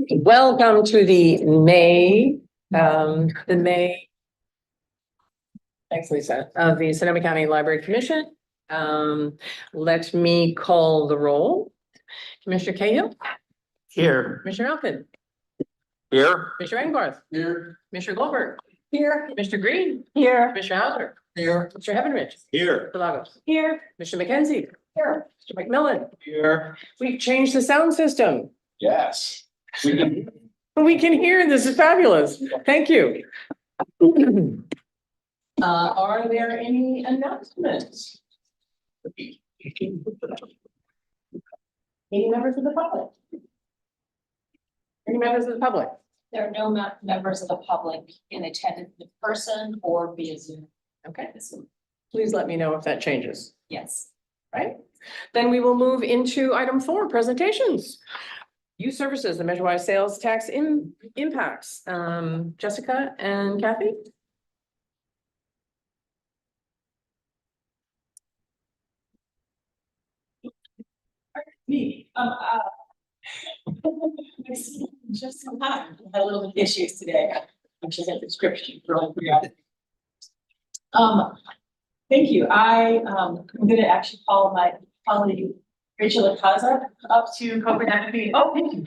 Welcome to the May. Thanks, Lisa, of the Sonoma County Library Commission. Let me call the roll. Commissioner Cahill. Here. Commissioner Elkin. Here. Commissioner Engelbarth. Here. Commissioner Goldberg. Here. Mr. Green. Here. Commissioner Hauser. Here. Mr. Heavenridge. Here. Lagos. Here. Mr. McKenzie. Here. Mr. McMillan. Here. We've changed the sound system. Yes. We can hear. This is fabulous. Thank you. Are there any announcements? Any members of the public? Any members of the public? There are no members of the public in attendance in person or via Zoom. Okay, please let me know if that changes, Yes. right? Then we will move into item 4, presentations. Youth Services, the Measure-wise Sales Tax Impacts. Jessica and Kathy? Me, just some time, I had a little bit of issues today, which is a prescription for all 3 items. Thank you, I'm gonna actually follow my colleague Rachel Akaza up to Copenhagen. Oh, thank you,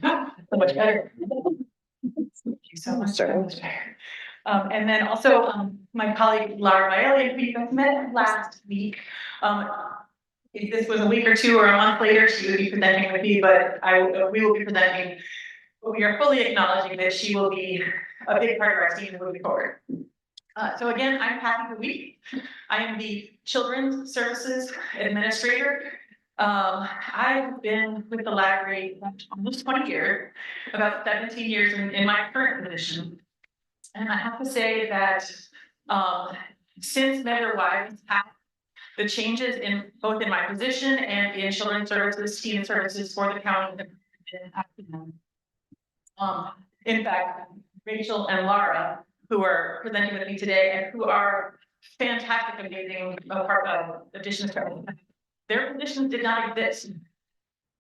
so much better. Thank you so much. And then also, my colleague Laura Maile, we met last week. If this was a week or 2 or a month later, she would be presenting with me, but we will be presenting. But we are fully acknowledging that she will be a big part of our team moving forward. So again, I'm Kathy Week. I am the Children's Services Administrator. I've been with the library almost 20 years, about 17 years in my current position. And I have to say that since Measure-wise, the changes in both in my position and in children's services, teen services for the county have been active. In fact, Rachel and Laura, who are presenting with me today and who are fantastic, amazing part of additions to our, their positions did not exist.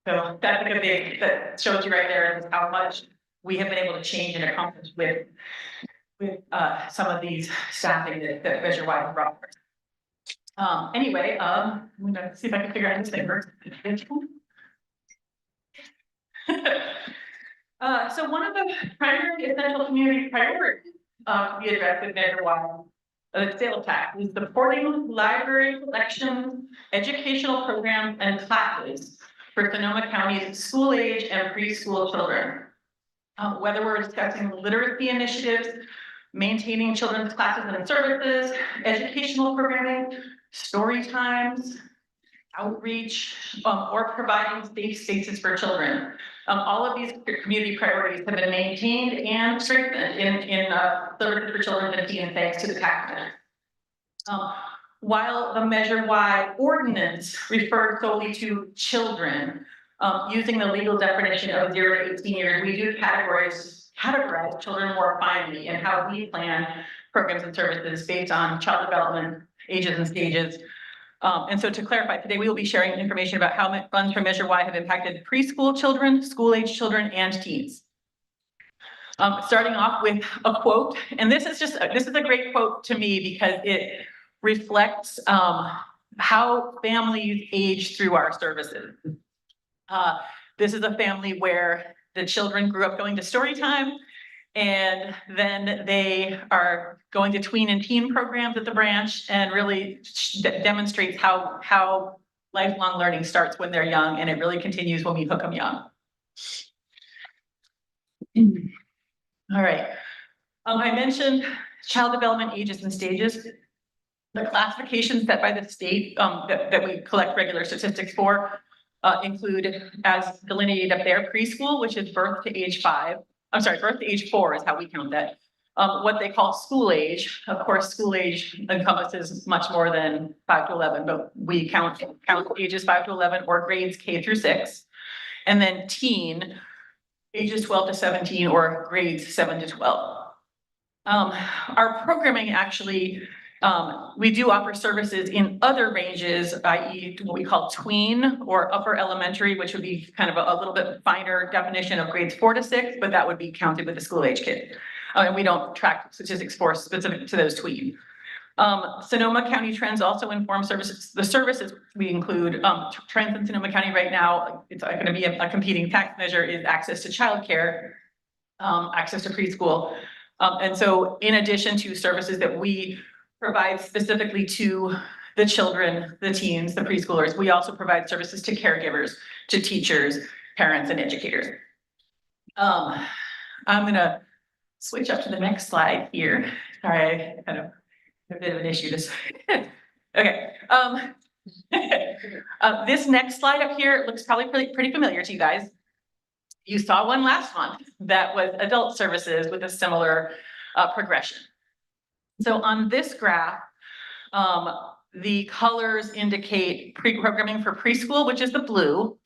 So that's like a big, that shows you right there how much we have been able to change and accomplish with some of these staffing that Measure-wise brought forth. Anyway, I'm gonna see if I can figure out this thing first. So one of the primary essential community priorities to be addressed with Measure-wise sales tax is supporting library collections, educational programs, and classes for Sonoma County's school age and preschool children. Whether we're discussing literacy initiatives, maintaining children's classes and services, educational programming, story times, outreach, or providing safe spaces for children. All of these community priorities have been maintained and strengthened in services for children and teens thanks to the tax credit. While the Measure-wide ordinance refers solely to children, using the legal definition of 0 to 18 years, we do categorize children more finely in how we plan programs and services based on child development, ages and stages. And so to clarify, today we will be sharing information about how funds from Measure-Y have impacted preschool children, school-age children, and teens. Starting off with a quote, and this is a great quote to me because it reflects how families age through our services. This is a family where the children grew up going to story time, and then they are going to tween and teen programs at the branch, and really demonstrates how lifelong learning starts when they're young, and it really continues when we hook them young. All right. I mentioned child development ages and stages. The classifications set by the state that we collect regular statistics for include, as delineated up there, preschool, which is birth to age 5. I'm sorry, birth to age 4 is how we count that. What they call school age. Of course, school age encompasses much more than 5 to 11, but we count ages 5 to 11 or grades K through 6. And then teen, ages 12 to 17 or grades 7 to 12. Our programming actually We do offer services in other ranges, i.e. what we call tween or upper elementary, which would be kind of a little bit finer definition of grades 4 to 6, but that would be counted with the school age kid. And we don't track statistics for specific to those tween. Sonoma County trends also inform services. The services we include, trends in Sonoma County right now, it's going to be a competing tax measure is access to childcare, access to preschool. And so in addition to services that we provide specifically to the children, the teens, the preschoolers, we also provide services to caregivers, to teachers, parents, and educators. I'm gonna switch up to the next slide here. Sorry, I kind of a bit of an issue to okay. This next slide up here looks probably pretty familiar to you guys. You saw one last month that was adult services with a similar progression. So on this graph, the colors indicate pre-programming for preschool, which is the blue,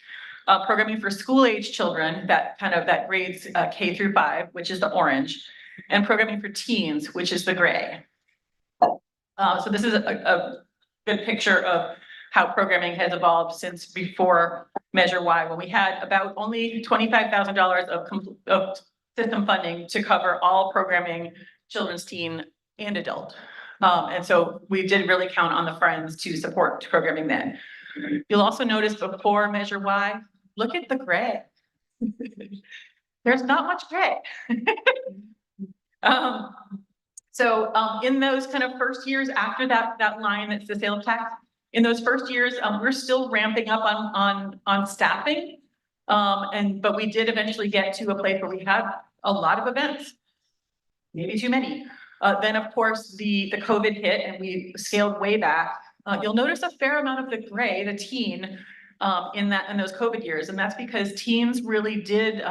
programming for school age children, that grades K through 5, which is the orange, and programming for teens, which is the gray. So this is a good picture of how programming has evolved since before Measure Y, when we had about only $25,000 of system funding to cover all programming, children's, teen, and adult. And so we did really count on the Friends to support programming then. You'll also notice before Measure Y, look at the gray. There's not much gray. So in those kind of first years after that line that's the sales tax, in those first years, we're still ramping up on staffing. But we did eventually get to a place where we had a lot of events, maybe too many. Then of course the COVID hit and we scaled way back. You'll notice a fair amount of the gray, the teen, in those COVID years. And that's because teens really did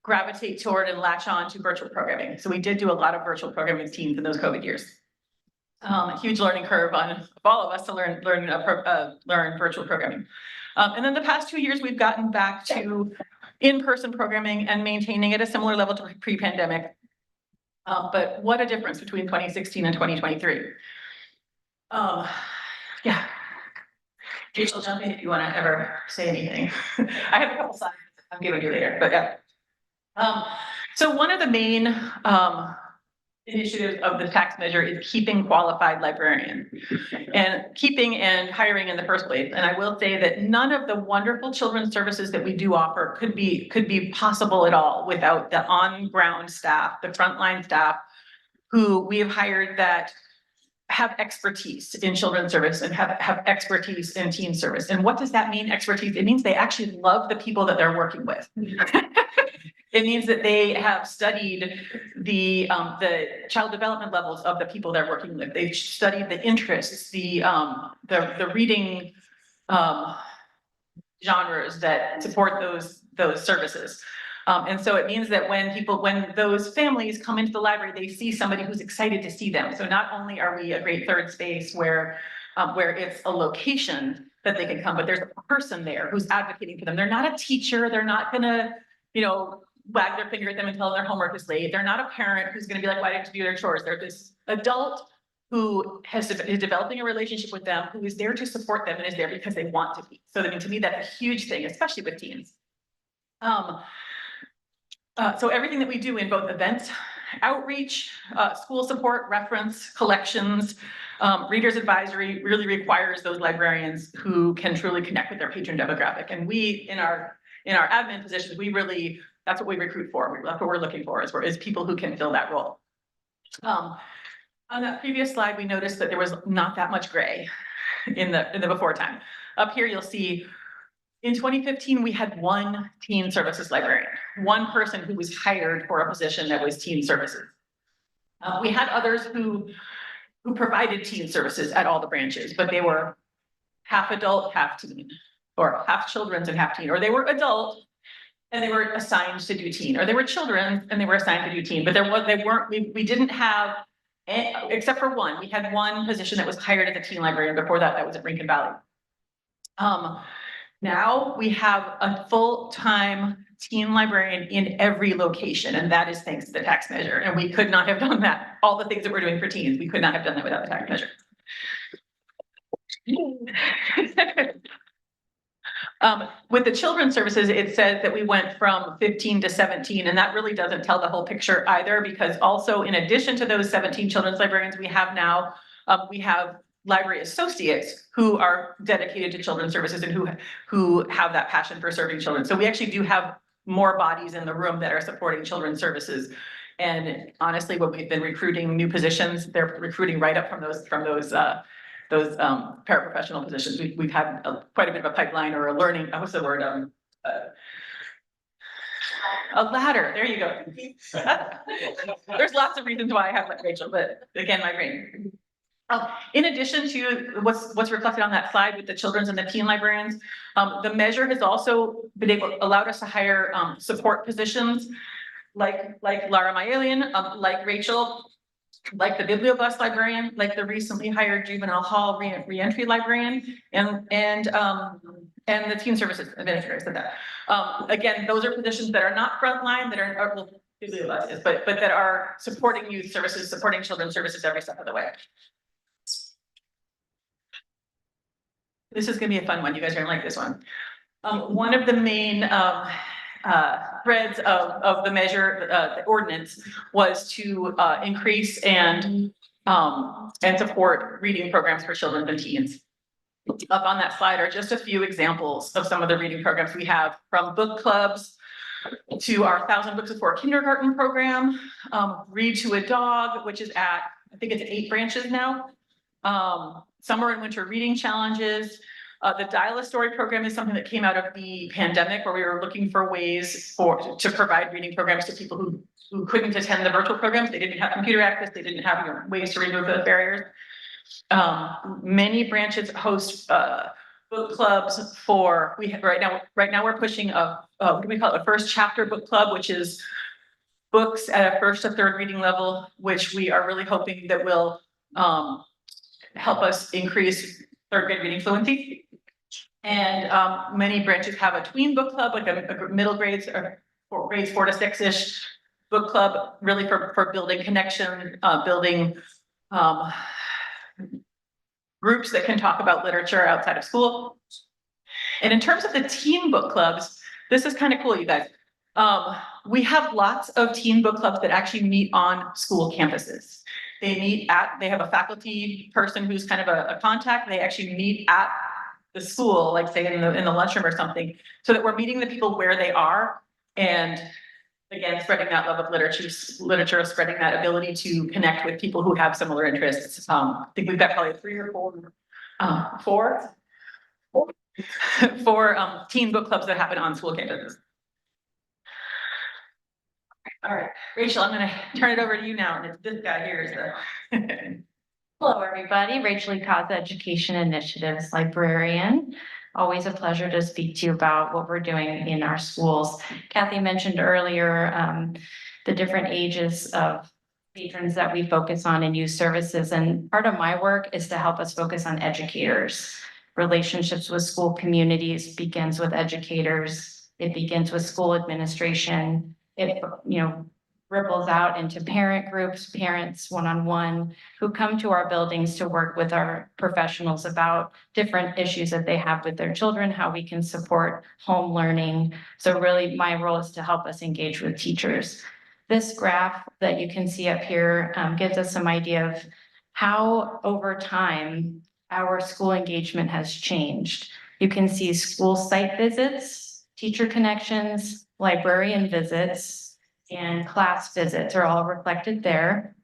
gravitate toward and latch on to virtual programming. So we did do a lot of virtual programming with teens in those COVID years. A huge learning curve on all of us to learn virtual programming. And then the past 2 years, we've gotten back to in-person programming and maintaining at a similar level to pre-pandemic. But what a difference between 2016 and 2023. Yeah. Rachel, jump in if you want to ever say anything. I have a couple slides I'm giving you later, but yeah. So one of the main initiatives of the tax measure is keeping qualified librarians and keeping and hiring in the first place. And I will say that none of the wonderful children's services that we do offer could be possible at all without the on-ground staff, the frontline staff who we have hired that have expertise in children's service and have expertise in teen service. And what does that mean, expertise? It means they actually love the people that they're working with. It means that they have studied the child development levels of the people they're working with. They've studied the interests, the reading genres that support those services. And so it means that when those families come into the library, they see somebody who's excited to see them. So not only are we a great third space where it's a location that they can come, but there's a person there who's advocating for them. They're not a teacher. They're not gonna, wag their finger at them and tell them their homework is late. They're not a parent who's going to be like, why didn't you do their chores? They're this adult who is developing a relationship with them, who is there to support them and is there because they want to be. So I mean, to me, that's a huge thing, especially with teens. So everything that we do in both events, outreach, school support, reference, collections, readers advisory really requires those librarians who can truly connect with their patron demographic. And we, in our admin positions, that's what we recruit for. That's what we're looking for is people who can fill that role. On that previous slide, we noticed that there was not that much gray in the before time. Up here, you'll see in 2015, we had one teen services librarian, one person who was hired for a position that was teen services. We had others who provided teen services at all the branches, but they were half adult, half teen, or half children's and half teen, or they were adult and they were assigned to do teen, or they were children and they were assigned to do teen, but we didn't have, except for one, we had one position that was hired as a teen librarian. Before that was at Rincon Valley. Now we have a full-time teen librarian in every location, and that is thanks to the tax measure. And we could not have done that. All the things that we're doing for teens, we could not have done that without the tax measure. With the children's services, it says that we went from 15 to 17, and that really doesn't tell the whole picture either, because also in addition to those 17 children's librarians we have now, we have library associates who are dedicated to children's services and who have that passion for serving children. So we actually do have more bodies in the room that are supporting children's services. And honestly, when we've been recruiting new positions, they're recruiting right up from those paraprofessional positions. We've had quite a bit of a pipeline or a learning, what's the word? A ladder, there you go. There's lots of reasons why I have like Rachel, but again, my brain. In addition to what's reflected on that slide with the children's and the teen librarians, the measure has also allowed us to hire support positions like Lara Mayalian, like Rachel, like the bibliobus librarian, like the recently hired juvenile hall reentry librarian, and the teen services administrator said that. Again, those are positions that are not frontline, that are well, bibliobus is, but that are supporting youth services, supporting children's services every step of the way. This is gonna be a fun one. You guys are gonna like this one. One of the main threads of the measure, the ordinance, was to increase and support reading programs for children and teens. Up on that slide are just a few examples of some of the reading programs we have, from book clubs to our 1,000 Books Before Kindergarten program, Read to a Dog, which is at, I think it's 8 branches now. Summer and winter reading challenges. The Dial a Story program is something that came out of the pandemic, where we were looking for ways to provide reading programs to people who couldn't attend the virtual programs. They didn't have computer access. They didn't have ways to remove those barriers. Many branches host book clubs for, right now we're pushing what do we call it? A first chapter book club, which is books at a 1st to 3rd reading level, which we are really hoping that will help us increase 3rd grade reading fluency. And many branches have a tween book club, like a middle grades or grades 4 to 6-ish book club, really for building connection, building groups that can talk about literature outside of school. And in terms of the teen book clubs, this is kind of cool, you guys. We have lots of teen book clubs that actually meet on school campuses. They have a faculty person who's kind of a contact. They actually meet at the school, like say in the lunchroom or something, so that we're meeting the people where they are. And again, spreading that love of literature, spreading that ability to connect with people who have similar interests. I think we've got probably 3 or 4 teen book clubs that happen on school campuses. All right, Rachel, I'm going to turn it over to you now. And it's this guy here is the. Hello, everybody. Rachel Ikaza, Education Initiatives Librarian. Always a pleasure to speak to you about what we're doing in our schools. Kathy mentioned earlier the different ages of patrons that we focus on in youth services. And part of my work is to help us focus on educators. Relationships with school communities begins with educators. It begins with school administration. It, ripples out into parent groups, parents one-on-one, who come to our buildings to work with our professionals about different issues that they have with their children, how we can support home learning. So really my role is to help us engage with teachers. This graph that you can see up here gives us some idea of how over time our school engagement has changed. You can see school site visits, teacher connections, librarian visits, and class visits are all reflected there.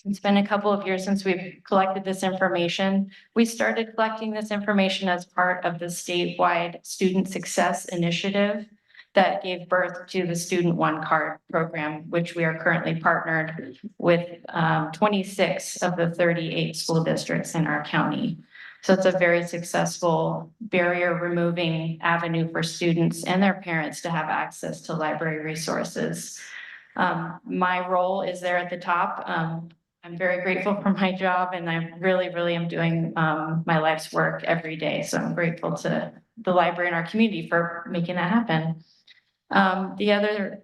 It's been a couple of years since we've collected this information. We started collecting this information as part of the statewide Student Success Initiative that gave birth to the Student One Card program, which we are currently partnered with 26 of the 38 school districts in our county. So it's a very successful barrier removing avenue for students and their parents to have access to library resources. My role is there at the top. I'm very grateful for my job, and I really am doing my life's work every day. So I'm grateful to the library and our community for making that happen. The other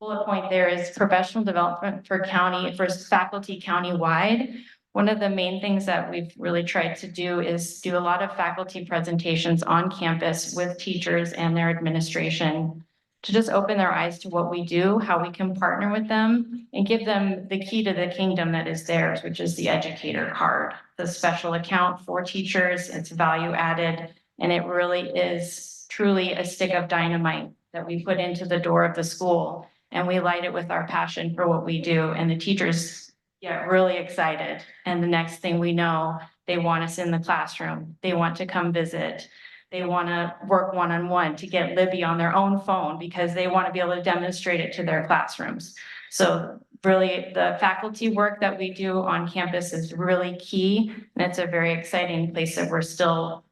bullet point there is professional development for faculty countywide. One of the main things that we've really tried to do is do a lot of faculty presentations on campus with teachers and their administration to just open their eyes to what we do, how we can partner with them, and give them the key to the kingdom that is theirs, which is the educator card, the special account for teachers. It's value added, and it really is truly a stick of dynamite that we put into the door of the school, and we light it with our passion for what we do, and the teachers get really excited. And the next thing we know, they want us in the classroom. They want to come visit. They want to work one-on-one to get Libby on their own phone because they want to be able to demonstrate it to their classrooms. So really, the faculty work that we do on campus is really key. And it's a very exciting place that we're still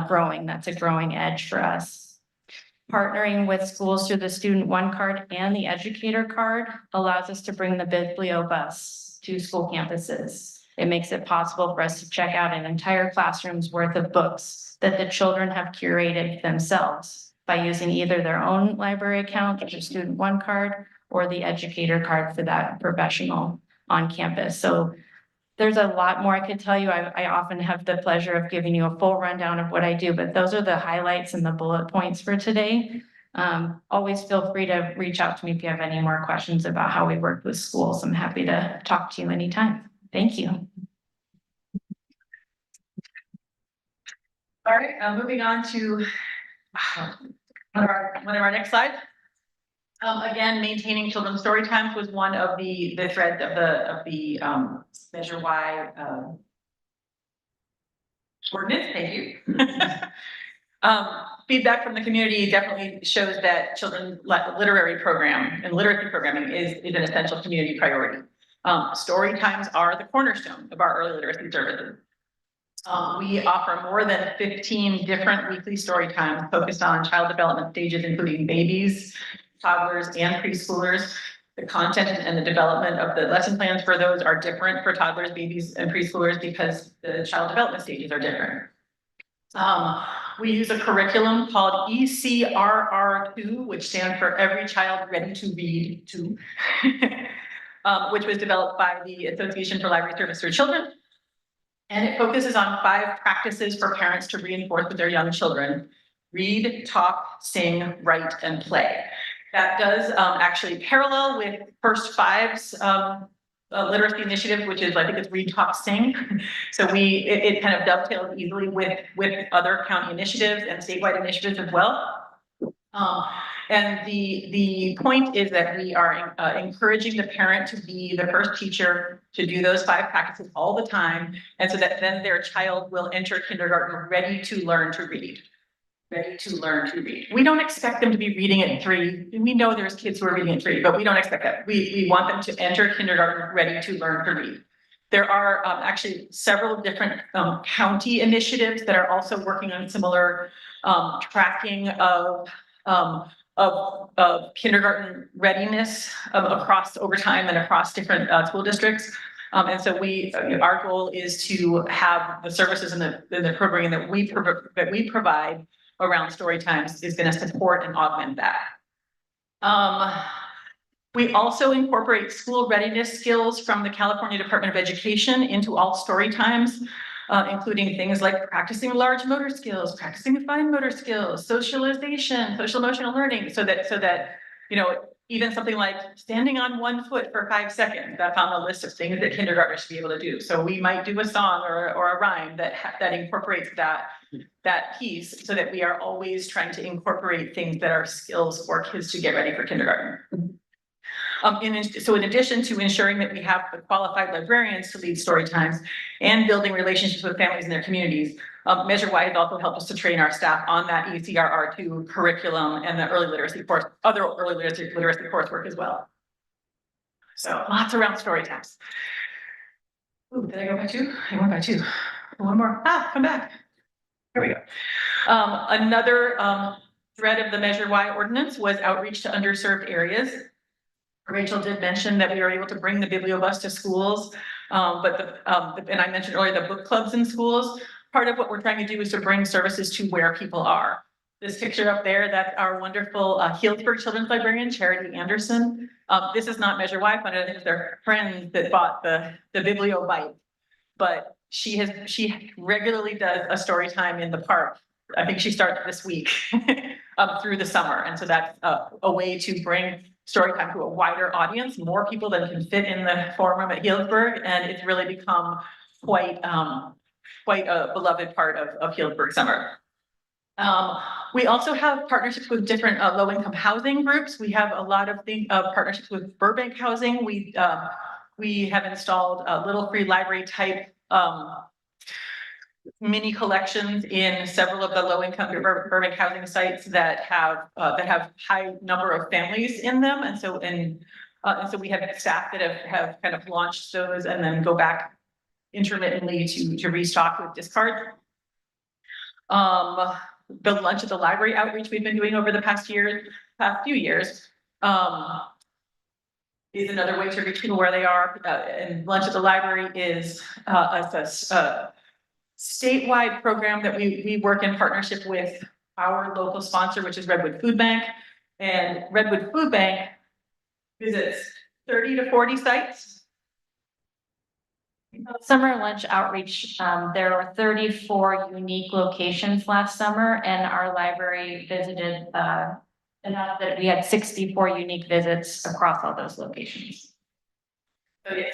growing. That's a growing edge for us. Partnering with schools through the Student One card and the educator card allows us to bring the Biblio bus to school campuses. It makes it possible for us to check out an entire classroom's worth of books that the children have curated themselves by using either their own library account, which is Student One card, or the educator card for that professional on campus. So there's a lot more I could tell you. I often have the pleasure of giving you a full rundown of what I do, but those are the highlights and the bullet points for today. Always feel free to reach out to me if you have any more questions about how we work with schools. I'm happy to talk to you anytime. Thank you. All right, moving on to one of our next slides. Again, maintaining children's story times was one of the threads of the Measure Y ordinance. Thank you. Feedback from the community definitely shows that children's literary program and literacy programming is an essential community priority. Story times are the cornerstone of our early literacy services. We offer more than 15 different weekly story times focused on child development stages, including babies, toddlers, and preschoolers. The content and the development of the lesson plans for those are different for toddlers, babies, and preschoolers because the child development stages are different. We use a curriculum called ECRR2, which stands for Every Child Ready to Read 2, which was developed by the Association for Library Service for Children. And it focuses on 5 practices for parents to reinforce with their young children: read, talk, sing, write, and play. That does actually parallel with First Five's literacy initiative, which is, I think it's read, talk, sing. So it kind of dovetails easily with other county initiatives and statewide initiatives as well. And the point is that we are encouraging the parent to be the first teacher to do those 5 practices all the time. And so that then their child will enter kindergarten ready to learn to read. Ready to learn to read. We don't expect them to be reading at 3. We know there's kids who are reading at 3, but we don't expect that. We want them to enter kindergarten ready to learn to read. There are actually several different county initiatives that are also working on similar tracking of kindergarten readiness across over time and across different school districts. And so our goal is to have the services and the programming that we provide around story times is going to support and augment that. We also incorporate school readiness skills from the California Department of Education into all story times, including things like practicing large motor skills, practicing fine motor skills, socialization, social emotional learning, so that you know, even something like standing on one foot for 5 seconds. That's on the list of things that kindergartners should be able to do. So we might do a song or a rhyme that incorporates that piece, so that we are always trying to incorporate things that are skills for kids to get ready for kindergarten. So in addition to ensuring that we have the qualified librarians to lead story times and building relationships with families in their communities, Measure Y has also helped us to train our staff on that ECRR2 curriculum and the early literacy course, other early literacy coursework as well. So lots around story times. Ooh, did I go by 2? I went by 2. One more. Come back. Here we go. Another thread of the Measure Y ordinance was outreach to underserved areas. Rachel did mention that we were able to bring the Bibliobus to schools, but and I mentioned earlier the book clubs in schools. Part of what we're trying to do is to bring services to where people are. this picture up there, that's our wonderful Healdsburg Children's Librarian, Charity Anderson. This is not Measure Y funded, I think they're friends that bought the Bibliobite. But she regularly does a story time in the park. I think she started this week through the summer. And so that's a way to bring story time to a wider audience, more people than can fit in the forum room at Healdsburg. And it's really become quite a beloved part of Healdsburg summer. We also have partnerships with different low-income housing groups. We have a lot of partnerships with Burbank Housing. We have installed Little Free Library type mini collections in several of the low-income Burbank housing sites that have high number of families in them, and so we have staff that have kind of launched those and then go back intermittently to restock with discards. The lunch at the library outreach we've been doing over the past few years is another way to reach people where they are. And lunch at the library is a statewide program that we work in partnership with our local sponsor, which is Redwood Food Bank. And Redwood Food Bank visits 30 to 40 sites. Summer lunch outreach, there were 34 unique locations last summer, and our library visited enough that we had 64 unique visits across all those locations.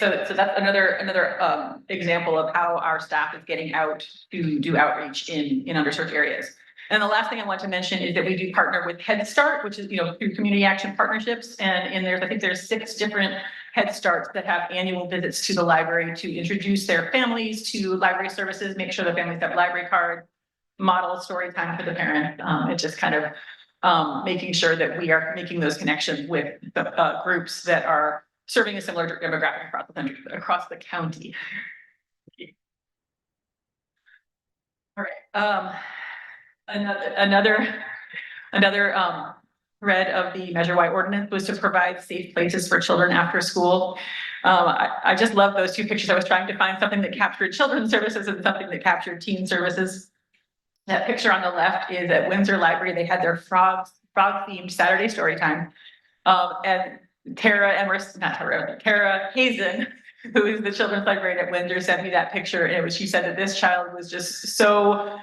So that's another example of how our staff is getting out to do outreach in underserved areas. And the last thing I want to mention is that we do partner with Head Start, which is, through community action partnerships. And I think there's 6 different Head Starts that have annual visits to the library to introduce their families to library services, make sure the families have library card, model story time for the parent. It's just kind of making sure that we are making those connections with the groups that are serving a similar demographic across the county. All right. Another thread of the Measure Y ordinance was to provide safe places for children after school. I just love those 2 pictures. I was trying to find something that captured children's services and something that captured teen services. That picture on the left is at Windsor Library. They had their frog themed Saturday story time. And Tara Hazen, who is the children's librarian at Windsor, sent me that picture. And she said that this child was just so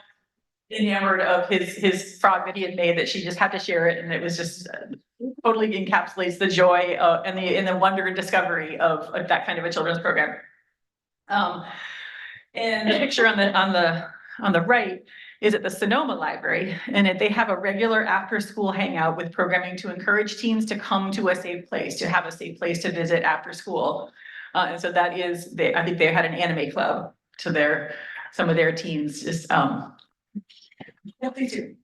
enamored of his frog that he had made that she just had to share it, and it was just totally encapsulates the joy and the wonder and discovery of that kind of a children's program. And the picture on the right is at the Sonoma Library, and they have a regular after-school hangout with programming to encourage teens to come to a safe place, to have a safe place to visit after school. And so that is, I think they had an anime club to some of their teens. Just yeah, please do.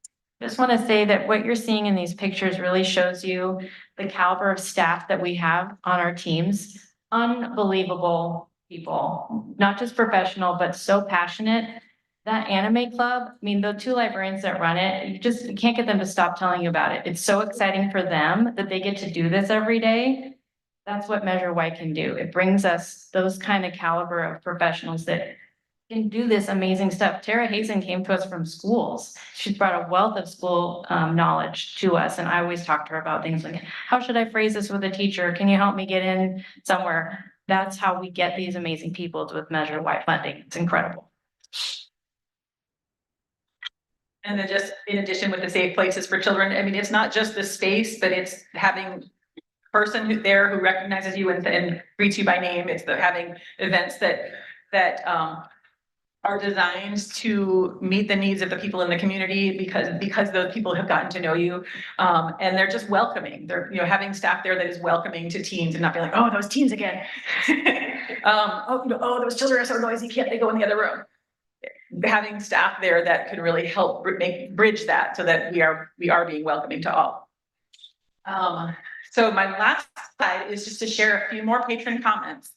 Just want to say that what you're seeing in these pictures really shows you the caliber of staff that we have on our teams. Unbelievable people, not just professional, but so passionate. That anime club, I mean, the 2 librarians that run it, you can't get them to stop telling you about it. It's so exciting for them that they get to do this every day. That's what Measure Y can do. It brings us those kind of caliber of professionals that can do this amazing stuff. Tara Hazen came to us from schools. She's brought a wealth of school knowledge to us. And I always talk to her about things like, how should I phrase this with a teacher? Can you help me get in somewhere? That's how we get these amazing people with Measure Y funding. It's incredible. And then just in addition with the safe places for children, I mean, it's not just the space, but it's having a person who recognizes you and greets you by name. It's having events that are designed to meet the needs of the people in the community because those people have gotten to know you, and they're just welcoming. They're having staff there that is welcoming to teens and not being like, oh, those teens again. Oh, those children are so noisy, can't they go in the other room? Having staff there that could really help bridge that so that we are being welcoming to all. So my last slide is just to share a few more patron comments.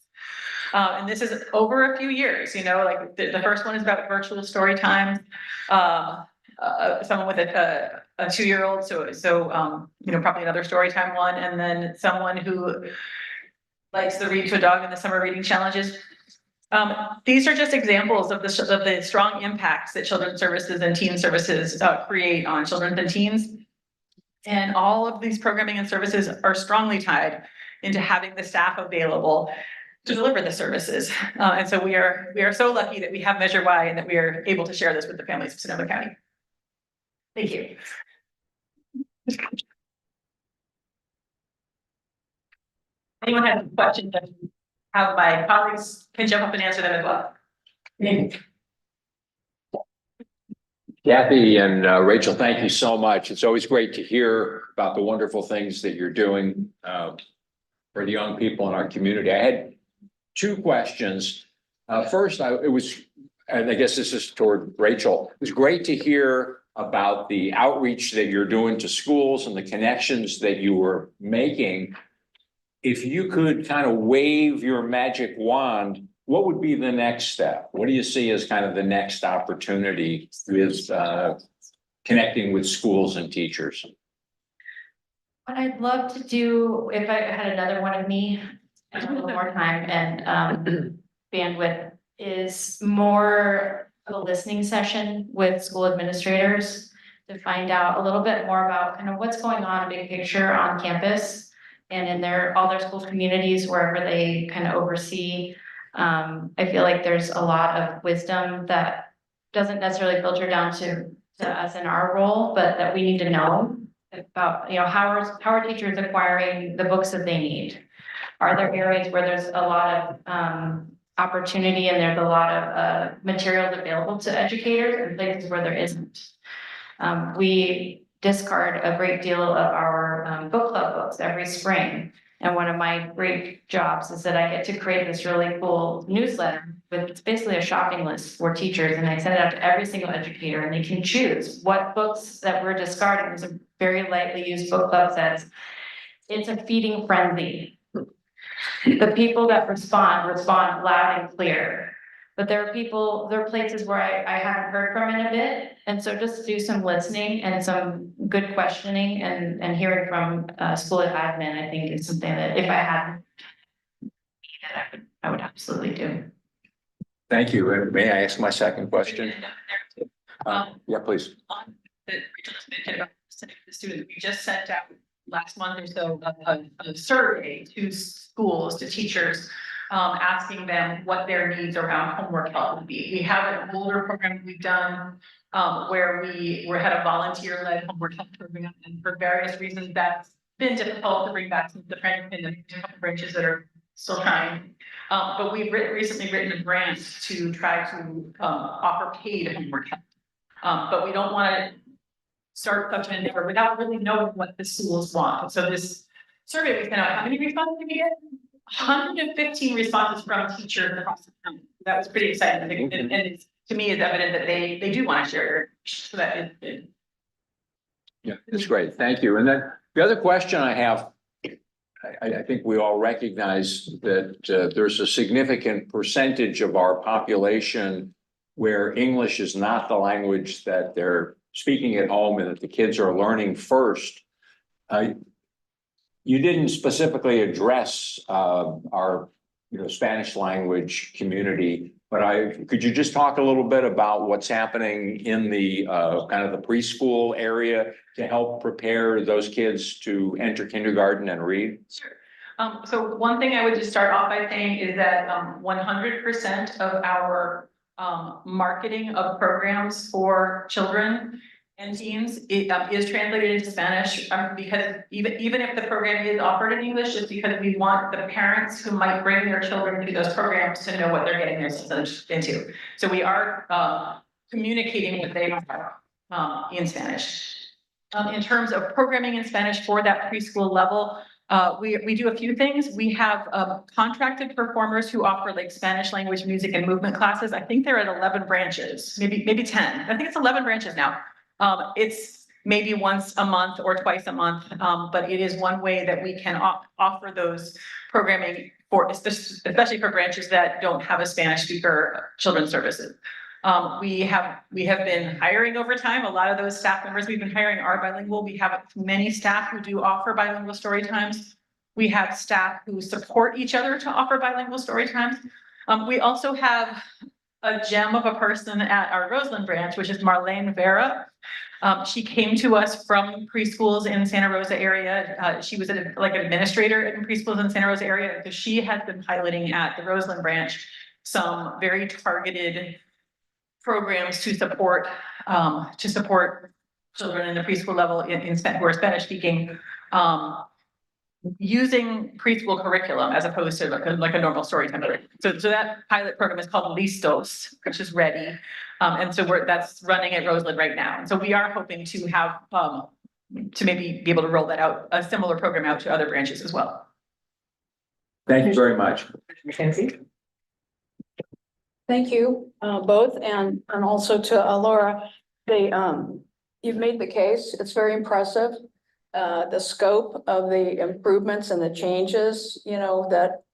And this is over a few years, like the first one is about virtual story time. Someone with a 2-year-old, so probably another story time one, and then someone who likes to read to a dog in the summer reading challenges. These are just examples of the strong impacts that children's services and teen services create on children and teens. And all of these programming and services are strongly tied into having the staff available to deliver the services. And so we are so lucky that we have Measure Y and that we are able to share this with the families of Sonoma County. Thank you. Anyone have questions? Have my colleagues can jump up and answer them as well. Thank you. Kathy and Rachel, thank you so much. It's always great to hear about the wonderful things that you're doing for the young people in our community. I had two questions. First, and I guess this is toward Rachel. It was great to hear about the outreach that you're doing to schools and the connections that you were making. If you could kind of wave your magic wand, what would be the next step? What do you see as kind of the next opportunity with connecting with schools and teachers? What I'd love to do, if I had another one of me, a little more time and bandwidth, is more of a listening session with school administrators to find out a little bit more about kind of what's going on, big picture on campus and in all their school communities, wherever they kind of oversee. I feel like there's a lot of wisdom that doesn't necessarily filter down to us in our role, but that we need to know about, how are teachers acquiring the books that they need? Are there areas where there's a lot of opportunity and there's a lot of materials available to educators and places where there isn't? We discard a great deal of our book club books every spring. And one of my great jobs is that I get to create this really cool newsletter with, it's basically a shopping list for teachers. And I send it out to every single educator and they can choose what books that we're discarding. There's a very lightly used book club says, it's a feeding frenzy. The people that respond loud and clear. But there are places where I haven't heard from in a bit. And so just do some listening and some good questioning and hearing from school admin, I think is something that if I had that I would absolutely do. Thank you. And may I ask my second question? Yeah, please. That Rachel just mentioned about sending the students, we just sent out last month or so a survey to schools, to teachers, asking them what their needs around homework help would be. We have an older program we've done where we had a volunteer-led homework help program, and for various reasons that's been difficult to bring back some of the different branches that are still trying. But we've recently written a grant to try to offer paid homework help. But we don't want to start such an endeavor without really knowing what the schools want. So this survey we sent out, how many responses did we get? 115 responses from teachers across the country. That was pretty exciting. And it's, to me, it's evident that they do want to share. So that is. Yeah, that's great. Thank you. And then the other question I have, I think we all recognize that there's a significant percentage of our population where English is not the language that they're speaking at home and that the kids are learning first. You didn't specifically address our Spanish language community, but could you just talk a little bit about what's happening in the kind of the preschool area to help prepare those kids to enter kindergarten and read? Sure. So one thing I would just start off by saying is that 100% of our marketing of programs for children and teens is translated into Spanish, because even if the program is offered in English, just because we want the parents who might bring their children to those programs to know what they're getting themselves into. So we are communicating what they are in Spanish. In terms of programming in Spanish for that preschool level, we do a few things. We have contracted performers who offer like Spanish language, music, and movement classes. I think they're at 11 branches, maybe 10. I think it's 11 branches now. It's maybe once a month or twice a month, but it is one way that we can offer those programming for, especially for branches that don't have a Spanish speaker children's services. We have been hiring over time. A lot of those staff members we've been hiring are bilingual. We have many staff who do offer bilingual story times. We have staff who support each other to offer bilingual story times. We also have a gem of a person at our Roseland branch, which is Marlene Vera. She came to us from preschools in Santa Rosa area. She was like an administrator in preschools in Santa Rosa area because she has been piloting at the Roseland branch some very targeted programs to support children in the preschool level who are Spanish speaking, using preschool curriculum as opposed to like a normal story time curriculum. So that pilot program is called Listos, which is ready. And so that's running at Roseland right now. And so we are hoping to have, to maybe be able to roll that out, a similar program out to other branches as well. Thank you very much. Mackenzie? Thank you, both, and also to Laura. You've made the case. It's very impressive. The scope of the improvements and the changes, you know, that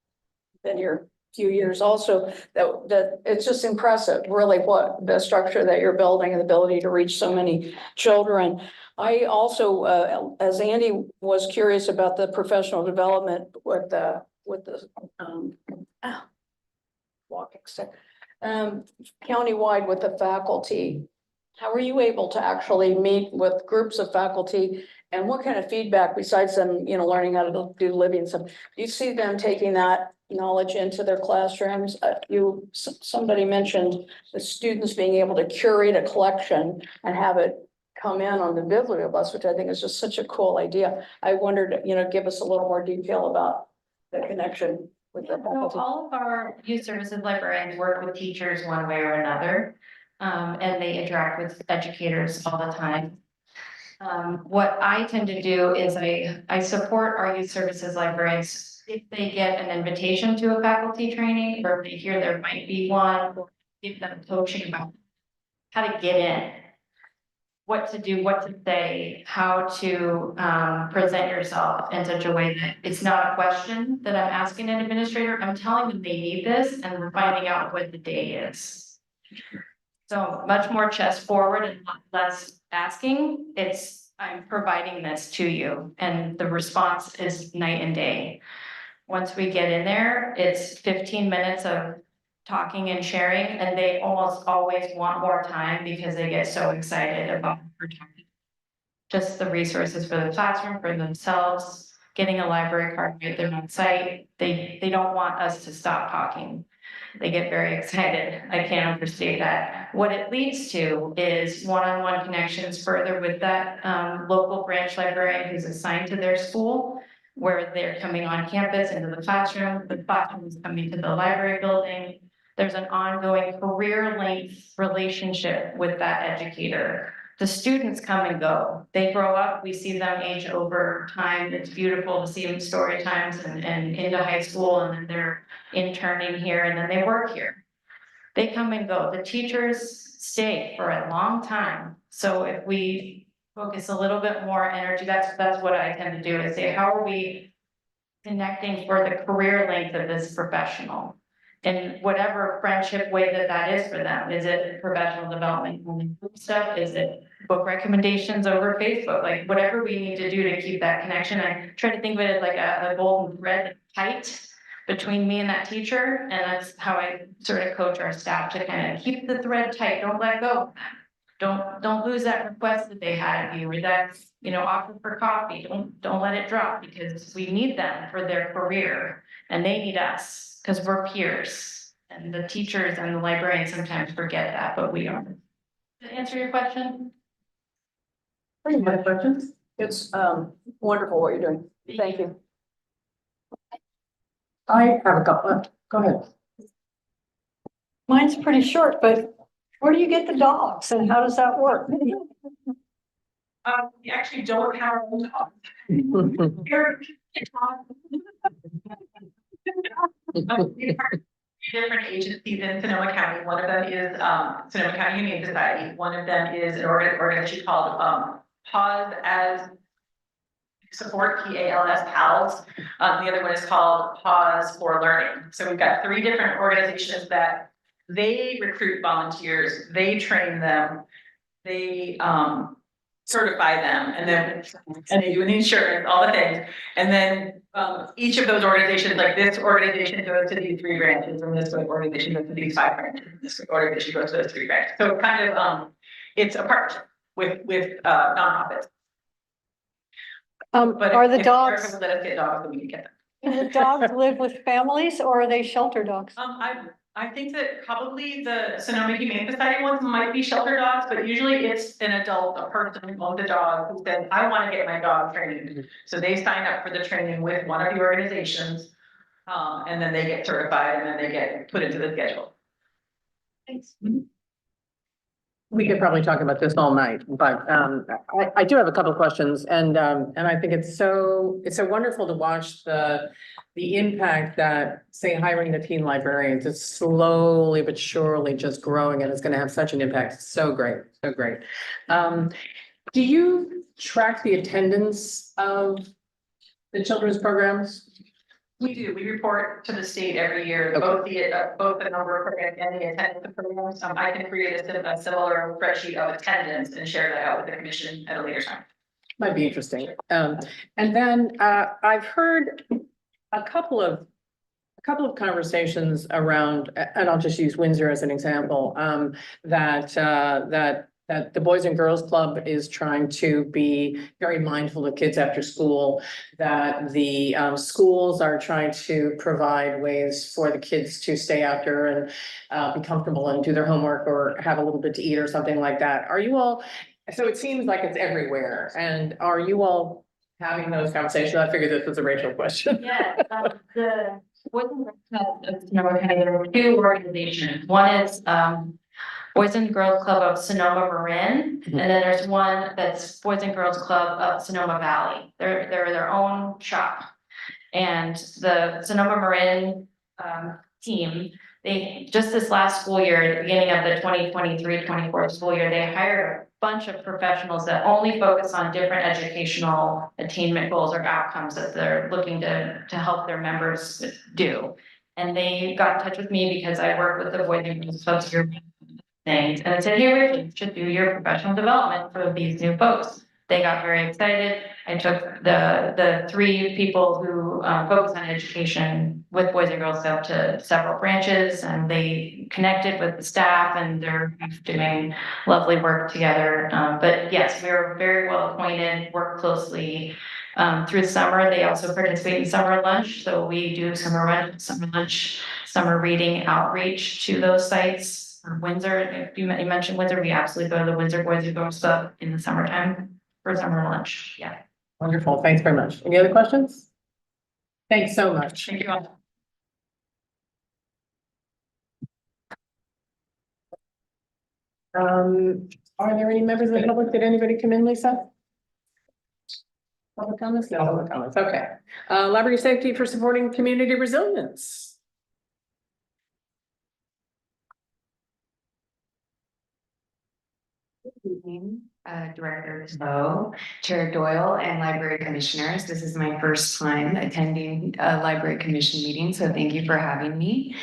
in your few years also, that it's just impressive, really, what the structure that you're building and the ability to reach so many children. I also, as Andy was curious about the professional development with the walking stick, countywide with the faculty. How are you able to actually meet with groups of faculty, and what kind of feedback besides them, you know, learning how to do living stuff? Do you see them taking that knowledge into their classrooms? Somebody mentioned the students being able to curate a collection and have it come in on the bibliobus, which I think is just such a cool idea. I wondered, you know, give us a little more detail about the connection with the So faculty. all of our youth services librarians work with teachers one way or another, and they interact with educators all the time. What I tend to do is I support our youth services librarians if they get an invitation to a faculty training, or if they hear there might be one, or give them coaching about how to get in, what to do, what to say, how to present yourself in such a way that it's not a question that I'm asking an administrator. I'm telling them they need this, and we're finding out what the day is. So much more chest forward and less asking. I'm providing this to you, and the response is night and day. Once we get in there, it's 15 minutes of talking and sharing, and they almost always want more time because they get so excited about just the resources for the classroom, for themselves, getting a library card right there on site. They don't want us to stop talking. They get very excited. I can't overstate that. What it leads to is one-on-one connections further with that local branch librarian who's assigned to their school, where they're coming on campus into the classroom is coming to the library building. There's an ongoing career length relationship with that educator. The students come and go. They grow up, we see them age over time. It's beautiful to see them story times and into high school, and then they're interning here, and then they work here. They come and go. The teachers stay for a long time. So if we focus a little bit more energy, that's what I tend to do, is say, how are we connecting for the career length of this professional? In whatever friendship way that is for them. Is it professional development group stuff? Is it book recommendations over Facebook? Like whatever we need to do to keep that connection. I try to think of it as like a golden thread tight between me and that teacher. And that's how I sort of coach our staff to kind of keep the thread tight. Don't let go. Don't lose that request that they had of you, or that, you know, offer for coffee. Don't let it drop, because we need them for their career and they need us. Because we're peers, and the teachers and the librarians sometimes forget that, but we are. To answer your question? Any other questions? It's wonderful what you're doing. Thank you. I have a couple. Go ahead. Mine's pretty short, but where do you get the dogs and how does that work? We actually don't have our own dog. Different agencies in Sonoma County. One of them is Sonoma County Humane Society. One of them is an organization called Pause as Support, PALS, PALS. The other one is called Pause for Learning. So we've got 3 different organizations that they recruit volunteers, they train them, they certify them, and they do the insurance, all the things. And then, each of those organizations, like this organization goes to these 3 branches, and this organization goes to these 5 branches, and this organization goes to those 3 branches. So kind of, it's a partnership with nonprofits. But Are the if dogs, Erica would let us get dogs, then we can get them. do the dogs live with families or are they shelter dogs? I think that probably the Sonoma Humane Society ones might be shelter dogs, but usually it's an adult, a person who owns a dog who says, I want to get my dog trained. So they sign up for the training with one of the organizations. And then they get certified and then they get put into the schedule. Thanks. We could probably talk about this all night, but I do have a couple of questions, and I think it's so wonderful to watch the impact that, say, hiring the teen librarians is slowly but surely just growing, and it's going to have such an impact. So great, so great. Do you track the attendance of the children's programs? We do, we report to the state every year, Okay. both the number of programs and the attendance of programs. I can create a similar spreadsheet of attendance and share that out with the commission at a later time. Might be interesting. And then I've heard a couple of conversations around, and I'll just use Windsor as an example, that the Boys and Girls Club is trying to be very mindful of kids after school, that the schools are trying to provide ways for the kids to stay after and be comfortable and do their homework or have a little bit to eat or something like that. Are you all, so it seems like it's everywhere, and are you all having those conversations? I figured this was a Rachel question. Yeah, the Boys and Girls Club of Sonoma County, there are 2 organizations. One is Boys and Girls Club of Sonoma Marin, and then there's one that's Boys and Girls Club of Sonoma Valley. They're their own shop. And the Sonoma Marin team, they just this last school year, at the beginning of the 2023-24 school year, they hired a bunch of professionals that only focus on different educational attainment goals or outcomes that they're looking to help their members do. And they got in touch with me because I work with the Boys and Girls Clubs here things, and I said, hey, Rich, you should do your professional development for these new folks. They got very excited. I took the 3 people who focus on education with Boys and Girls Club to several branches, and they connected with the staff, and they're doing lovely work together. But yes, we're very well acquainted, work closely through the summer. They also participate in summer lunch, so we do summer lunch, summer reading outreach to those sites. Windsor, if you mentioned Windsor, we absolutely go to the Windsor Boys and Girls Club in the summertime for summer lunch. Yeah. Wonderful. Thanks very much. Any other questions? Thanks so much. Thank you all. Are there any members of the public? Did anybody come in, Lisa? Public comments? No public comments. Okay. Library safety for supporting community resilience. Evening, Director Snow, Chair Doyle, and Library Commissioners. This is my first time attending a Library Commission meeting, so thank you for having me.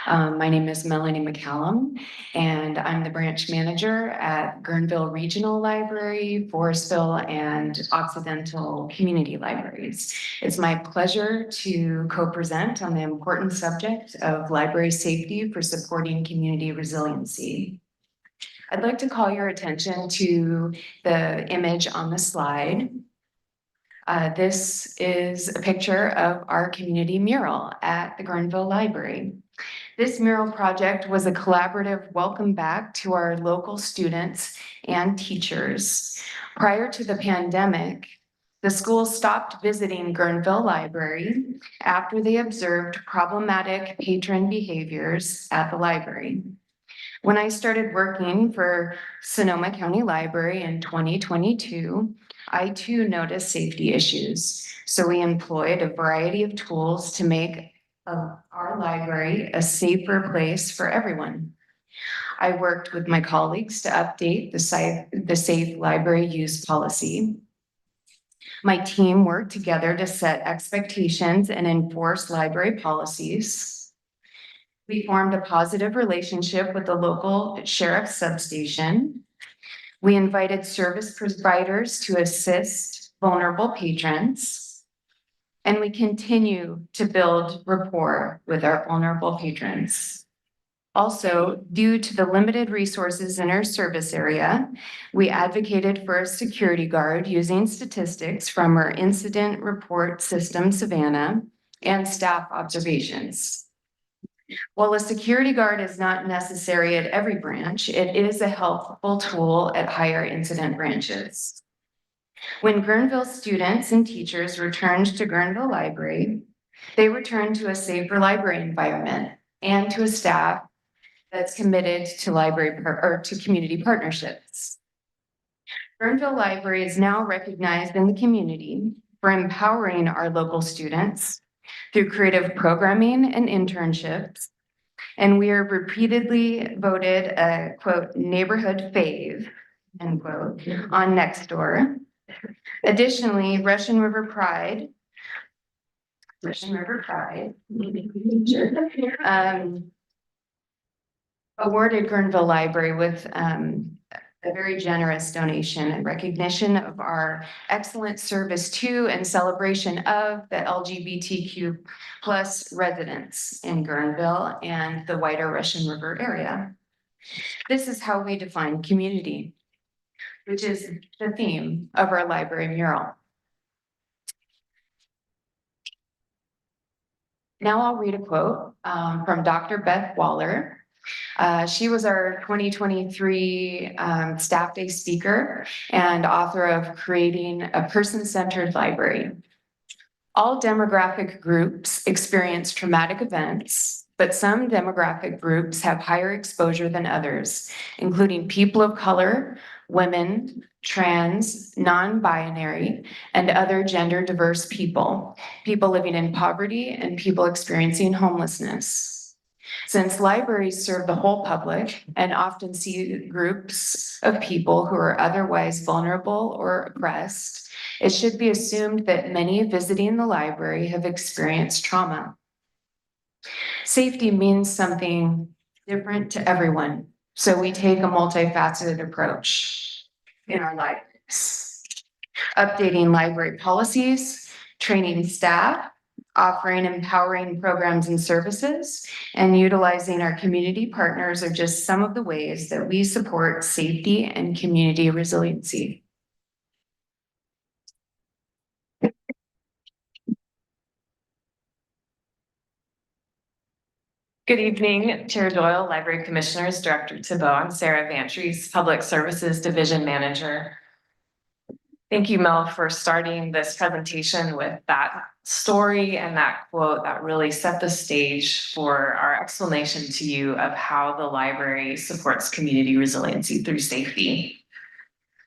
My name is Melanie McCallum, and I'm the branch manager at Guerneville Regional Library, Forestville, and Occidental Community Libraries. It's my pleasure to co-present on the important subject of library safety for supporting community resiliency. I'd like to call your attention to the image on the slide. This is a picture of our community mural at the Guerneville Library. This mural project was a collaborative welcome back to our local students and teachers. Prior to the pandemic, the school stopped visiting Guerneville Library after they observed problematic patron behaviors at the library. When I started working for Sonoma County Library in 2022, I too noticed safety issues. So we employed a variety of tools to make our library a safer place for everyone. I worked with my colleagues to update the safe library use policy. My team worked together to set expectations and enforce library policies. We formed a positive relationship with the local sheriff's substation. We invited service providers to assist vulnerable patrons. And we continue to build rapport with our vulnerable patrons. Also, due to the limited resources in our service area, we advocated for a security guard using statistics from our incident report system, Savannah, and staff observations. While a security guard is not necessary at every branch, it is a helpful tool at higher incident branches. When Guerneville students and teachers returned to Guerneville Library, they returned to a safer library environment and to a staff that's committed to to community partnerships. Guerneville Library is now recognized in the community for empowering our local students through creative programming and internships. And we are repeatedly voted a quote, neighborhood fave, end quote, on Nextdoor. Additionally, Russian River Pride awarded Guerneville Library with a very generous donation and recognition of our excellent service to and celebration of the LGBTQ plus residents in Guerneville and the wider Russian River area. This is how we define community, which is the theme of our library mural. Now I'll read a quote from Dr. Beth Waller. She was our 2023 Staff Day speaker and author of Creating a Person-Centered Library. All demographic groups experience traumatic events, but some demographic groups have higher exposure than others, including people of color, women, trans, non-binary, and other gender diverse people, people living in poverty, and people experiencing homelessness. Since libraries serve the whole public and often see groups of people who are otherwise vulnerable or oppressed, it should be assumed that many visiting the library have experienced trauma. Safety means something different to everyone, so we take a multifaceted approach in our libraries. Updating library policies, training staff, offering empowering programs and services, and utilizing our community partners are just some of the ways that we support safety and community resiliency. Good evening, Chair Doyle, Library Commissioners, Director Thibault. I'm Sarah Vantries, Public Services Division Manager. Thank you, Mel, for starting this presentation with that story and that quote that really set the stage for our explanation to you of how the library supports community resiliency through safety.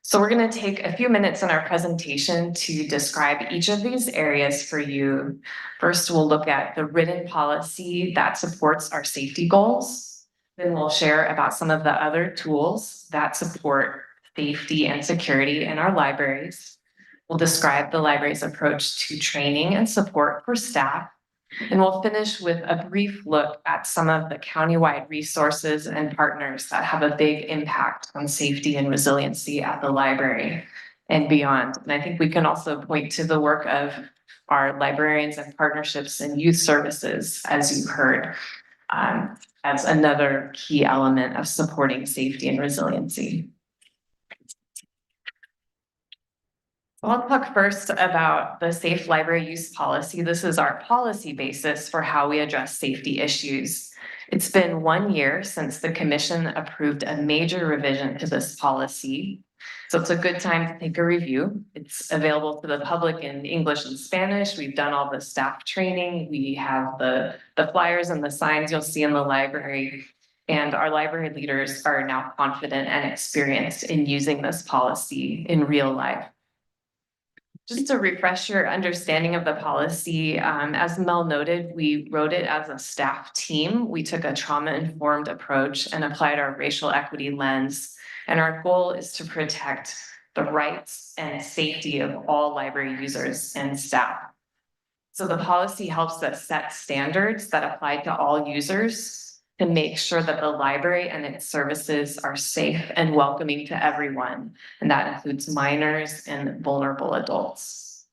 So we're going to take a few minutes in our presentation to describe each of these areas for you. First, we'll look at the written policy that supports our safety goals. Then we'll share about some of the other tools that support safety and security in our libraries. We'll describe the library's approach to training and support for staff. And we'll finish with a brief look at some of the countywide resources and partners that have a big impact on safety and resiliency at the library and beyond. And I think we can also point to the work of our librarians and partnerships and youth services, as you heard, as another key element of supporting safety and resiliency. I'll talk first about the Safe Library Use Policy. This is our policy basis for how we address safety issues. It's been 1 year since the Commission approved a major revision to this policy. So it's a good time to take a review. It's available to the public in English and Spanish. We've done all the staff training. We have the flyers and the signs you'll see in the library. And our library leaders are now confident and experienced in using this policy in real life. Just to refresh your understanding of the policy, as Mel noted, we wrote it as a staff team. We took a trauma-informed approach and applied our racial equity lens. And our goal is to protect the rights and safety of all library users and staff. So the policy helps us set standards that apply to all users. to make sure that the library and its services are safe and welcoming to everyone. And that includes minors and vulnerable adults.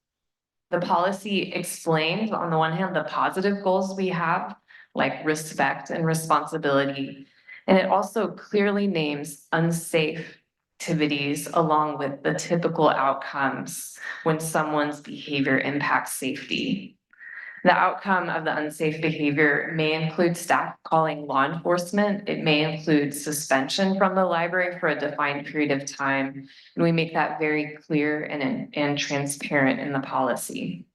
The policy explains, on the one hand, the positive goals we have, like respect and responsibility. And it also clearly names unsafe activities along with the typical outcomes when someone's behavior impacts safety. The outcome of the unsafe behavior may include staff calling law enforcement. It may include suspension from the library for a defined period of time. And we make that very clear and transparent in the policy.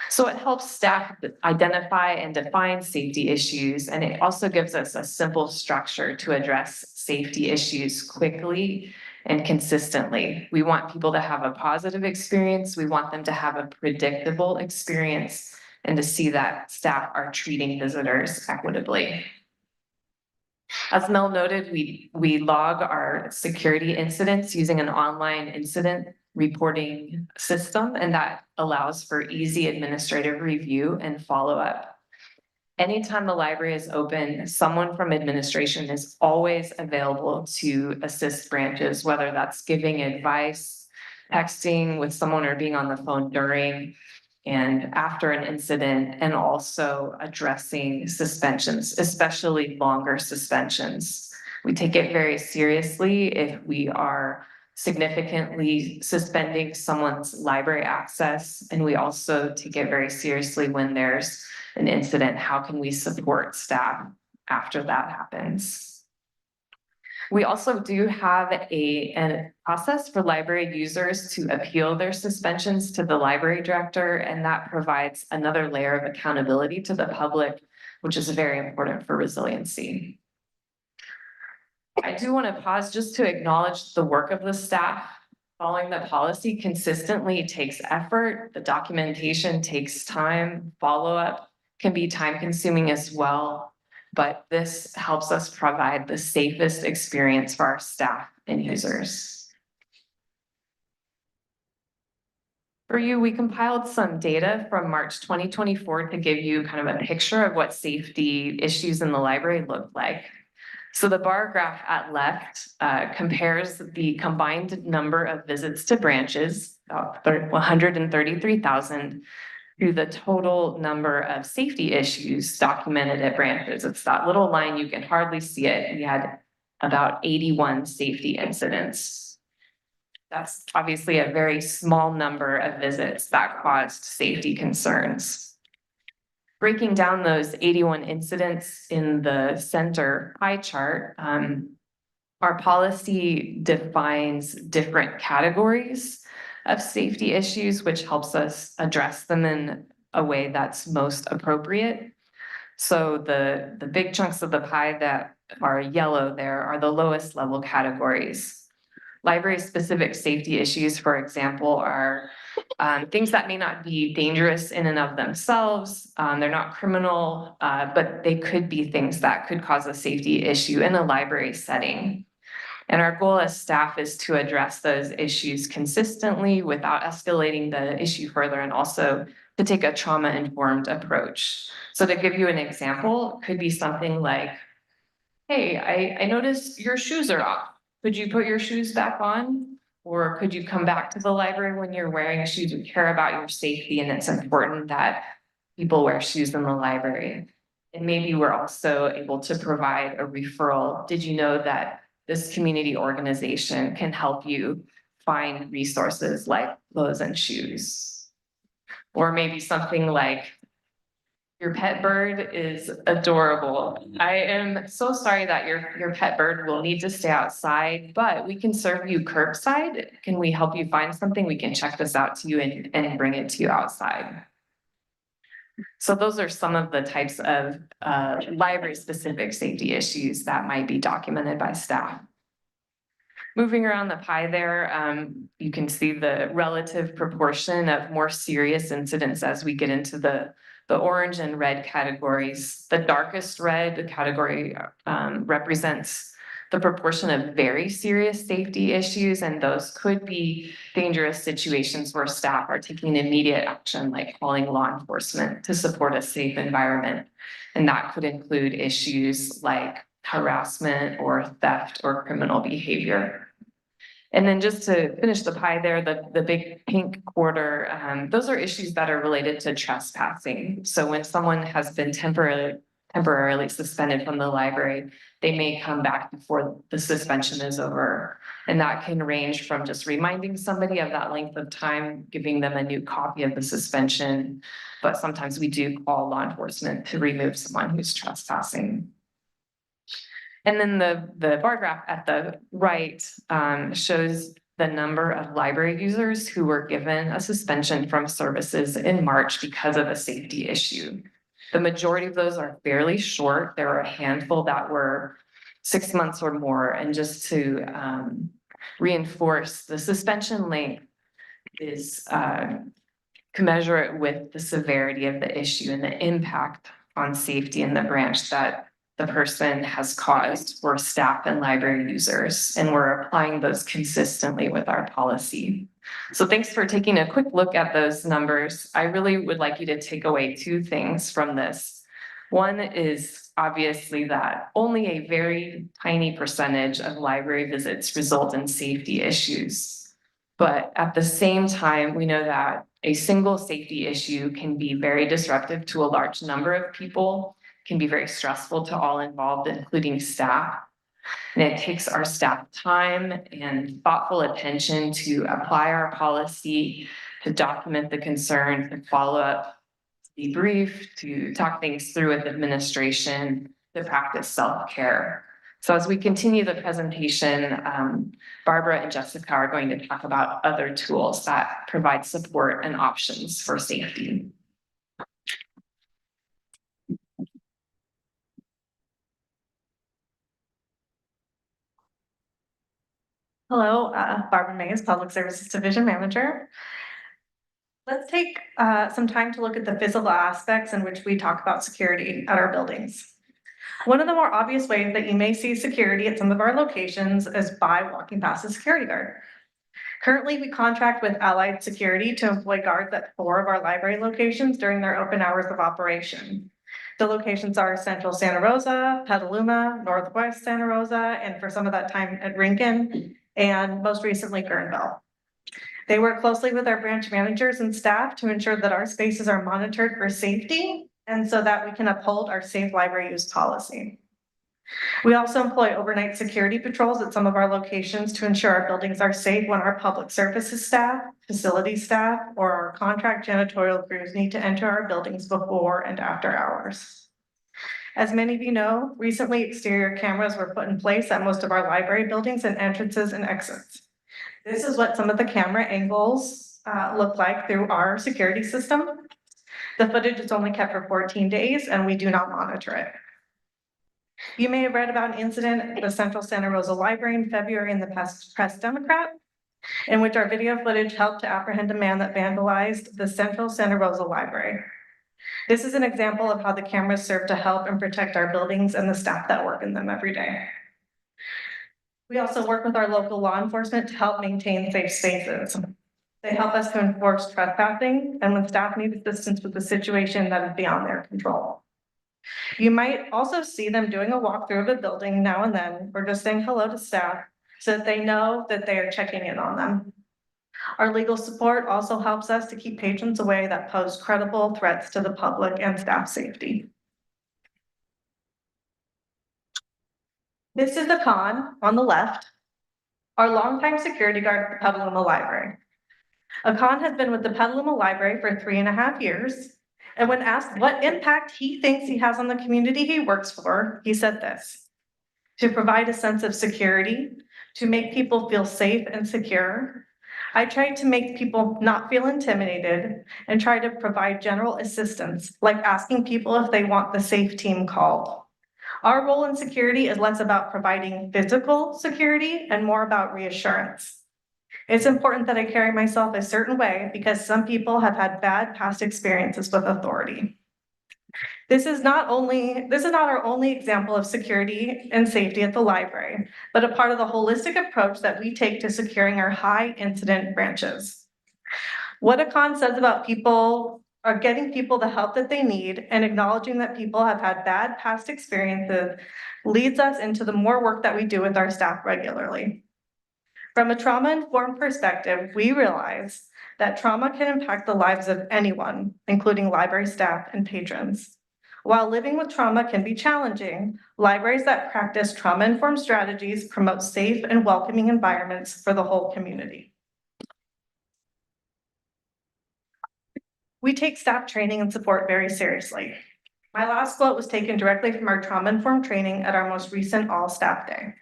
So it helps staff identify and define safety issues, and it also gives us a simple structure to address safety issues quickly and consistently. We want people to have a positive experience. We want them to have a predictable experience and to see that staff are treating visitors equitably. As Mel noted, we log our security incidents using an online incident reporting system, and that allows for easy administrative review and follow-up. Anytime the library is open, someone from administration is always available to assist branches, whether that's giving advice, texting with someone, or being on the phone during and after an incident, and also addressing suspensions, especially longer suspensions. We take it very seriously if we are significantly suspending someone's library access, and we also take it very seriously when there's an incident. How can we support staff after that happens? We also do have a process for library users to appeal their suspensions to the library director, and that provides another layer of accountability to the public, which is very important for resiliency. I do want to pause just to acknowledge the work of the staff. Following the policy consistently takes effort. The documentation takes time. Follow-up can be time-consuming as well, but this helps us provide the safest experience for our staff and users. For you, we compiled some data from March 2024 to give you kind of a picture of what safety issues in the library look like. So the bar graph at left compares the combined number of visits to branches, 133,000, to the total number of safety issues documented at branches. It's that little line, you can hardly see it. We had about 81 safety incidents. That's obviously a very small number of visits that caused safety concerns. Breaking down those 81 incidents in the center pie chart, our policy defines different categories of safety issues, which helps us address them in a way that's most appropriate. So the big chunks of the pie that are yellow there are the lowest level categories. Library-specific safety issues, for example, are things that may not be dangerous in and of themselves. They're not criminal, but they could be things that could cause a safety issue in a library setting. And our goal as staff is to address those issues consistently without escalating the issue further, and also to take a trauma-informed approach. So to give you an example, it could be something like, hey, I noticed your shoes are off. Could you put your shoes back on? Or could you come back to the library when you're wearing shoes? We care about your safety, and it's important that people wear shoes in the library. And maybe we're also able to provide a referral. Did you know that this community organization can help you find resources like clothes and shoes? Or maybe something like, your pet bird is adorable. I am so sorry that your pet bird will need to stay outside, but we can serve you curbside. Can we help you find something? We can check this out to you and bring it to you outside. So those are some of the types of library-specific safety issues that might be documented by staff. Moving around the pie there, you can see the relative proportion of more serious incidents as we get into the orange and red categories. The darkest red category represents the proportion of very serious safety issues, and those could be dangerous situations where staff are taking immediate action, like calling law enforcement to support a safe environment. And that could include issues like harassment or theft or criminal behavior. And then just to finish the pie there, the big pink quarter, those are issues that are related to trespassing. So when someone has been temporarily suspended from the library, they may come back before the suspension is over. And that can range from just reminding somebody of that length of time, giving them a new copy of the suspension. But sometimes we do call law enforcement to remove someone who's trespassing. And then the bar graph at the right shows the number of library users who were given a suspension from services in March because of a safety issue. The majority of those are fairly short. There were a handful that were 6 months or more. And just to reinforce, the suspension length is commensurate with the severity of the issue and the impact on safety in the branch that the person has caused for staff and library users, and we're applying those consistently with our policy. So thanks for taking a quick look at those numbers. I really would like you to take away two things from this. One is obviously that only a very tiny percentage of library visits result in safety issues. But at the same time, we know that a single safety issue can be very disruptive to a large number of people, can be very stressful to all involved, including staff. And it takes our staff time and thoughtful attention to apply our policy, to document the concern, to follow up, to debrief, to talk things through with administration, to practice self-care. So as we continue the presentation, Barbara and Jessica are going to talk about other tools that provide support and options for safety. Hello, Barbara Mays, Public Services Division Manager. Let's take some time to look at the physical aspects in which we talk about security at our buildings. One of the more obvious ways that you may see security at some of our locations is by walking past a security guard. Currently, we contract with Allied Security to employ guards at 4 of our library locations during their open hours of operation. The locations are Central Santa Rosa, Petaluma, Northwest Santa Rosa, and for some of that time at Rincon, and most recently Guerneville. They work closely with our branch managers and staff to ensure that our spaces are monitored for safety and so that we can uphold our safe library use policy. We also employ overnight security patrols at some of our locations to ensure our buildings are safe when our public services staff, facility staff, or our contract janitorial crews need to enter our buildings before and after hours. As many of you know, recently exterior cameras were put in place at most of our library buildings and entrances and exits. This is what some of the camera angles look like through our security system. The footage is only kept for 14 days and we do not monitor it. You may have read about an incident at the Central Santa Rosa Library in February in the Press Democrat, in which our video footage helped to apprehend a man that vandalized the Central Santa Rosa Library. This is an example of how the cameras serve to help and protect our buildings and the staff that work in them every day. We also work with our local law enforcement to help maintain safe spaces. They help us to enforce trespassing and when staff need assistance with a situation that is beyond their control. You might also see them doing a walkthrough of a building now and then, or just saying hello to staff so that they know that they are checking in on them. Our legal support also helps us to keep patrons away that pose credible threats to the public and staff safety. This is Akan on the left, our longtime security guard at the Petaluma Library. Akan has been with the Petaluma Library for 3.5 years, and when asked what impact he thinks he has on the community he works for, he said this: to provide a sense of security, to make people feel safe and secure. I try to make people not feel intimidated and try to provide general assistance, like asking people if they want the safe team called. Our role in security is less about providing physical security and more about reassurance. It's important that I carry myself a certain way because some people have had bad past experiences with authority. This is not our only example of security and safety at the library, but a part of the holistic approach that we take to securing our high incident branches. What Akan says about people are getting people the help that they need and acknowledging that people have had bad past experiences leads us into the more work that we do with our staff regularly. From a trauma-informed perspective, we realize that trauma can impact the lives of anyone, including library staff and patrons. While living with trauma can be challenging, libraries that practice trauma-informed strategies promote safe and welcoming environments for the whole community. We take staff training and support very seriously. My last quote was taken directly from our trauma-informed training at our most recent all-staff day.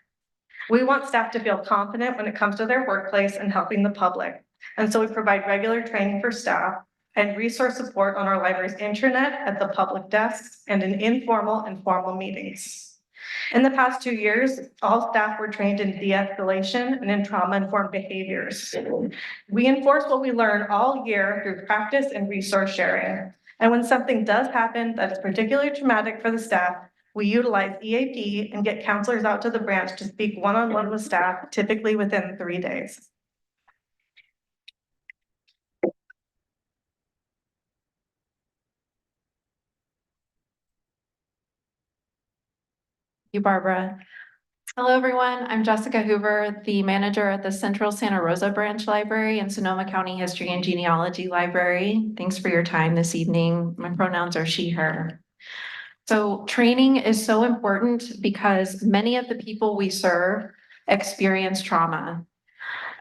We want staff to feel confident when it comes to their workplace and helping the public. And so we provide regular training for staff and resource support on our library's intranet, at the public desks, and in informal and formal meetings. In the past 2 years, all staff were trained in de-escalation and in trauma-informed behaviors. We enforce what we learn all year through practice and resource sharing. And when something does happen that is particularly traumatic for the staff, we utilize EAP and get counselors out to the branch to speak one-on-one with staff, typically within 3 days. You, Barbara. Hello, everyone. I'm Jessica Hoover, the manager at the Central Santa Rosa Branch Library and Sonoma County History and Genealogy Library. Thanks for your time this evening. My pronouns are she, her. So training is so important because many of the people we serve experience trauma.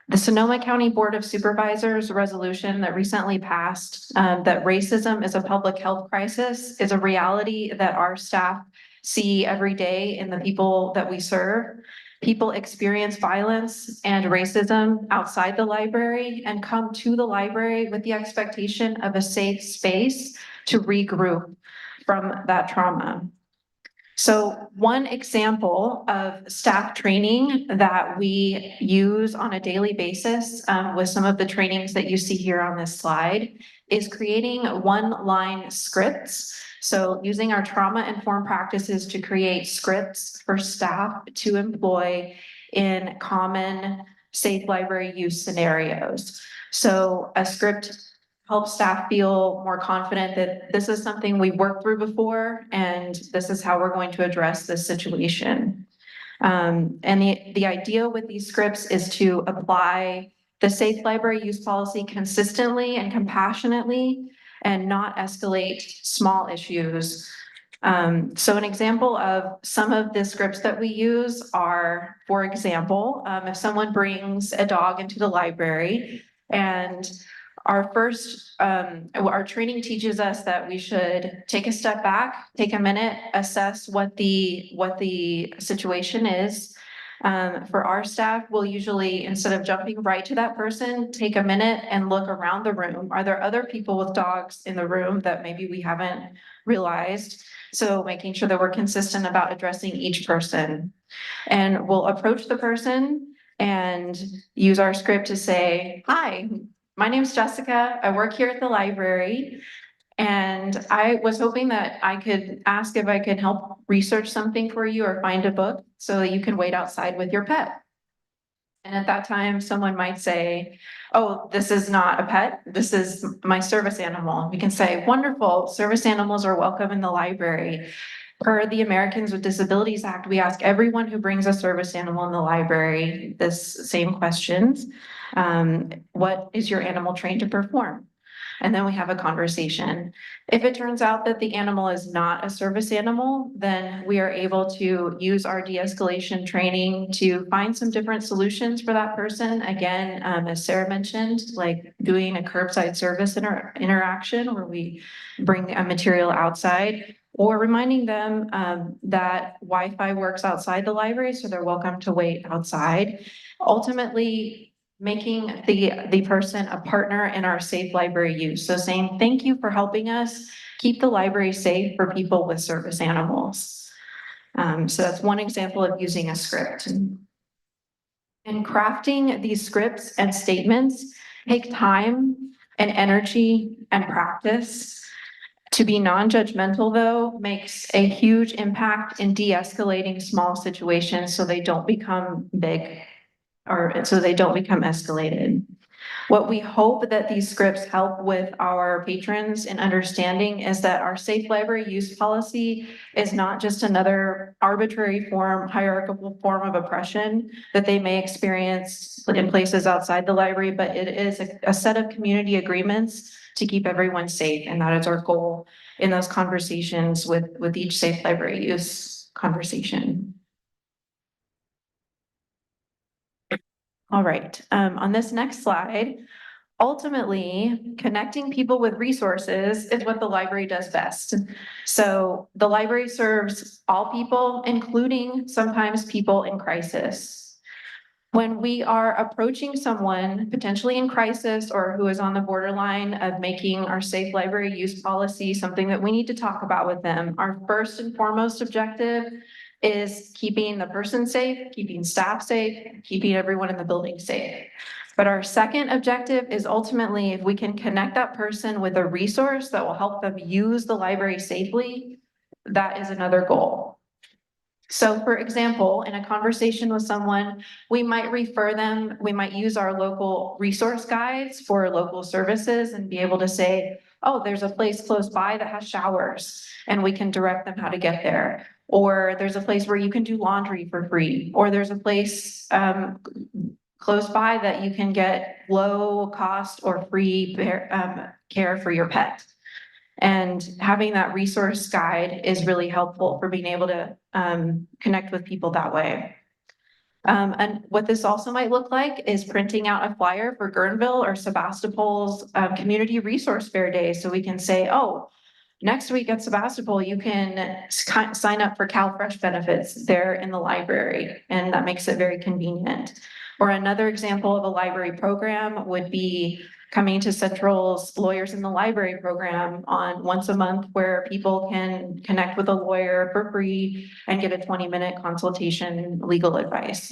The Sonoma County Board of Supervisors resolution that recently passed, that racism is a public health crisis, is a reality that our staff see every day in the people that we serve. People experience violence and racism outside the library and come to the library with the expectation of a safe space to regroup from that trauma. So one example of staff training that we use on a daily basis with some of the trainings that you see here on this slide is creating one-line scripts. So using our trauma-informed practices to create scripts for staff to employ in common safe library use scenarios. So a script helps staff feel more confident that this is something we worked through before and this is how we're going to address this situation. And the idea with these scripts is to apply the safe library use policy consistently and compassionately and not escalate small issues. So an example of some of the scripts that we use are, for example, if someone brings a dog into the library and our training teaches us that we should take a step back, take a minute, assess what the situation is. For our staff, we'll usually, instead of jumping right to that person, take a minute and look around the room. Are there other people with dogs in the room that maybe we haven't realized? So making sure that we're consistent about addressing each person. And we'll approach the person and use our script to say, "Hi, my name's Jessica. I work here at the library. And I was hoping that I could ask if I could help research something for you or find a book so that you can wait outside with your pet." And at that time, someone might say, "Oh, this is not a pet. This is my service animal." We can say, "Wonderful. Service animals are welcome in the library. Per the Americans with Disabilities Act, we ask everyone who brings a service animal in the library this same questions. What is your animal trained to perform?" And then we have a conversation. If it turns out that the animal is not a service animal, then we are able to use our de-escalation training to find some different solutions for that person. Again, as Sarah mentioned, like doing a curbside service interaction where we bring a material outside, or reminding them that Wi-Fi works outside the library, so they're welcome to wait outside. Ultimately, making the person a partner in our safe library use. So saying, "Thank you for helping us keep the library safe for people with service animals." So that's one example of using a script. And crafting these scripts and statements take time and energy and practice. To be non-judgmental, though, makes a huge impact in de-escalating small situations so they don't become big or so they don't become escalated. What we hope that these scripts help with our patrons in understanding is that our safe library use policy is not just another arbitrary hierarchical form of oppression that they may experience in places outside the library, but it is a set of community agreements to keep everyone safe. And that is our goal in those conversations with each safe library use conversation. All right, on this next slide, ultimately, connecting people with resources is what the library does best. So the library serves all people, including sometimes people in crisis. When we are approaching someone potentially in crisis or who is on the borderline of making our safe library use policy something that we need to talk about with them, our first and foremost objective is keeping the person safe, keeping staff safe, keeping everyone in the building safe. But our second objective is ultimately if we can connect that person with a resource that will help them use the library safely, that is another goal. So for example, in a conversation with someone, we might refer them, we might use our local resource guides for local services and be able to say, oh, there's a place close by that has showers and we can direct them how to get there. Or there's a place where you can do laundry for free, or there's a place close by that you can get low cost or free care for your pet. And having that resource guide is really helpful for being able to connect with people that way. And what this also might look like is printing out a flyer for Guerneville or Sebastopol's Community Resource Fair Day. So we can say, oh, next week at Sebastopol, you can sign up for CalFresh benefits there in the library, and that makes it very convenient. Or another example of a library program would be coming to Central's Lawyers in the Library program on once a month, where people can connect with a lawyer for free and get a 20-minute consultation legal advice.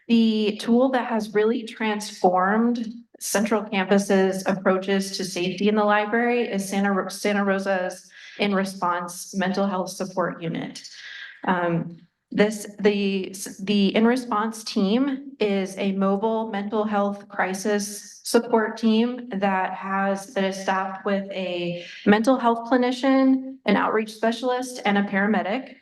The tool that has really transformed Central Campus's approaches to safety in the library is Santa Rosa's In Response Mental Health Support Unit. The In Response team is a mobile mental health crisis support team that is staffed with a mental health clinician, an outreach specialist, and a paramedic.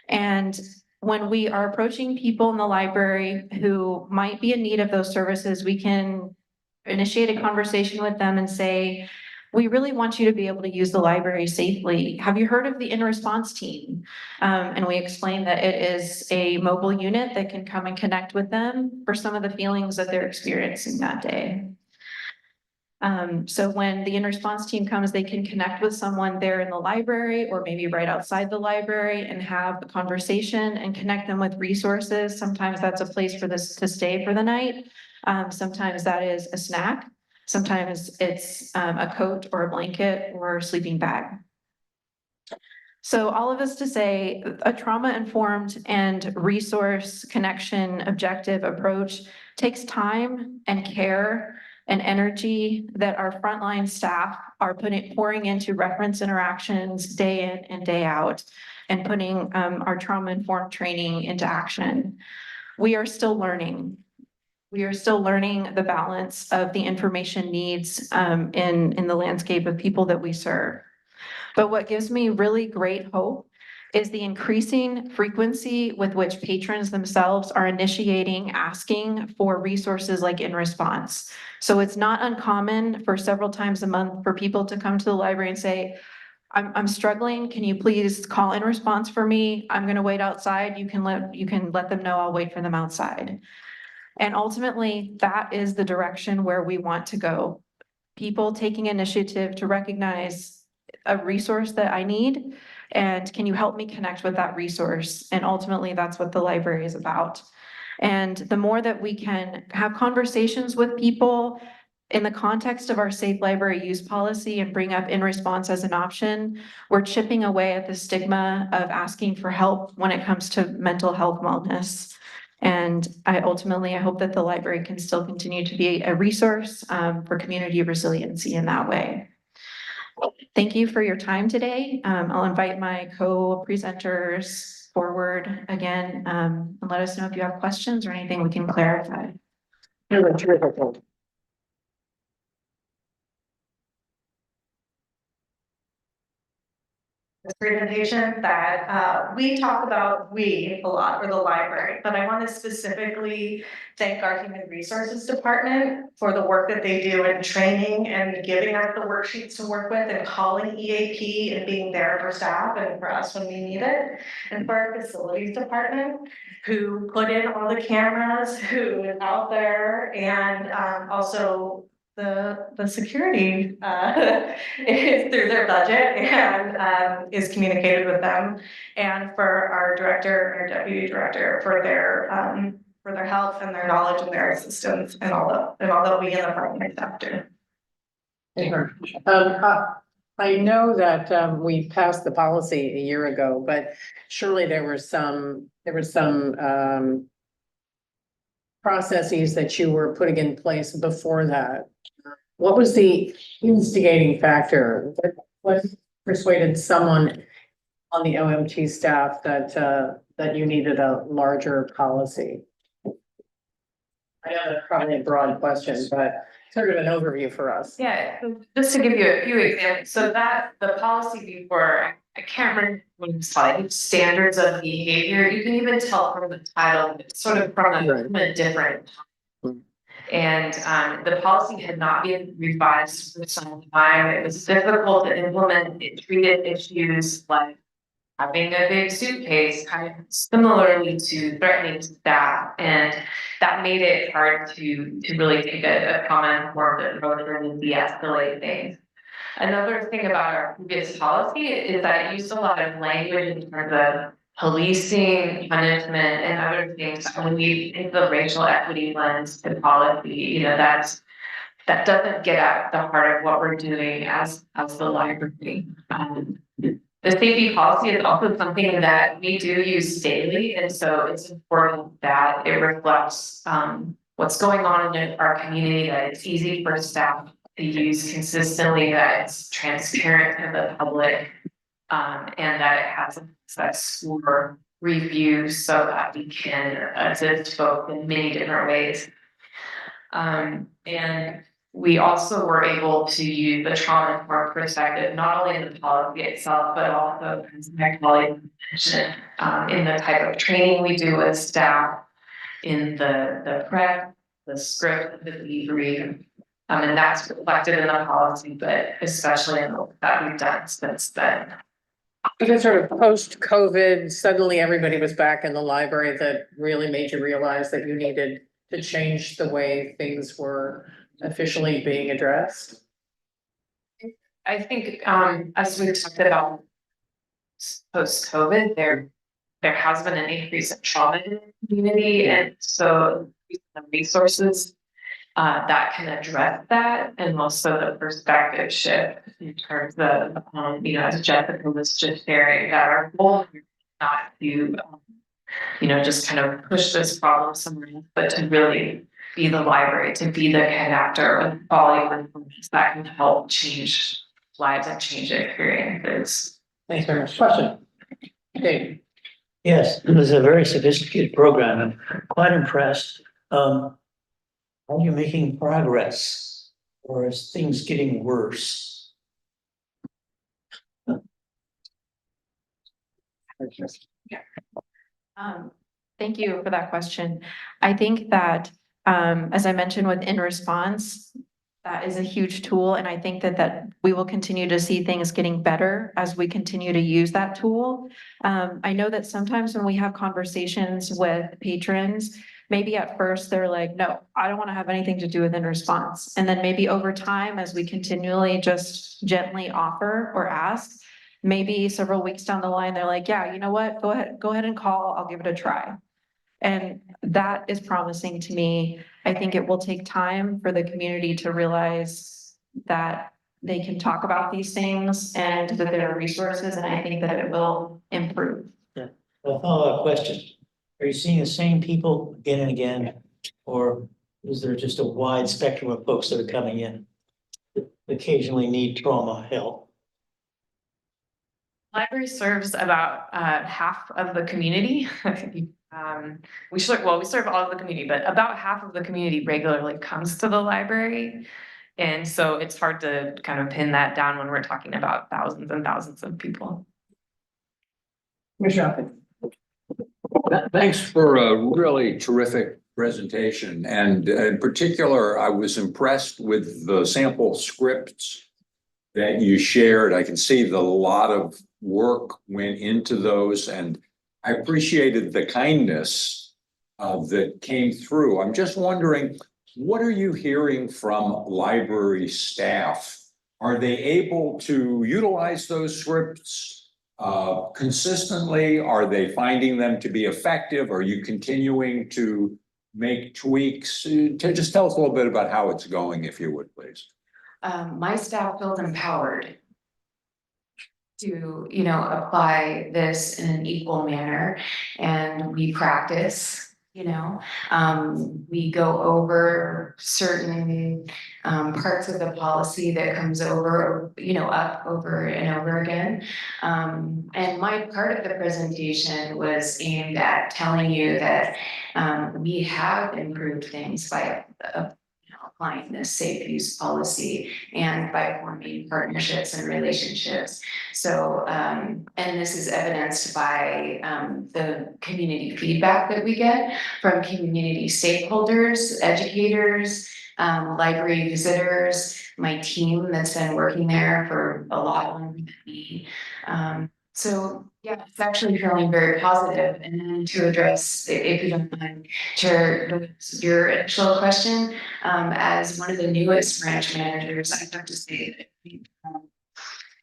And when we are approaching people in the library who might be in need of those services, we can initiate a conversation with them and say, we really want you to be able to use the library safely. Have you heard of the In Response team? And we explain that it is a mobile unit that can come and connect with them for some of the feelings that they're experiencing that day. So when the In Response team comes, they can connect with someone there in the library or maybe right outside the library and have a conversation and connect them with resources. Sometimes that's a place for this to stay for the night. Sometimes that is a snack. Sometimes it's a coat or a blanket or a sleeping bag. So all of this to say, a trauma-informed and resource connection objective approach takes time and care and energy that our frontline staff are pouring into reference interactions day in and day out, and putting our trauma-informed training into action. We are still learning. We are still learning the balance of the information needs in the landscape of people that we serve. But what gives me really great hope is the increasing frequency with which patrons themselves are initiating, asking for resources like In Response. So it's not uncommon for several times a month for people to come to the library and say, I'm struggling. Can you please call In Response for me? I'm going to wait outside. You can let them know I'll wait for them outside. And ultimately, that is the direction where we want to go. People taking initiative to recognize a resource that I need, and can you help me connect with that resource? And ultimately, that's what the library is about. And the more that we can have conversations with people in the context of our safe library use policy and bring up In Response as an option, we're chipping away at the stigma of asking for help when it comes to mental health wellness. And I hope that the library can still continue to be a resource for community resiliency in that way. thank you for your time today. I'll invite my co-presenters forward again, and let us know if you have questions or anything we can clarify. You're terrific. This presentation that we talk about a lot, or the library, but I want to specifically thank our Human Resources Department for the work that they do in training and giving us the worksheets to work with and calling EAP and being there for staff and for us when we need it. And for our Facilities Department, who put in all the cameras, who is out there, and also the security is through their budget and is communicated with them, and for our director and deputy director for their help and their knowledge and their assistance and all that we in the front staff do. I know that we passed the policy a year ago, but surely there were some processes that you were putting in place before that. What was the instigating factor? What persuaded someone on the OMT staff that you needed a larger policy? I know that's probably a broad question, but sort of an overview for us. Yeah, just to give you a few examples, so that the policy before, I can't remember what it's like, standards of behavior, you can even tell from the title, it's sort of from a different. And the policy had not been revised for some time. It was difficult to implement. It treated issues like having a big suitcase kind of similarly to threatening staff, and that made it hard to really take a common form approach and de-escalate things. Another thing about our previous policy is that it used a lot of language in terms of policing, punishment, and other things. When we think the racial equity lens to policy, you know, that doesn't get at the heart of what we're doing as the library. The safety policy is also something that we do use daily, and so it's important that it reflects what's going on in our community, that it's easy for staff to use consistently, that it's transparent to the public, and that it has that score review so that we can assist folks in many different ways. And we also were able to use the trauma-informed perspective, not only in the policy itself, but also, as my colleague mentioned, in the type of training we do with staff, in the prep, the script, the debrief, and that's reflected in the policy, but especially in the work that we've done since then. Because sort of post-COVID, suddenly everybody was back in the library, that really made you realize that you needed to change the way things were officially being addressed? I think, as we've talked about post-COVID, there has been an increase in trauma in the community, and so the resources that can address that, and also the perspective shift in terms of, you know, as Jessica was just sharing, that our goal is not to, you know, just kind of push this problem somewhere else, but to really be the library, to be the connector with all the information that can help change lives and change experiences. Thanks very much. Question? Dave? Yes, it was a very sophisticated program. I'm quite impressed. Are you making progress, or is things getting worse? Thank you for that question. I think that, as I mentioned with In Response, that is a huge tool, and I think that we will continue to see things getting better as we continue to use that tool. I know that sometimes when we have conversations with patrons, maybe at first they're like, no, I don't want to have anything to do with In Response. And then maybe over time, as we continually just gently offer or ask, maybe several weeks down the line, they're like, yeah, you know what, go ahead and call, I'll give it a try. And that is promising to me. I think it will take time for the community to realize that they can talk about these things and that there are resources, and I think that it will improve. A follow-up question. Are you seeing the same people again and again? Or is there just a wide spectrum of folks that are coming in that occasionally need trauma help? Library serves about half of the community. We serve all of the community, but about half of the community regularly comes to the library. And so it's hard to kind of pin that down when we're talking about thousands and thousands of people. Commissioner Hopkins. Thanks for a really terrific presentation. And in particular, I was impressed with the sample scripts that you shared. I can see that a lot of work went into those, and I appreciated the kindness that came through. I'm just wondering, what are you hearing from library staff? Are they able to utilize those scripts consistently? Are they finding them to be effective? Are you continuing to make tweaks? Just tell us a little bit about how it's going, if you would, please. My staff feels empowered to, apply this in an equal manner, and we practice. We go over certain parts of the policy that comes over, up over and over again. And my part of the presentation was aimed at telling you that we have improved things by applying this safe use policy and by forming partnerships and relationships. So, and this is evidenced by the community feedback that we get from community stakeholders, educators, library visitors, my team that's been working there for a lot longer than me. So yeah, it's actually feeling very positive. And then to address, if you don't mind, Chair, your initial question, as one of the newest branch managers, I have to say that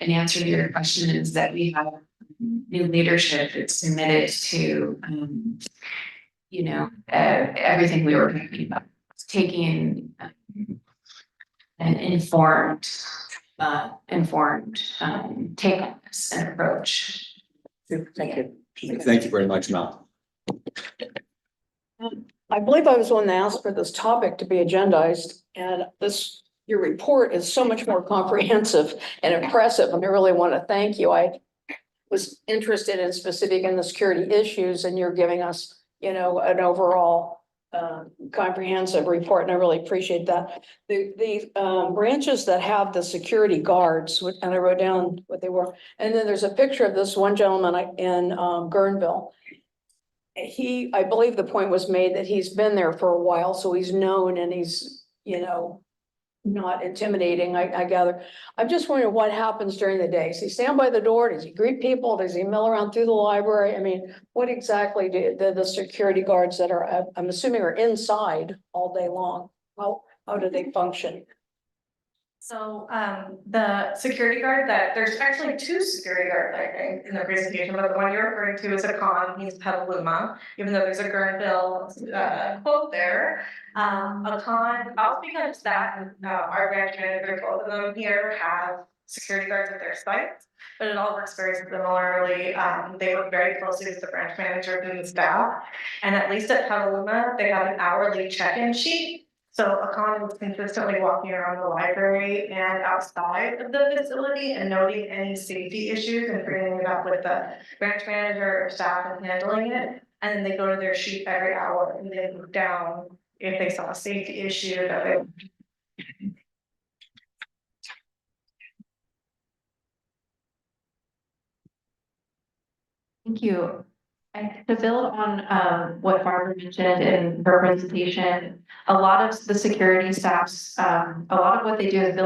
an answer to your question is that we have new leadership that's committed to, everything we were talking about, taking an informed take on this and approach. Thank you. Thank you very much, Mel. I believe I was one that asked for this topic to be agendized, and your report is so much more comprehensive and impressive, and I really want to thank you. I was interested in specific in the security issues, and you're giving us, an overall comprehensive report, and I really appreciate that. The branches that have the security guards, and I wrote down what they were, and then there's a picture of this one gentleman in Guerneville. I believe the point was made that he's been there for a while, so he's known and he's, not intimidating, I gather. I'm just wondering what happens during the day. Does he stand by the door? Does he greet people? Does he mill around through the library? I mean, what exactly do the security guards that are, I'm assuming, are inside all day long? How do they function? So, the security guard there's actually two security guards, I think, in the presentation, but the one you're referring to is a con, he's Petaluma, even though there's a Guerneville, quote there. A con, I'll speak on staff, and our branch manager, both of them here have security guards at their sites, but it all works very similarly. They work very closely with the branch manager and the staff, and at least at Petaluma, they have an hourly check-in sheet. So a con was consistently walking around the library and outside of the facility and noting any safety issues and bringing it up with the branch manager or staff and handling it. And then they go to their sheet every hour and they move down if they saw a safety issue that they. Thank you. And to build on what Barbara mentioned in her presentation, a lot of the security staffs, a lot of what they do is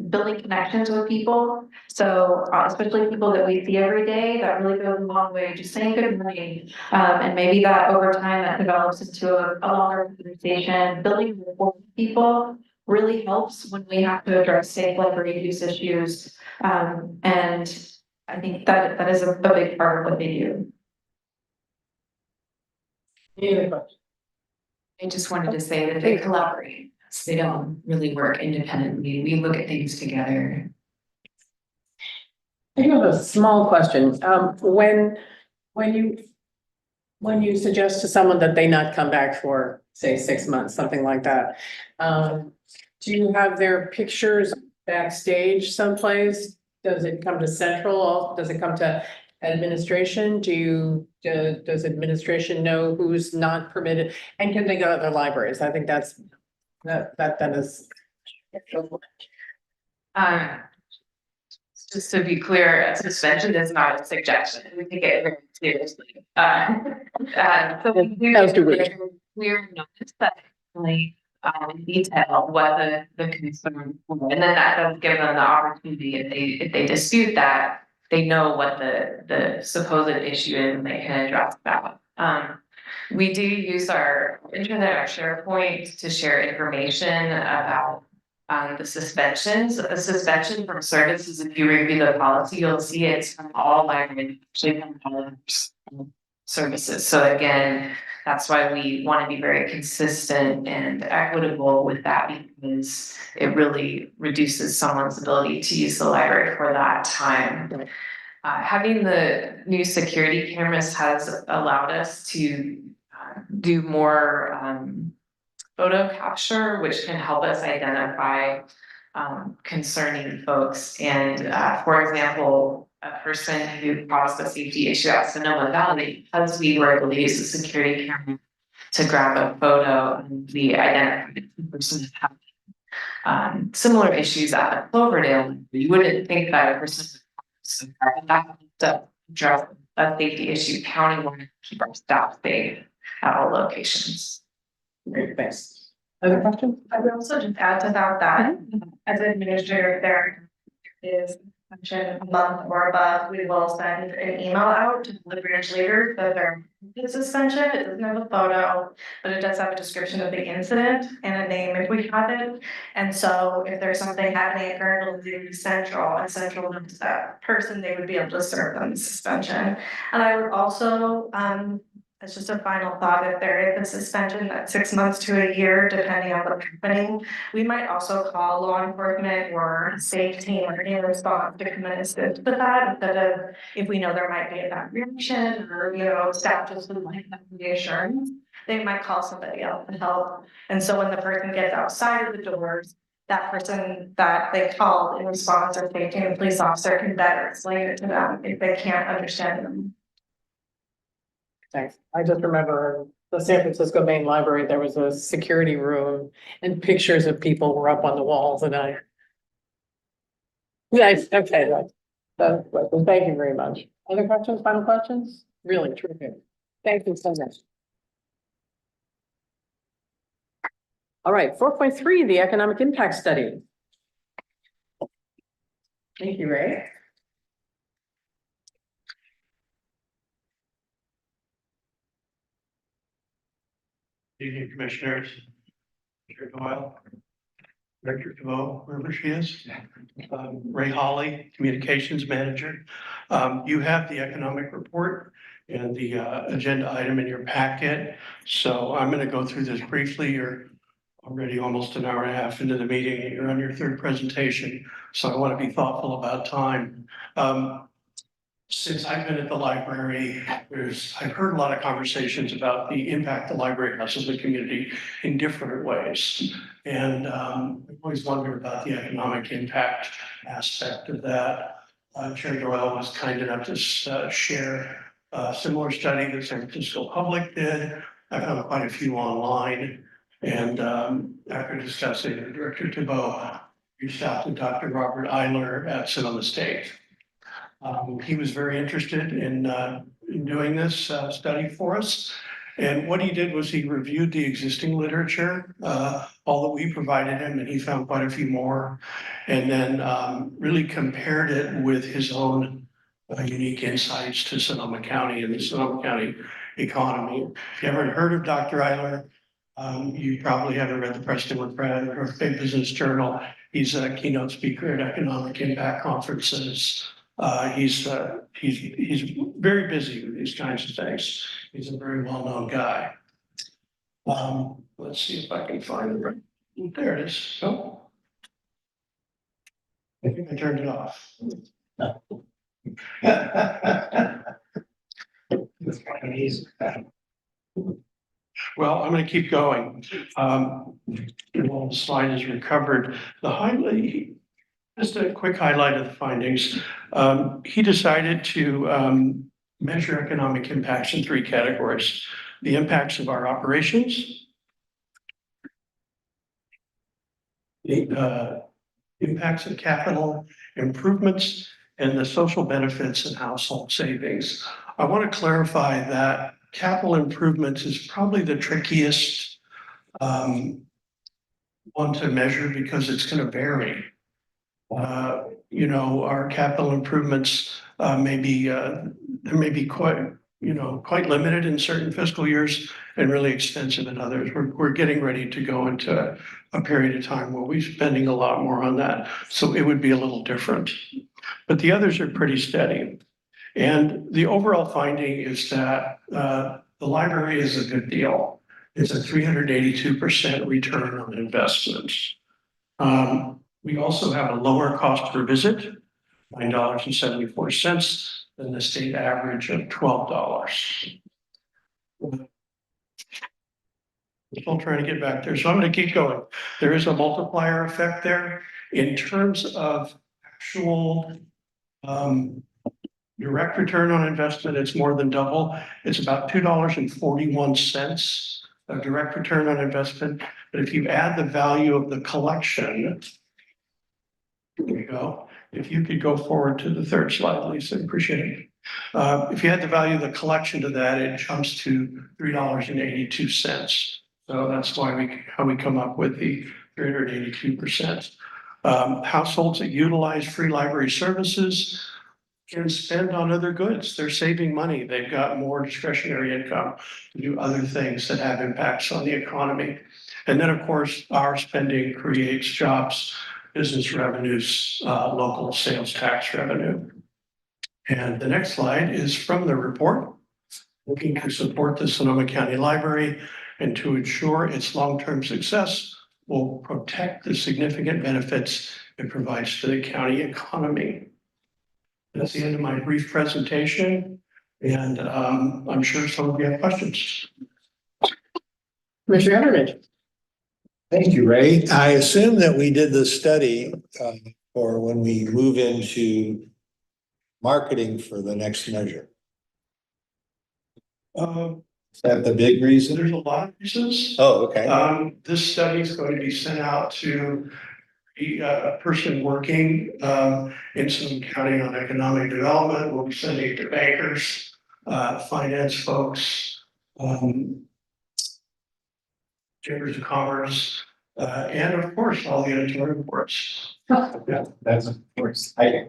building connections with people. So especially people that we see every day, that really goes a long way. Just saying good morning, and maybe that over time that develops into a longer conversation. Building rapport with people really helps when we have to address safe library use issues, and I think that is a big part of what they do. I just wanted to say that they collaborate. So they don't really work independently. We look at things together. I have a small question. When you suggest to someone that they not come back for, say, 6 months, something like that, do you have their pictures backstage someplace does it come to central? Does it come to administration? Does administration know who's not permitted? And can they go to other libraries? I think that is. Just to be clear, a suspension is not a suggestion. We take it very seriously. So we do That was too weak. clear notice that detail what the concern, and then that does give them the opportunity, if they dispute that, they know what the supposed issue is and they can address that. We do use our internet, our SharePoint, to share information about the suspensions. A suspension from services, if you review the policy, you'll see it's from all libraries, actually from all services. So again, that's why we want to be very consistent and equitable with that, because it really reduces someone's ability to use the library for that time. Having the new security cameras has allowed us to do more photo capture, which can help us identify concerning folks. And for example, a person who caused a safety issue at Sonoma Valley, because we were able to use the security camera to grab a photo, and we identified the person as having similar issues at the Cloverdale. You wouldn't think that a person to address a safety issue, county wanted to keep our staff safe at all locations. Great, thanks. Other questions? I would also just add to that, as an administrator, there is a month or above, we will send an email out to the branch leaders that there is suspension. It doesn't have a photo, but it does have a description of the incident and a name if we have it. And so if there's something happening at Colonel Central, and Central knows that person, they would be able to serve them the suspension. And I would also, it's just a final thought, if there is a suspension that's 6 months to a year, depending on what's happening, we might also call law enforcement or safety or in response to come and assist with that, instead of, if we know there might be a bad reaction, or, you know, staff just would like that reassurance, they might call somebody else to help. And so when the person gets outside of the doors, that person that they called in response or safety and police officer can better explain it to them if they can't understand them. Thanks. I just remember the San Francisco Main Library, there was a security room and pictures of people were up on the walls and I. Yes, okay, thank you very much. Other questions, final questions? Really terrific. Thank you so much. All right, 4.3, the economic impact study. Thank you, Ray. Evening, Commissioners. Chair Doyle, Director DeVoe, wherever she is. Ray Hawley, Communications Manager. You have the economic report and the agenda item in your packet. So I'm going to go through this briefly. You're already almost an hour and a half into the meeting and you're on your third presentation. So I want to be thoughtful about time. Since I've been at the library, I've heard a lot of conversations about the impact the library has on the community in different ways. And I've always wondered about the economic impact aspect of that. Chair Doyle was kind enough to share a similar study that San Francisco Public did. I found quite a few online. And after discussing with Director Thibault, reached out to Dr. Robert Eiler at Sonoma State. He was very interested in doing this study for us. And what he did was he reviewed the existing literature, all that we provided him, and he found quite a few more, and then really compared it with his own unique insights to Sonoma County and the Sonoma County economy. If you haven't heard of Dr. Eiler, you probably haven't read the Preston McBride or Big Business Journal. He's a keynote speaker at economic impact conferences. He's very busy with these kinds of things. He's a very well-known guy. Let's see if I can find the right. There it is. Oh. I think I turned it off. Well, I'm going to keep going. While the slide is recovered, the highlight. Just a quick highlight of the findings. He decided to measure economic impacts in three categories. The impacts of our operations, the impacts of capital improvements, and the social benefits and household savings. I want to clarify that capital improvements is probably the trickiest one to measure because it's going to vary. Our capital improvements may be quite limited in certain fiscal years and really extensive in others. We're getting ready to go into a period of time where we're spending a lot more on that. So it would be a little different. But the others are pretty steady. And the overall finding is that the library is a good deal. It's a 382% return on investment. We also have a lower cost per visit, $9.74 than the state average of $12. Still trying to get back there, so I'm going to keep going. There is a multiplier effect there in terms of actual direct return on investment. It's more than double. It's about $2.41 of direct return on investment. But if you add the value of the collection, here we go. If you could go forward to the third slide, Lisa, appreciate it. If you add the value of the collection to that, it jumps to $3.82. So that's how we come up with the 382%. Households that utilize free library services can spend on other goods. They're saving money. They've got more discretionary income to do other things that have impacts on the economy. And then, of course, our spending creates jobs, business revenues, local sales tax revenue. And the next slide is from the report, looking to support the Sonoma County Library and to ensure its long-term success will protect the significant benefits it provides to the county economy. That's the end of my brief presentation, and I'm sure some of you have questions. Commissioner Everidge. Thank you, Ray. I assume that we did the study for when we move into marketing for the next measure. Is that the big reason? There's a lot of reasons. Oh, okay. This study is going to be sent out to a person working in Sonoma County on economic development. We'll be sending it to bankers, finance folks, chambers of commerce, and of course, all the editorial reports. Yeah, that's of course. I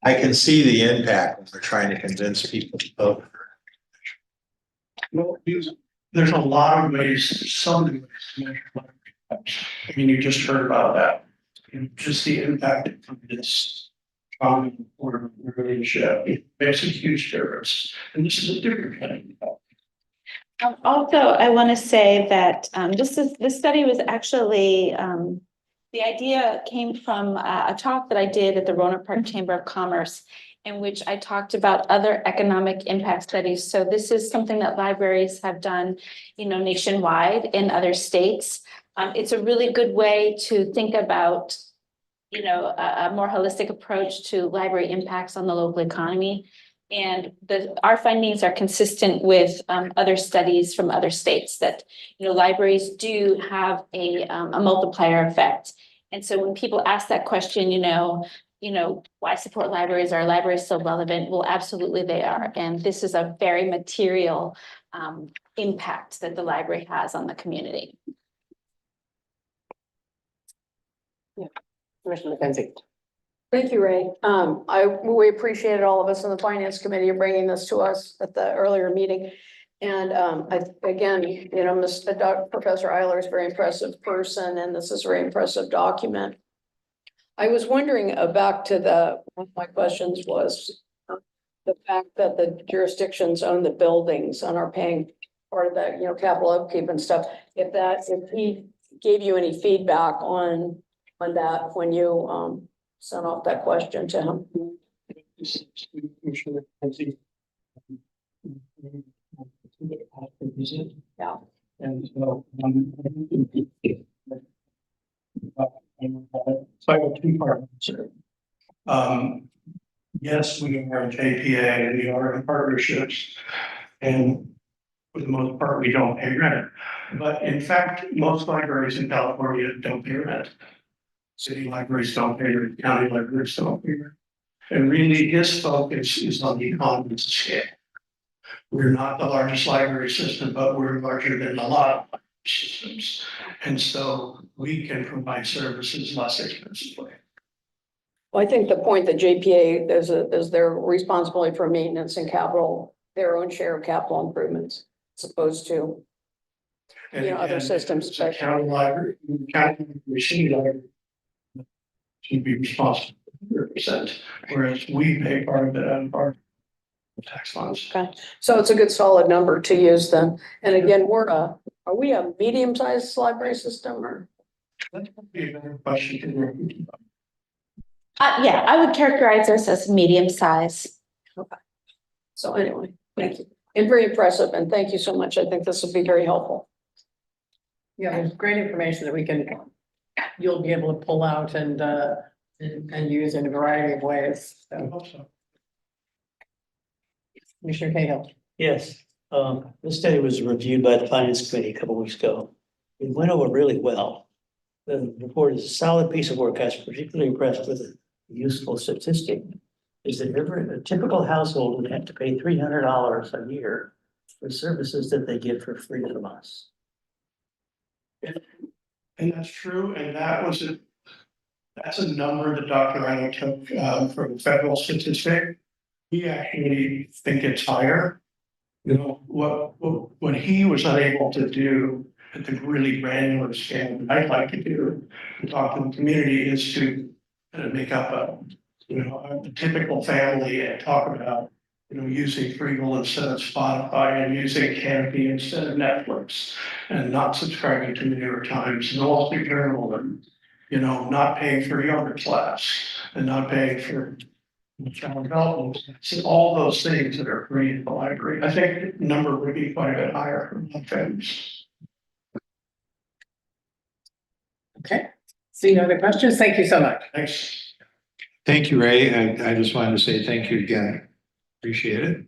can see the impact when we're trying to convince people to vote. Well, there's a lot of ways, some ways to measure library impacts. I mean, you just heard about that. And just the impact of this or relationship, it makes a huge difference. And this is a different kind of impact. Also, I want to say that this study was actually the idea came from a talk that I did at the Roanoke Park Chamber of Commerce, in which I talked about other economic impact studies. So this is something that libraries have done, nationwide in other states. It's a really good way to think about, a more holistic approach to library impacts on the local economy. And our findings are consistent with other studies from other states that, libraries do have a multiplier effect. And so when people ask that question, why support libraries? Are libraries still relevant? Well, absolutely they are. And this is a very material impact that the library has on the community. Yeah, Commissioner McKenzie. Thank you, Ray. We appreciated all of us in the finance committee bringing this to us at the earlier meeting. And Professor Eiler is a very impressive person, and this is a very impressive document. I was wondering, back to one of my questions was the fact that the jurisdictions own the buildings and are paying part of the, capital upkeep and stuff. If he gave you any feedback on that when you sent off that question to him. Yeah. And so So I have two parts here. Yes, we are in JPA, we are in partnerships, and for the most part, we don't pay rent. But in fact, most libraries in California don't pay rent. City libraries don't pay rent, county libraries don't pay rent. And really, his focus is on the economies of scale. We're not the largest library system, but we're larger than a lot of systems. And so we can provide services less expensively. Well, I think the point that JPA is their responsibility for maintenance and capital, their own share of capital improvements, as opposed to, And you know, other again, systems, it's a county library, city library. Should be responsible for 100%, whereas we pay part of it out of our tax funds. okay, so it's a good solid number to use then. And again, are we a medium-sized library system or? That's probably a better question. Yeah, I would characterize this as medium size. So anyway, thank you. And very impressive, and thank you so much. I think this will be very helpful. Yeah, there's great information that you'll be able to pull out and use in a variety of ways. So, Commissioner Cahill. Yes, this study was reviewed by the Finance Committee a couple weeks ago. It went over really well. The report is a solid piece of work. I was particularly impressed with a useful statistic. Is that a typical household would have to pay $300 a year for services that they get for free from us. And that's true, and that's a number that Dr. Reiner took from federal statistic. We actually think it's higher. You know, what he was unable to do at the really granular scale that I'd like to do, to talk to the community, is to make up a typical family and talk about, using Freegal instead of Spotify and using Canopy instead of Netflix and not subscribing to the New York Times and the Wall Street Journal and, not paying for yoga class and not paying for child development. So all those things that are free in the library, I think the number would be quite a bit higher for my families. Okay, see no other questions? Thank you so much. Thanks. Thank you, Ray. I just wanted to say thank you again. Appreciate it.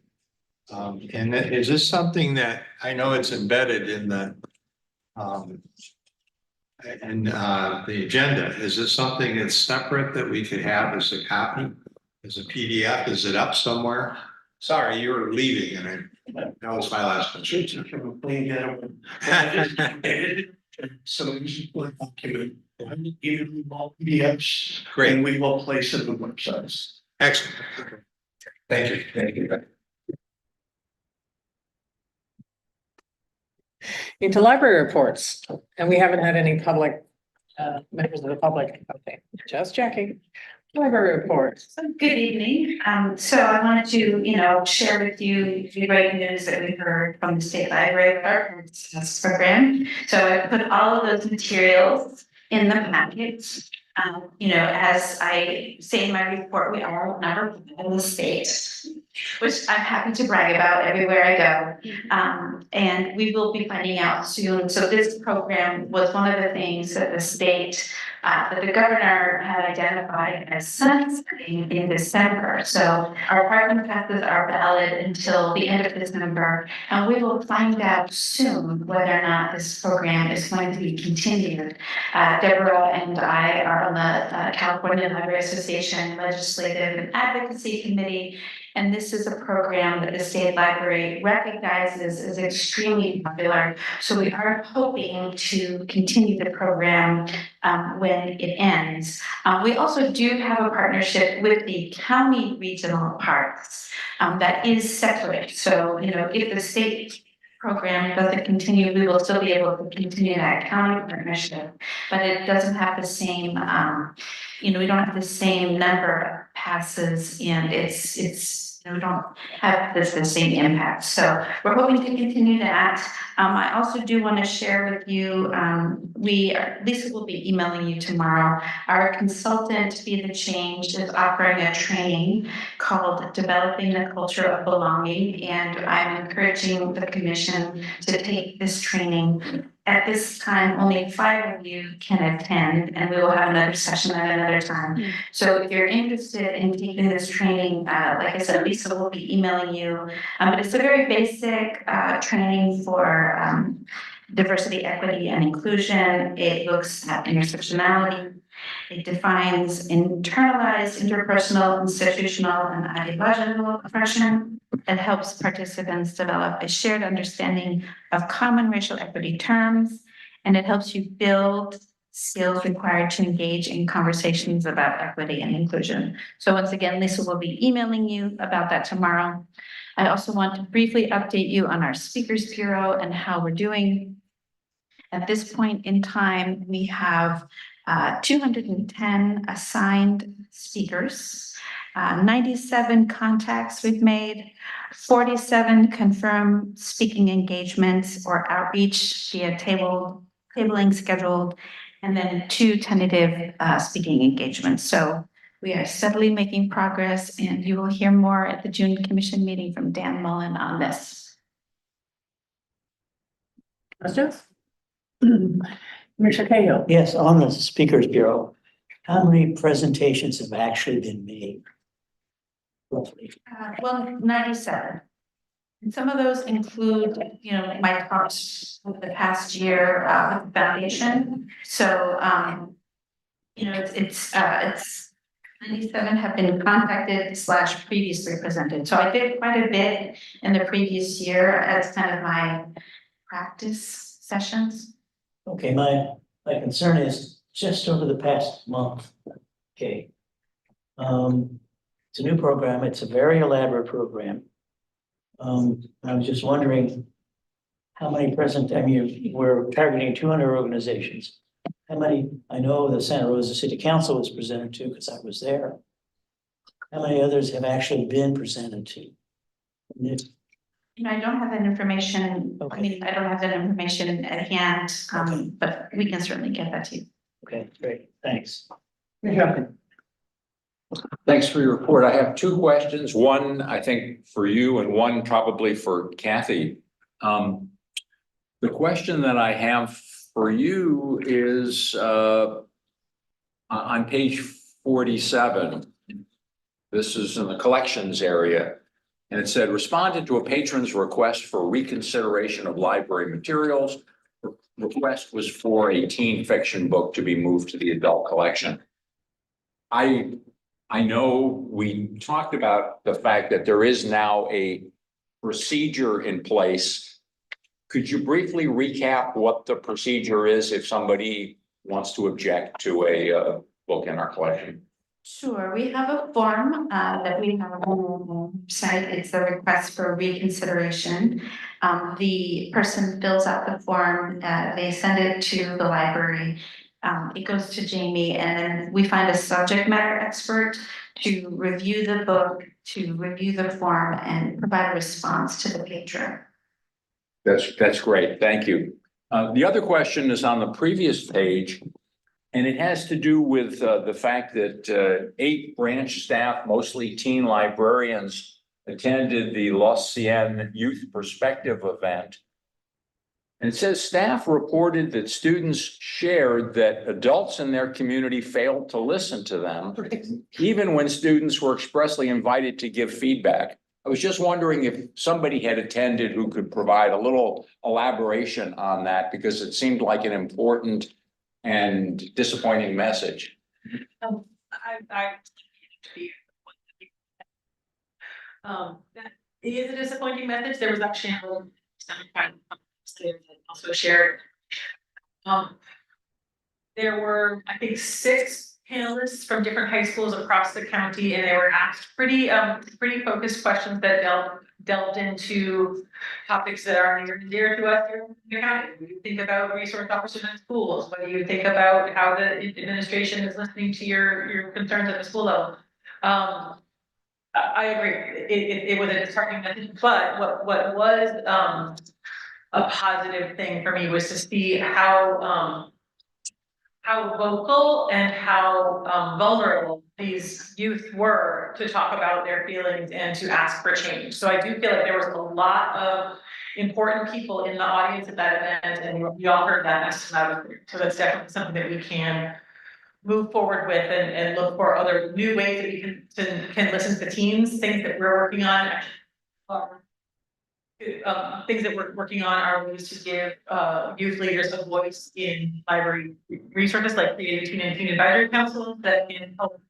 And is this something that, I know it's embedded in the agenda, is this something that's separate that we could have as a copy, as a PDF? Is it up somewhere? Sorry, you were leaving and that was my last question. So this is what document. I'm giving you all PDFs. Great. And we will place it on the websites. Excellent. Okay. Thank you. Thank you. Into library reports, and we haven't had any public, members of the public, okay, just checking. Library reports. Good evening. So I wanted to, share with you the great news that we heard from the State Library Partners Program. So I put all of those materials in the packets. As I say in my report, we are number one in the state, which I'm happy to brag about everywhere I go. And we will be finding out soon. So this program was one of the things that the state, that the governor had identified as sunsetting in December. So our parking passes are valid until the end of December, and we will find out soon whether or not this program is going to be continued. Deborah and I are on the California Library Association Legislative and Advocacy Committee, and this is a program that the State Library recognizes as extremely popular. So we are hoping to continue the program when it ends. We also do have a partnership with the county regional parks that is separate. So, if the state program doesn't continue, we will still be able to continue that county partnership, but it doesn't have the same, we don't have the same number of passes, and we don't have the same impact. So we're hoping to continue that. I also do want to share with you, Lisa will be emailing you tomorrow. Our consultant, Be the Change, is offering a training called Developing the Culture of Belonging. And I'm encouraging the commission to take this training at this time, only 5 of you can attend, and we will have another session at another time. So if you're interested in taking this training, like I said, Lisa will be emailing you. But it's a very basic training for diversity, equity, and inclusion. It looks at intersectionality. It defines internalized, interpersonal, institutional, and ideological oppression. It helps participants develop a shared understanding of common racial equity terms, and it helps you build skills required to engage in conversations about equity and inclusion. So once again, Lisa will be emailing you about that tomorrow. I also want to briefly update you on our Speakers Bureau and how we're doing. At this point in time, we have 210 assigned speakers, 97 contacts we've made, 47 confirmed speaking engagements or outreach via tabling scheduled, and then 2 tentative speaking engagements. So we are steadily making progress, and you will hear more at the June Commission meeting from Dan Mullen on this. Questions? Commissioner Cahill. Yes, on the Speakers Bureau, how many presentations have actually been made? Roughly. Well, 97. And some of those include, you know, my talks with the past year with the foundation. So, you know, it's 97 have been contacted / previously presented. So I did quite a bit in the previous year as kind of my practice sessions. Okay, my concern is just over the past month, okay. It's a new program, it's a very elaborate program. I was just wondering how many we're targeting 200 organizations. How many, I know the Santa Rosa City Council was presented to because I was there. How many others have actually been presented to? You know, I don't have that information. I mean, I don't have that information at hand, but we can certainly get that to you. Okay, great, thanks. Thanks for your report. I have 2 questions. One, I think for you, and one probably for Kathy. The question that I have for you is on page 47. This is in the collections area. And it said, responded to a patron's request for reconsideration of library materials. The request was for a teen fiction book to be moved to the adult collection. I know we talked about the fact that there is now a procedure in place. Could you briefly recap what the procedure is if somebody wants to object to a book in our collection? Sure, we have a form that we have on our website. It's the request for reconsideration. The person fills out the form, they send it to the library. It goes to Jamie, and then we find a subject matter expert to review the book, to review the form, and provide a response to the patron. That's great. Thank you. The other question is on the previous page. And it has to do with the fact that 8 branch staff, mostly teen librarians, attended the Los Cien Youth Perspective event. And it says staff reported that students shared that adults in their community failed to listen to them, even when students were expressly invited to give feedback. I was just wondering if somebody had attended who could provide a little elaboration on that, because it seemed like an important and disappointing message. That is a disappointing message. There was actually also shared. There were, I think, 6 panelists from different high schools across the county, and they were asked pretty focused questions that delved into topics that are near and dear to us here in the county. What do you think about resource officers in schools? What do you think about how the administration is listening to your concerns at the school level? I agree. It was a disheartening message, but what was a positive thing for me was to see how vocal and how vulnerable these youth were to talk about their feelings and to ask for change. So I do feel like there was a lot of important people in the audience at that event, and we all heard that message loud and clear. So that's definitely something that we can move forward with and look for other new ways that we can listen to the teams, things that we're working on. Things that we're working on are ways to give youth leaders a voice in library resources, like creating teen and teen advisory councils that can help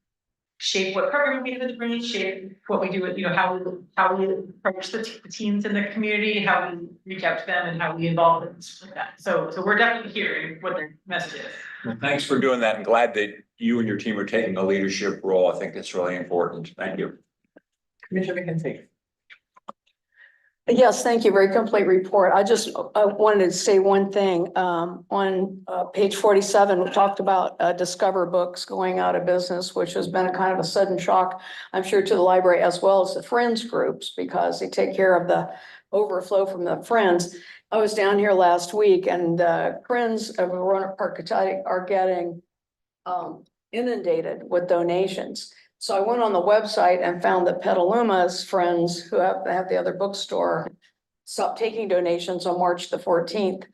shape what program we have at the branch, shape what we do with, how we approach the teens in the community, how we reach out to them, and how we involve them, stuff like that. So we're definitely hearing what their message is. Well, thanks for doing that, and glad that you and your team are taking a leadership role. I think it's really important. Thank you. Commissioner McKenzie. Yes, thank you. Very complete report. I just wanted to say one thing. On page 47, we talked about Discover Books going out of business, which has been kind of a sudden shock, I'm sure, to the library as well as the Friends groups, because they take care of the overflow from the Friends. I was down here last week, and Friends of Roanoke Park are getting inundated with donations. So I went on the website and found that Petaluma's Friends, who have the other bookstore, stopped taking donations on March the 14th.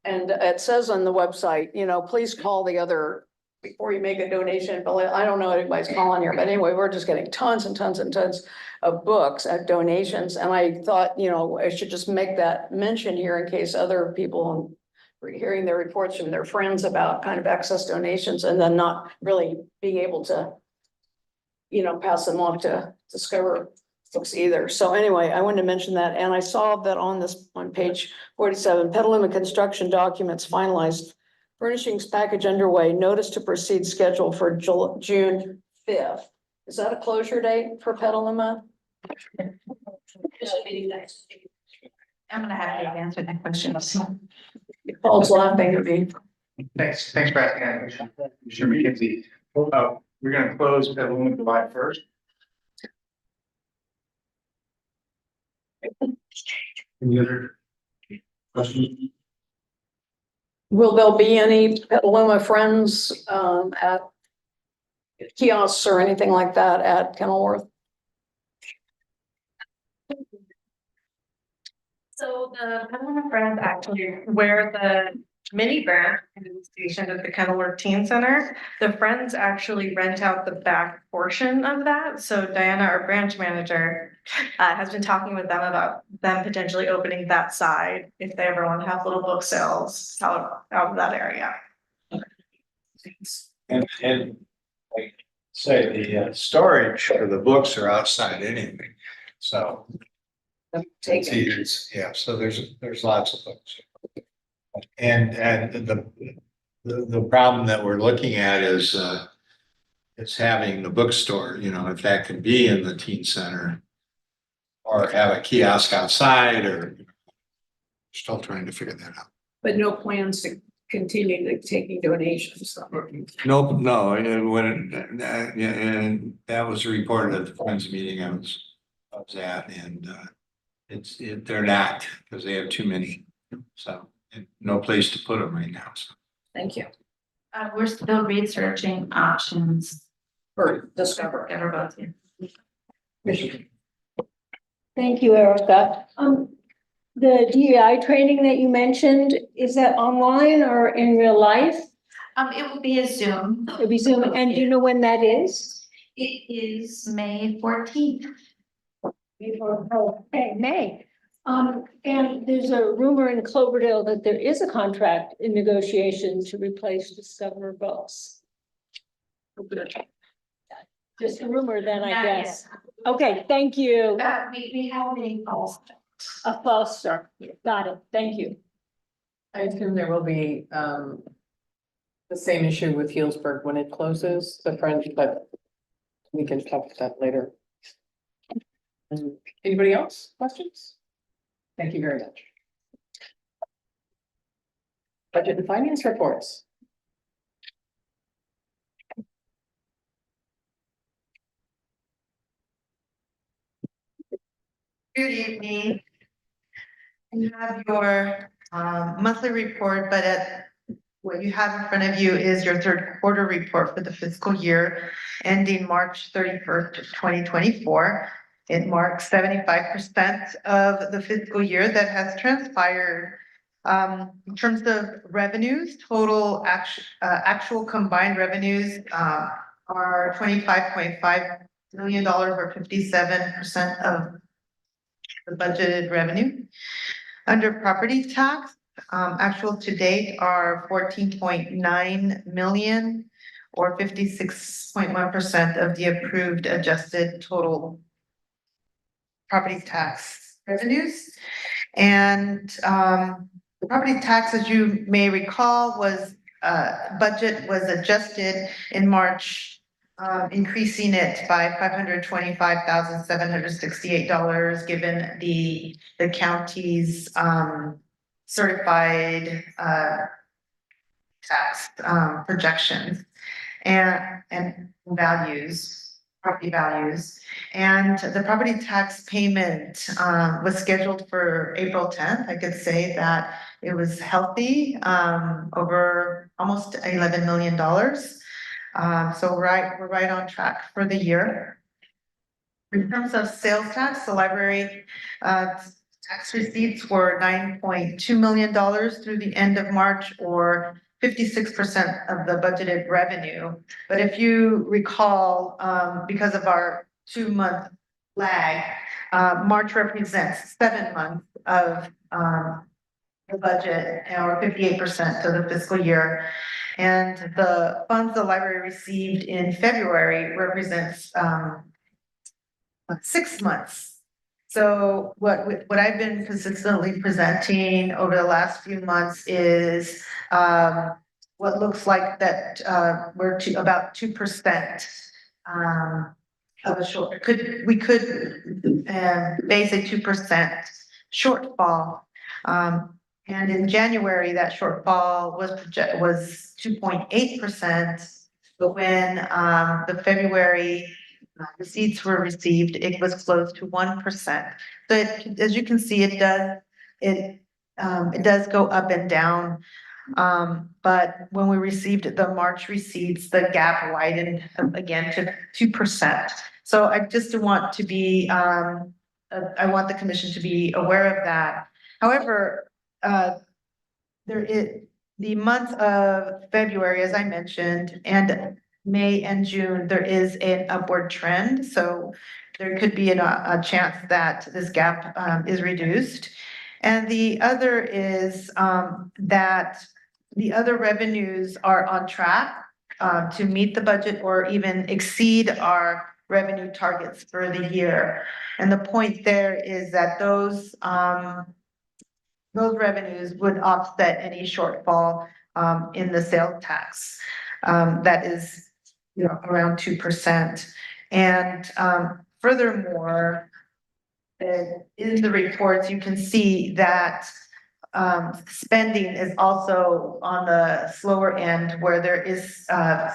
And it says on the website, please call the other before you make a donation. But I don't know what anybody's calling here, but anyway, we're just getting tons and tons and tons of books at donations. And I thought, I should just make that mention here in case other people are hearing their reports from their friends about kind of excess donations and then not really being able to pass them on to Discover Books either. So anyway, I wanted to mention that. And I saw that on page 47, Petaluma construction documents finalized, furnishings package underway, notice to proceed scheduled for June 5th. Is that a closure date for Petaluma? I'm gonna have you answer that question. Paul's laughing at me. Thanks for asking that question. Commissioner McKenzie. We're gonna close Petaluma July 1st. Any other questions? Will there be any Petaluma Friends at kiosks or anything like that at Kenilworth? So the Petaluma Friends actually, where the mini branch is stationed at the Kenilworth Teen Center, the Friends actually rent out the back portion of that. So Diana, our branch manager, has been talking with them about them potentially opening that side if they ever want to have little book sales out of that area. And like say, the storage for the books are outside anyway, so. Yeah, so there's lots of books. And the problem that we're looking at is it's having the bookstore, if that could be in the teen center. Or have a kiosk outside, or still trying to figure that out. But no plans to continue taking donations. Nope, no, and and that was reported at the Friends meeting I was at, and they're not, because they have too many, so and no place to put them right now, so. Thank you. We're still researching options For Discover. Thank you, Erica. The DEI training that you mentioned, is that online or in real life? It will be a Zoom. It'll be Zoom, and do you know when that is? It is May 14th. Okay, May. And there's a rumor in Cloverdale that there is a contract in negotiation to replace Discover Books. Just a rumor then, I Not guess. Okay, thank you. We have a false. A false start. Got it. Thank you. I assume there will be the same issue with Healdsburg when it closes, the Friends, but we can talk about that later. Anybody else? Questions? Thank you very much. Budget and finance reports. Good evening. You have your monthly report, but what you have in front of you is your third quarter report for the fiscal year ending March 31st, 2024. It marks 75% of the fiscal year that has transpired. In terms of revenues, total actual combined revenues, are $25.5 million or 57% of the budgeted revenue. Under property tax, actual to date are 14.9 million or 56.1% of the approved adjusted total property tax revenues. And the property tax, as you may recall, was budget was adjusted in March, increasing it by $525,768, given the county's certified tax projections and values, property values. And the property tax payment was scheduled for April 10th. I could say that it was healthy, over almost $11 million. So we're right on track for the year. In terms of sales tax, the library tax receipts were $9.2 million through the end of March, or 56% of the budgeted revenue. But if you recall, because of our 2-month lag, March represents 7 months of the budget, or 58% of the fiscal year. And the funds the library received in February represents 6 months. So what I've been consistently presenting over the last few months is what looks like that we're to about 2% of a short, we could base a 2% shortfall. And in January, that shortfall was 2.8%, but when the February receipts were received, it was close to 1%. So as you can see, it does go up and down. But when we received the March receipts, the gap widened again to 2%. So I just want to be, I want the commission to be aware of that. However, the month of February, as I mentioned, and May and June, there is an upward trend. So there could be a chance that this gap is reduced. And the other is that the other revenues are on track to meet the budget or even exceed our revenue targets for the year. And the point there is that those revenues would offset any shortfall in the sales tax. That is, around 2%. And furthermore, in the reports, you can see that spending is also on the slower end, where there is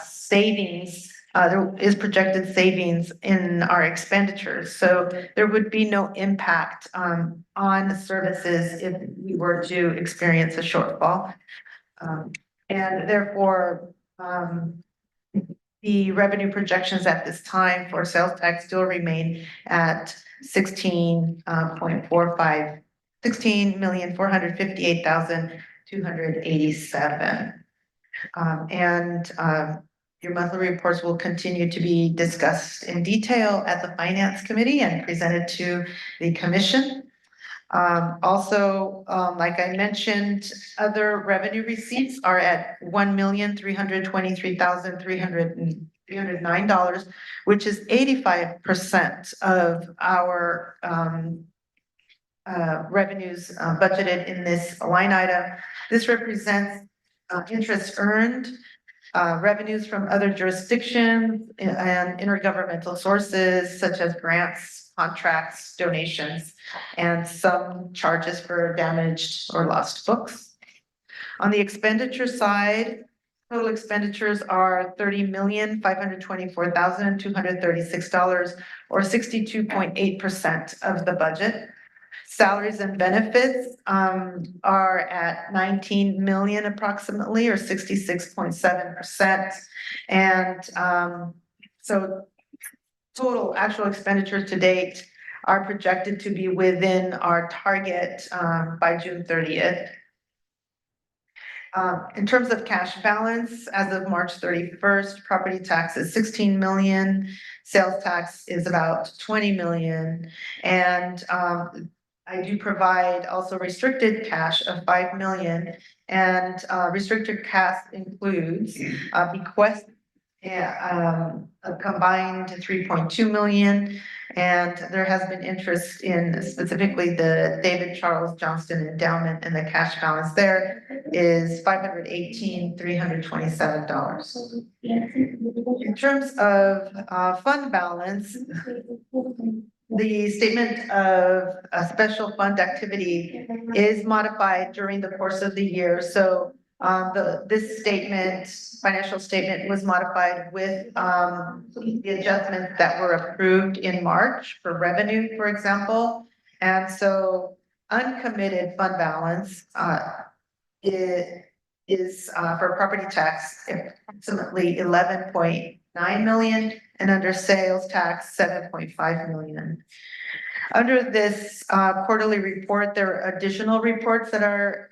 savings. There is projected savings in our expenditures. So there would be no impact on services if we were to experience a shortfall. And therefore, the revenue projections at this time for sales tax still remain at $16,458,287. And your monthly reports will continue to be discussed in detail at the Finance Committee and presented to the Commission. Also, like I mentioned, other revenue receipts are at $1,323,309, which is 85% of our revenues budgeted in this line item. This represents interest earned, revenues from other jurisdictions and intergovernmental sources such as grants, contracts, donations, and some charges for damaged or lost books. On the expenditure side, total expenditures are $30,524,236, or 62.8% of the budget. Salaries and benefits are at 19 million approximately, or 66.7%. And so total actual expenditures to date are projected to be within our target by June 30th. In terms of cash balance, as of March 31st, property tax is 16 million, sales tax is about 20 million. And I do provide also restricted cash of 5 million. And restricted cash includes bequest, a combined 3.2 million. And there has been interest in specifically the David Charles Johnston Endowment, and the cash balance there is $518,327. In terms of fund balance, the statement of a special fund activity is modified during the course of the year. So this statement, financial statement, was modified with the adjustments that were approved in March for revenue, for example. And so uncommitted fund balance is for property tax approximately 11.9 million, and under sales tax 7.5 million. Under this quarterly report, there are additional reports that are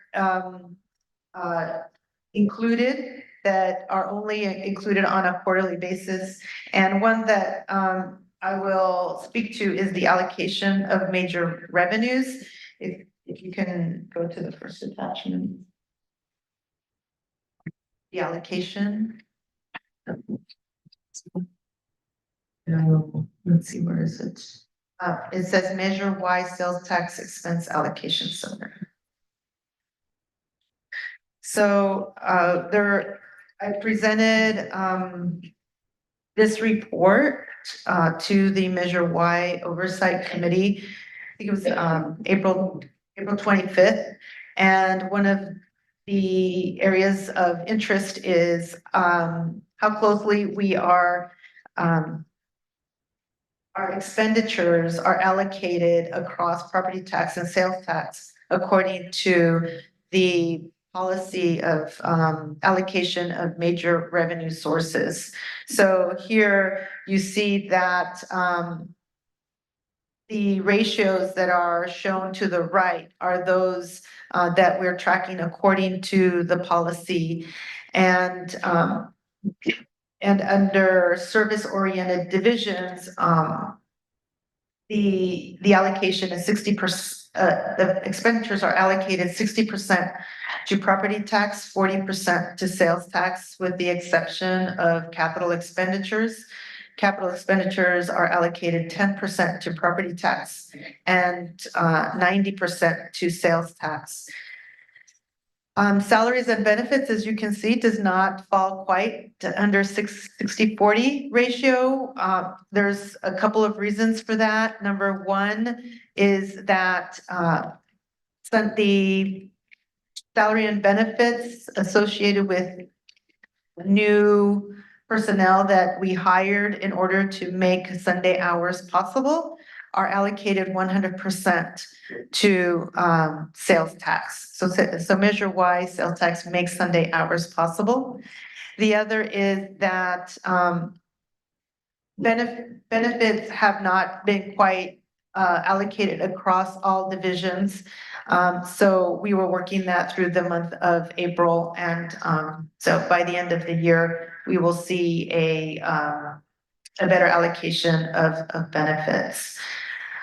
included, that are only included on a quarterly basis. And one that I will speak to is the allocation of major revenues. If you can go to the first attachment. The allocation. Let's see, where is it? It says Measure Y sales tax expense allocation summary. So I presented this report to the Measure Y Oversight Committee. I think it was April 25th. And one of the areas of interest is how closely we are our expenditures are allocated across property tax and sales tax according to the policy of allocation of major revenue sources. So here you see that the ratios that are shown to the right are those that we're tracking according to the policy. And under service-oriented divisions, the allocation is 60%, the expenditures are allocated 60% to property tax, 40% to sales tax, with the exception of capital expenditures. Capital expenditures are allocated 10% to property tax and 90% to sales tax. Salaries and benefits, as you can see, does not fall quite under 60-40 ratio. There's a couple of reasons for that. Number one is that the salary and benefits associated with new personnel that we hired in order to make Sunday hours possible are allocated 100% to sales tax. So Measure Y sales tax makes Sunday hours possible. The other is that benefits have not been quite allocated across all divisions. So we were working that through the month of April, and so by the end of the year, we will see a better allocation of benefits.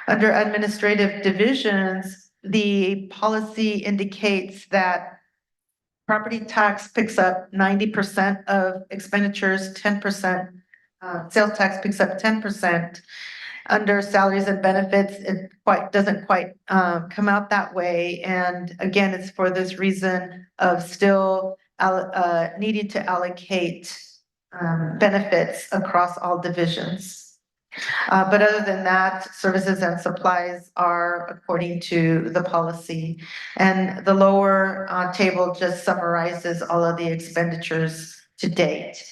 Under administrative divisions, the policy indicates that property tax picks up 90% of expenditures, 10%, sales tax picks up 10%. Under salaries and benefits, it doesn't quite come out that way. And again, it's for this reason of still needing to allocate benefits across all divisions. But other than that, services and supplies are according to the policy. And the lower table just summarizes all of the expenditures to date.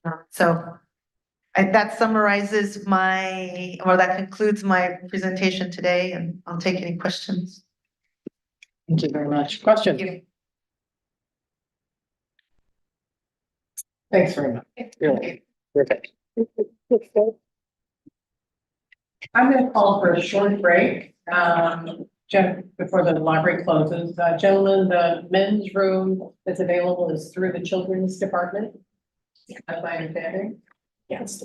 That summarizes that concludes my presentation today, and I'll take any questions. Thank you very much. Question? Thanks very much. Really, perfect. I'm gonna call for a short break, before the library closes. Gentlemen, the men's room that's available is through the children's department. That's my understanding. Yes.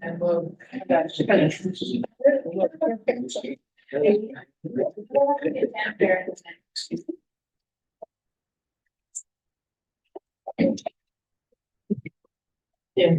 And we'll. Yeah.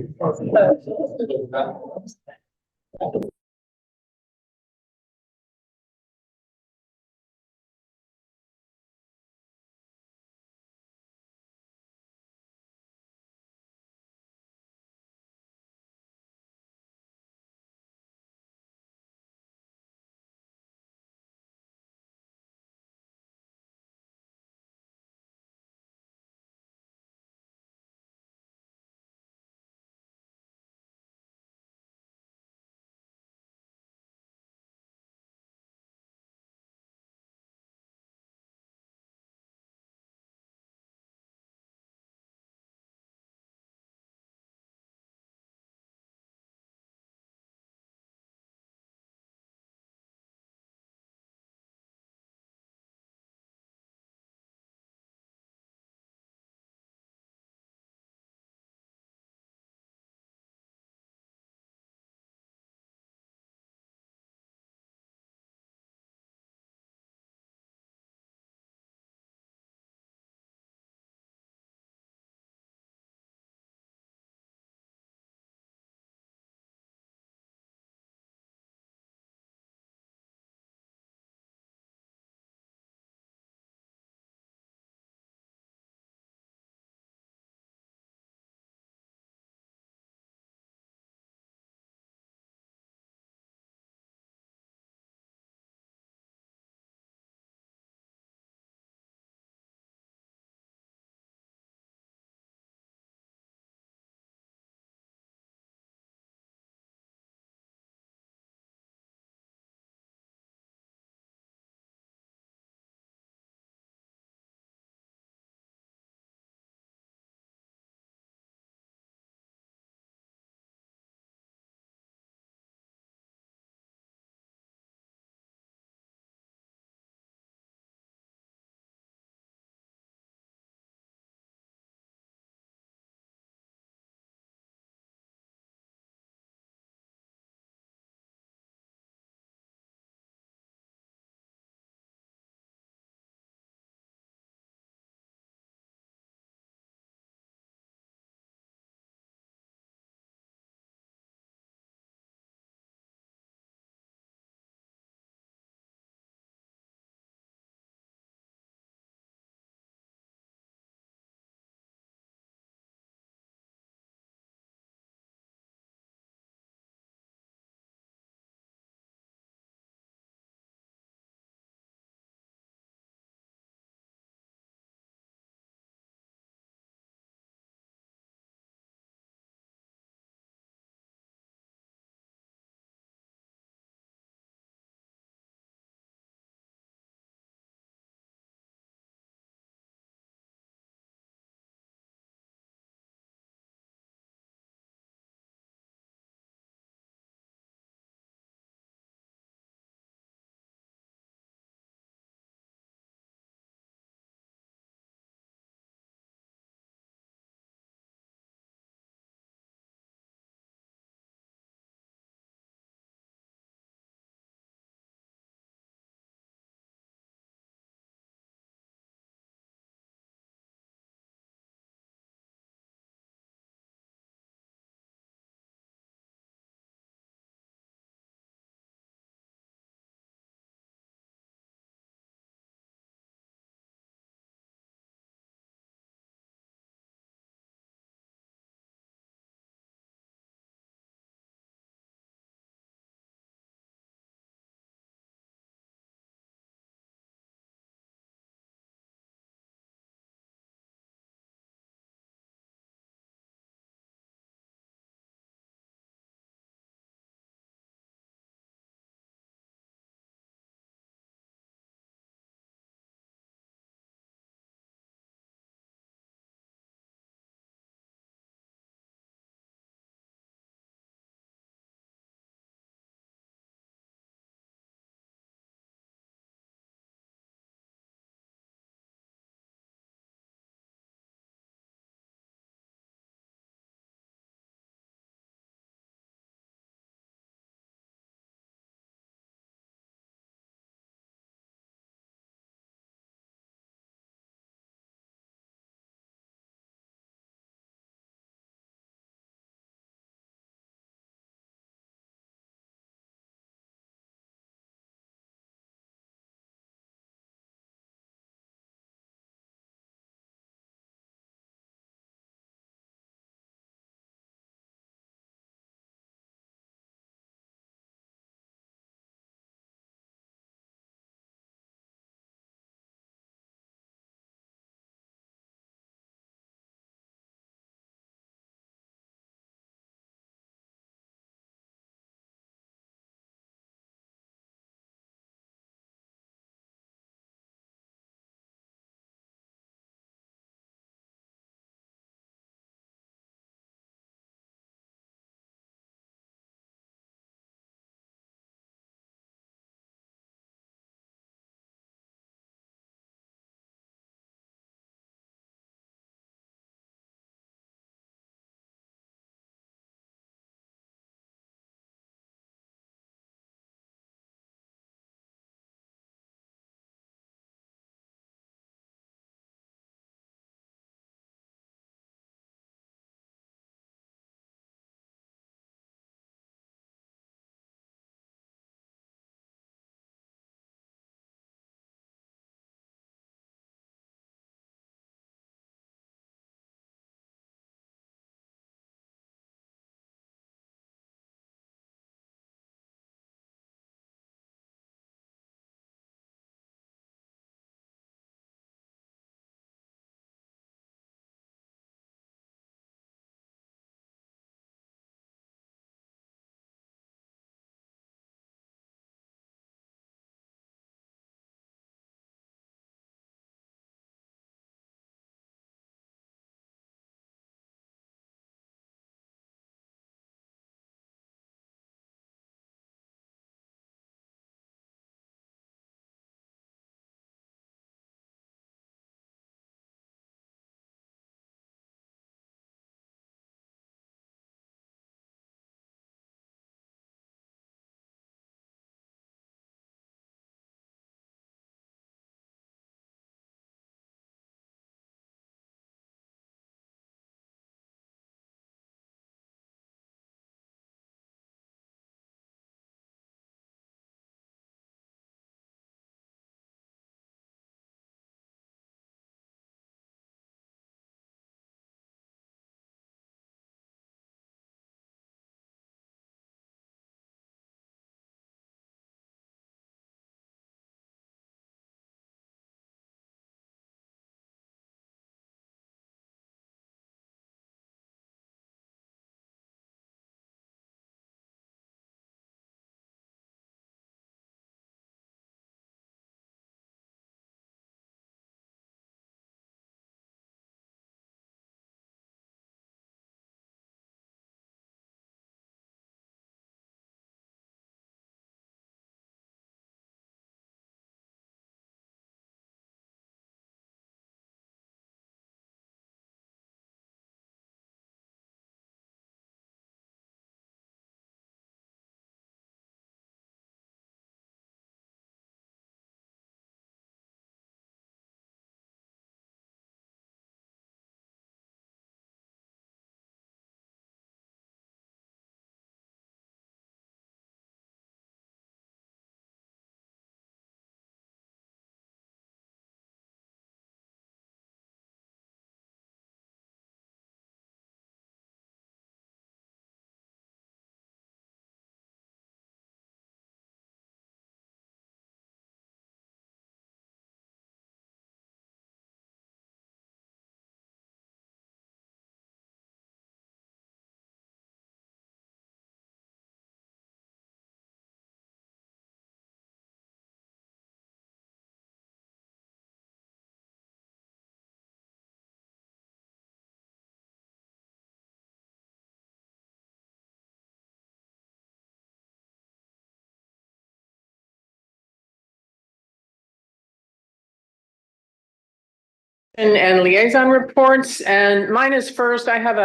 And liaison reports, and mine is first, I have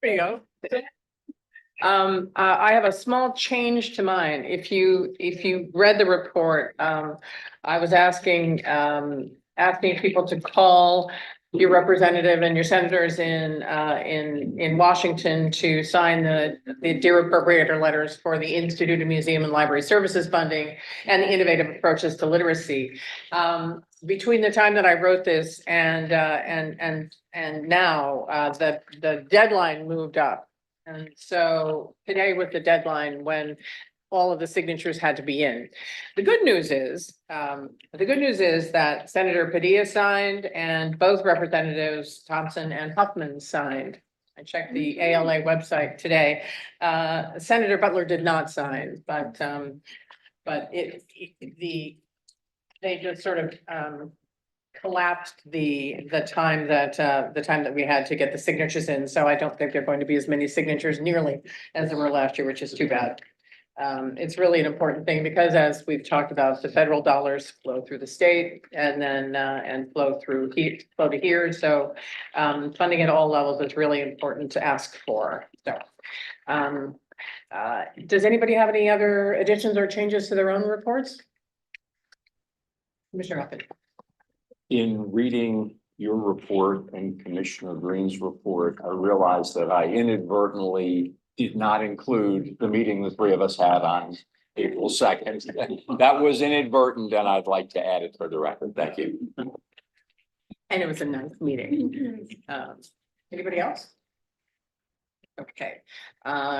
there you go. I have a small change to mine. If you read the report, I was asking people to call your representative and your senators in Washington to sign the Dear Appropriator letters for the Institute of Museum and Library Services funding and the innovative approaches to literacy. Between the time that I wrote this and now, the deadline moved up. And so today was the deadline when all of the signatures had to be in. The good news is that Senator Padilla signed and both representatives Thompson and Huffman signed. I checked the ALA website today. Senator Butler did not sign, but they just sort of collapsed the time that we had to get the signatures in. So I don't think there are going to be as many signatures nearly as there were last year, which is too bad. It's really an important thing because as we've talked about, the federal dollars flow through the state and then and flow to here. So funding at all levels is really important to ask for. So does anybody have any other additions or changes to their own reports? Commissioner Ruffin. In reading your report and Commissioner Green's report, I realized that I inadvertently did not include the meeting the three of us had on April 2nd. That was inadvertent, and I'd like to add it for the record. Thank you. And it was a nice meeting. Anybody else? Okay.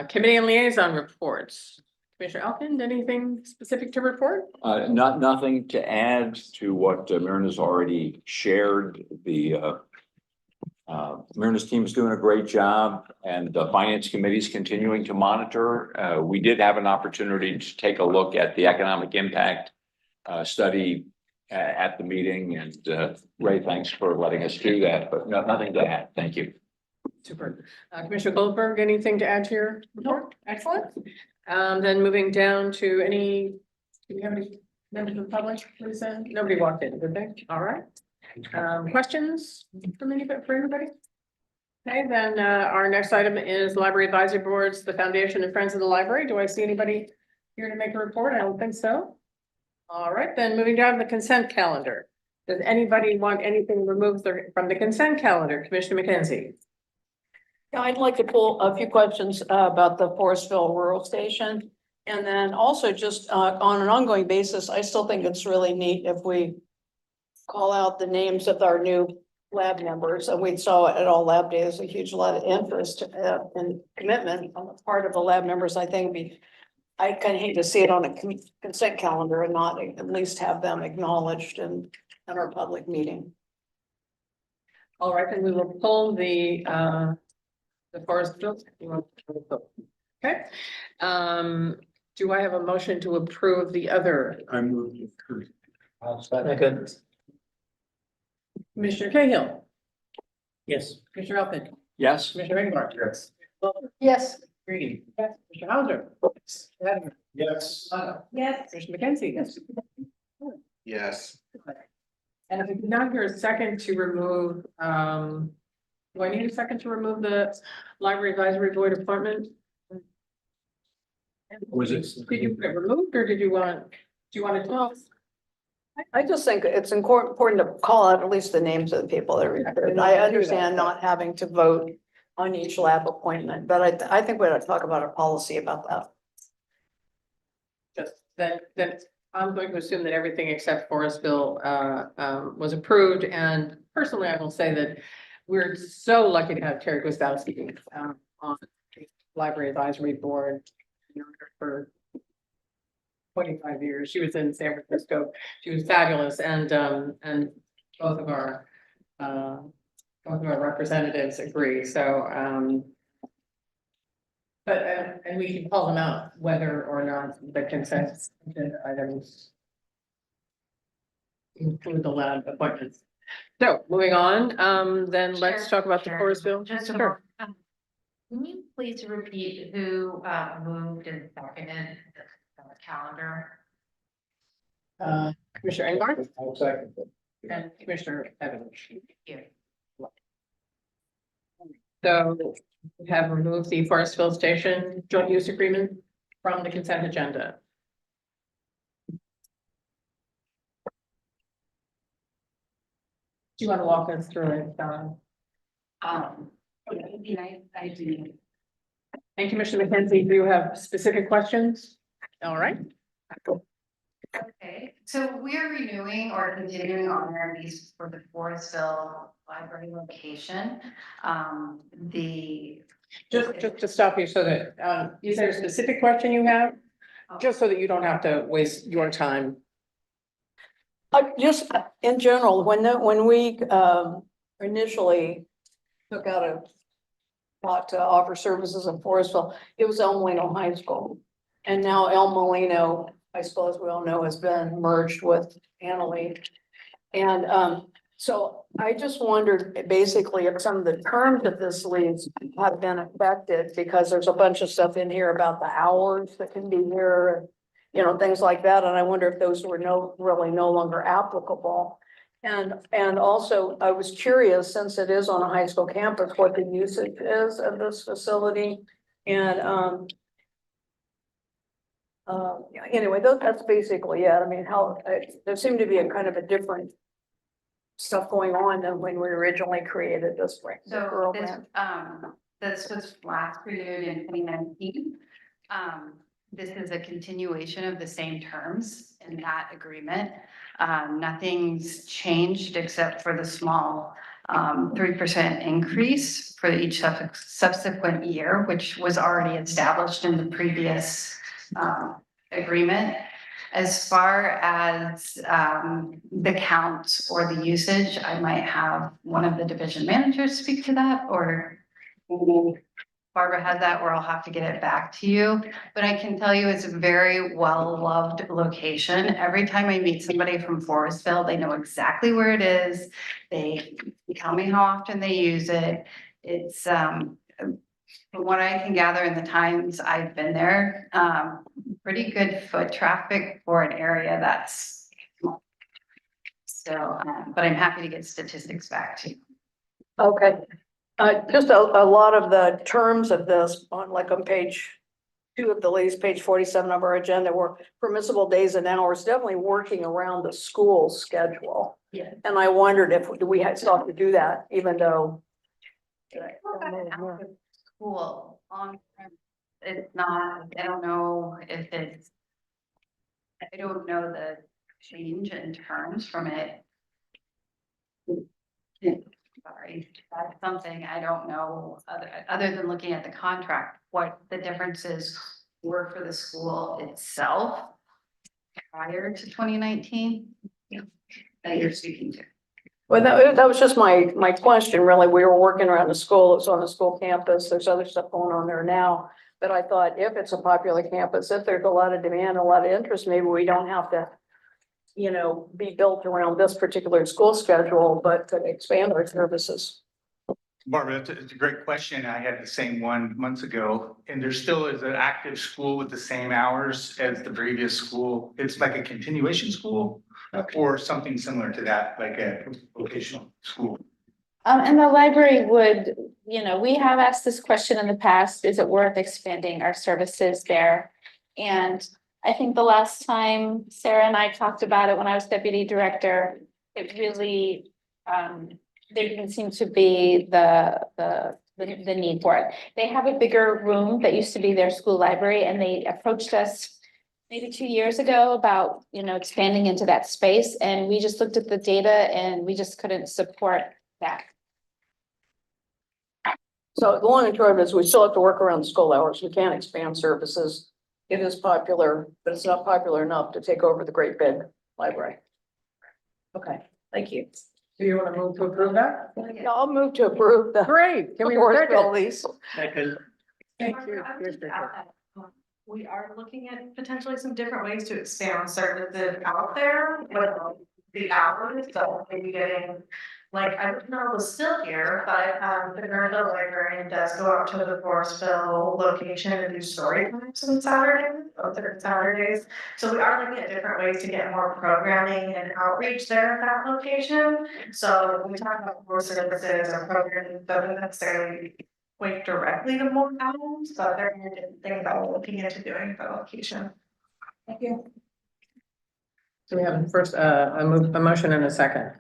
Committee and liaison reports. Commissioner Elkins, anything specific to report? Nothing to add to what Myrna's already shared. Myrna's team is doing a great job and the finance committee is continuing to monitor. We did have an opportunity to take a look at the economic impact study at the meeting, and Ray, thanks for letting us do that, but nothing to add. Thank you. Super. Commissioner Goldberg, anything to add to your report? Excellent. Then moving down to do we have any members of the public? Lisa? Nobody walked in, did they? All right. Questions from anybody? Okay, then our next item is Library Advisory Boards, the Foundation and Friends of the Library. Do I see anybody here to make a report? I don't think so. All right, then moving down to the consent calendar. Does anybody want anything removed from the consent calendar? Commissioner McKenzie. Yeah, I'd like to pull a few questions about the Forestville Rural Station. And then also just on an ongoing basis, I still think it's really neat if we call out the names of our new lab members. And we saw at all lab days a huge lot of interest and commitment on the part of the lab members. I think I kind of hate to see it on a consent calendar and not at least have them acknowledged in our public meeting. All right, then we will pull the Forestville. Okay. Do I have a motion to approve the other? I move to approve. Second. Commissioner Cahill, Yes. Commissioner Elfin, Yes. Commissioner Engelhardt. Yes. Yes. Green. Yes. Commissioner Hauser. Yes. Yes. Yes. Commissioner McKenzie. Yes. Yes. And if I did not hear a second to remove, do I need a second to remove the Library Advisory Board appointment? Was it? Did you put it removed or do you want to? I just think it's important to call out at least the names of the people that are, and I understand not having to vote on each lab appointment, but I think we ought to talk about a policy about that. Just then I'm going to assume that everything except Forestville was approved, and personally, I will say that we're so lucky to have Terry Gwizdowski on the Library Advisory Board for 25 years. She was in San Francisco. She was fabulous, and both of our representatives agree. So but and we can call them out whether or not the consent items include the lab appointments. So moving on, then let's talk about the Forestville. Sure. Can you please repeat who moved and seconded calendar. Commissioner Engelhardt I'll second. and Commissioner Evans. Yeah. So we have removed the Forestville Station joint use agreement from the consent agenda. Do you want to walk us through it, Don? I do. And Commissioner McKenzie, do you have specific questions? All right. Okay, so we are renewing or continuing on our lease for the Forestville Library location. Just to stop you so that, is there a specific question you have? Just so that you don't have to waste your time. Just in general, when we initially took out a thought to offer services in Forestville, it was El Molino High School. And now El Molino, I suppose we all know, has been merged with Annalee. And so I just wondered basically if some of the terms of this lease have been affected, because there's a bunch of stuff in here about the hours that can be here, you know, things like that. And I wonder if those were really no longer applicable. And also I was curious, since it is on a high school campus, what the usage is of this facility. And anyway, that's basically it. I mean, there seemed to be a kind of a different stuff going on than when we originally created this program. This was last renewed in 2019. This is a continuation of the same terms in that agreement. Nothing's changed except for the small 3% increase for each subsequent year, which was already established in the previous agreement. As far as the count or the usage, I might have one of the division managers speak to that, or Barbara has that, or I'll have to get it back to you. But I can tell you it's a very well-loved location. Every time I meet somebody from Forestville, they know exactly where it is. They tell me how often they use it. It's from what I can gather in the times I've been there, pretty good foot traffic for an area that's small. So, but I'm happy to get statistics back to you. Okay. Just a lot of the terms of this on page 2 of the lease, page 47 of our agenda, were permissible days and hours, definitely working around the school schedule. Yeah. And I wondered if we had still have to do that, even though. School on, it's not, I don't know if it's, I don't know the change in terms from it. Sorry, that's something I don't know, other than looking at the contract, what the differences were for the school itself prior to 2019 that you're speaking to. Well, that was just my question, really. We were working around the school. It's on a school campus. There's other stuff going on there now. But I thought if it's a popular campus, if there's a lot of demand, a lot of interest, maybe we don't have to, you know, be built around this particular school schedule, but could expand our services. Barbara, it's a great question. I had the same one months ago, and there still is an active school with the same hours as the previous school. It's like a continuation school or something similar to that, like a vocational school. And the library would, you know, we have asked this question in the past, is it worth expanding our services there? And I think the last time Sarah and I talked about it when I was deputy director, it really, there didn't seem to be the need for it. They have a bigger room that used to be their school library, and they approached us maybe 2 years ago about, you know, expanding into that space. And we just looked at the data and we just couldn't support that. So the long and short of it is we still have to work around school hours. We can't expand services. It is popular, but it's not popular enough to take over the great big library. Okay, thank you. Do you want to move to approve that? Yeah, I'll move to approve the. Great. Can we Forestville lease. Thank you. Barbara, I would just add that, we are looking at potentially some different ways to expand services out there, with the hours, so maybe getting like, I don't know if it's still here, but, the Granville librarian does go out to the Forestville location and do story times on Saturdays. So we are looking at different ways to get more programming and outreach there at that location. So when we talk about more services or programming, doesn't necessarily equate directly to more hours, but there are different things that we're looking into doing at that location. Thank you. So we have first, a motion and a second.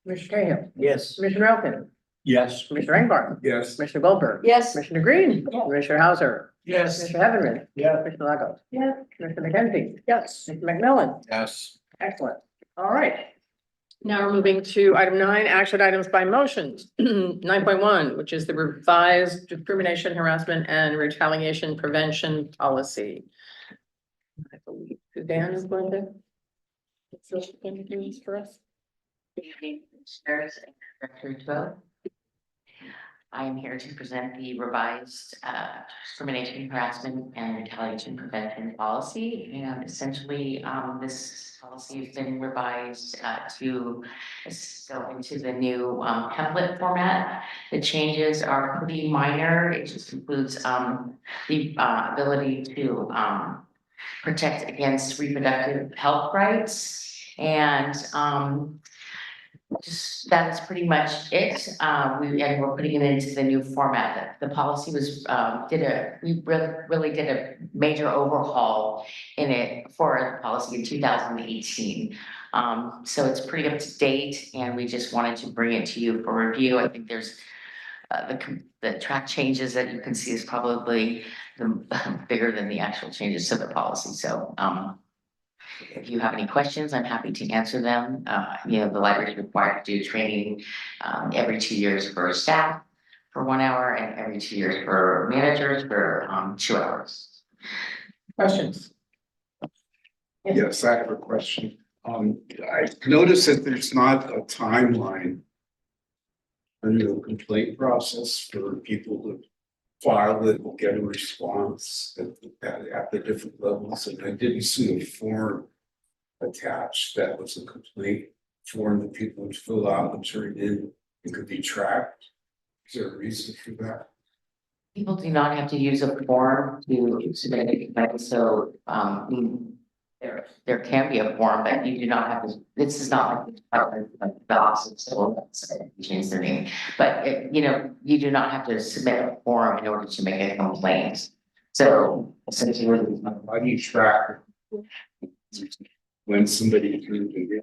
Commissioner Cahill, Yes. Commissioner Elkin, Yes. Commissioner Engbar, Yes. Commissioner Goldberg. Yes. Commissioner Green, Commissioner Hauser, Yes. Commissioner Heavenly. Yeah. Commissioner Lago. Yeah. Commissioner McKenzie. Yes. Commissioner McMillan. Yes. Excellent. All right. Now we're moving to item 9, action items by motions. 9.1, which is the revised discrimination, harassment, and retaliation prevention policy. I believe Suzanne is going to. Do this for us. Good evening, Commissioners and Director Twill. I am here to present the revised discrimination, harassment, and retaliation prevention policy. And essentially, this policy has been revised to go into the new template format. The changes are pretty minor. It just includes the ability to protect against reproductive health rights. And just that is pretty much it. We're putting it into the new format. The policy was we really did a major overhaul in it for the policy in 2018. So it's pretty up to date, and we just wanted to bring it to you for review. I think there's the track changes that you can see is probably bigger than the actual changes to the policy. So if you have any questions, I'm happy to answer them. The library is required to do training every 2 years for staff for 1 hour and every 2 years for managers for 2 hours. Questions? Yes, I have a question. I noticed that there's not a timeline under the complaint process for people to file it and get a response at the different levels, and I didn't see a form attached that was a complaint form that people would fill out and turn in. It could be tracked. Is there a reason for that? People do not have to use a form to submit a complaint, so there can be a form, but you do not have to. This is not like the Office of Civil change their name, but you do not have to submit a form in order to make a complaint. So essentially, Why do you track when somebody turned it in?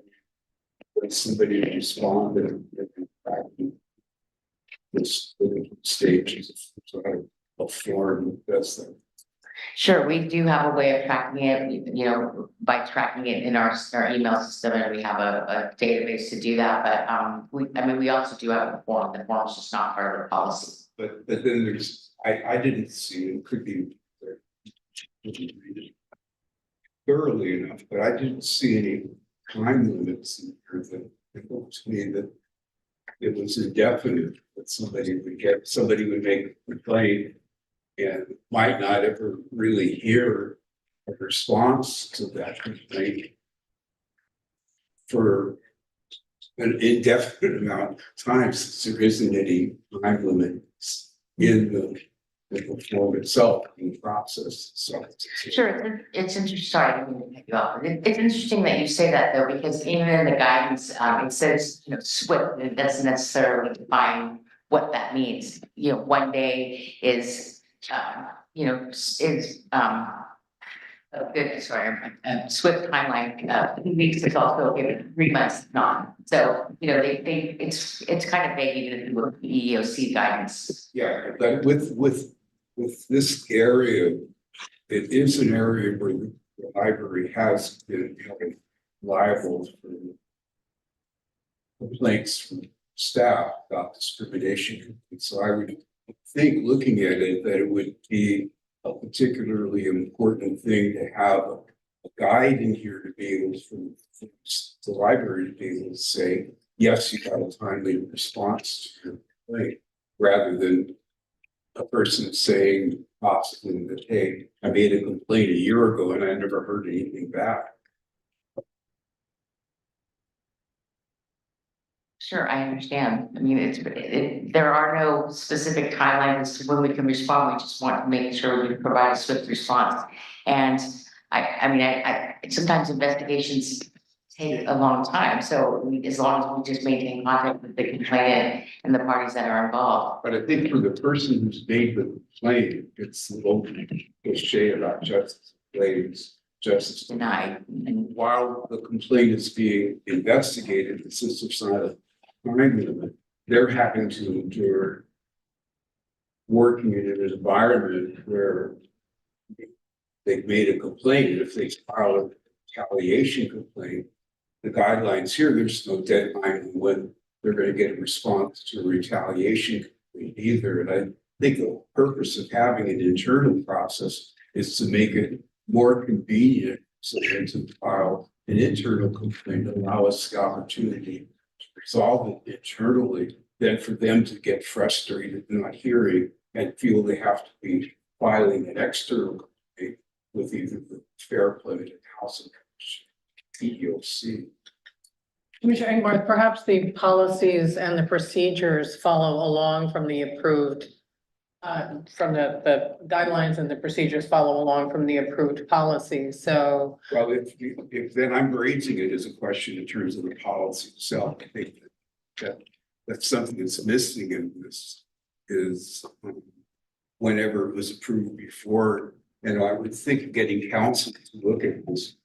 When somebody responded and tracking this stages a form that does that? Sure, we do have a way of tracking it, by tracking it in our email system, and we have a database to do that, but we also do have a form. The form is just not part of the policy. But then there's, I didn't see it, could be thoroughly enough, but I didn't see any time limits in here that it looked to me that it was indefinite, that somebody would make a complaint and might not ever really hear a response to that complaint for an indefinite amount of time, since there isn't any time limits in the form itself, in the process. So Sure, it's interesting. Sorry, I didn't mean to cut you off. It's interesting that you say that though, because even in the guidance, it says, SWIFT, and it doesn't necessarily define what that means. 1 day is good, sorry, SWIFT timeline, 3 weeks is also given, 3 months not. So, it's kind of vague even if you look at the EEOC guidance. yeah, but with this area, it is an area where the library has been liable for complaints from staff about discrimination. And so I would think, looking at it, that it would be a particularly important thing to have a guide in here to be able for the library to be able to say, yes, you got a timely response to your complaint, rather than a person saying possibly that, hey, I made a complaint a year ago and I never heard anything back. Sure, I understand. I mean, there are no specific timelines to when we can respond. We just want to make sure we provide a swift response. And I sometimes investigations take a long time. So as long as we just maintain contact with the complainant and the parties that are involved. But I think for the person who's made the complaint, it's the old cliche about justice delays, justice denied. And while the complaint is being investigated, the system's not a time limit. They're having to endure working in an environment where they've made a complaint. If they file a retaliation complaint, the guidelines here, there's no deadline when they're going to get a response to a retaliation complaint either. And I think the purpose of having an internal process is to make it more convenient so that to file an internal complaint, allow us the opportunity to resolve it internally, than for them to get frustrated not hearing and feel they have to be filing an external complaint with either the Fair Play and Housing Commission, EEOC. Commissioner Ingbarth, perhaps the policies and the procedures follow along from the approved, from the guidelines and the procedures follow along from the approved policies. So, well, if then I'm raising it as a question in terms of the policy itself, I think that's something that's missing in this is whenever it was approved before. And I would think of getting counsel to look at this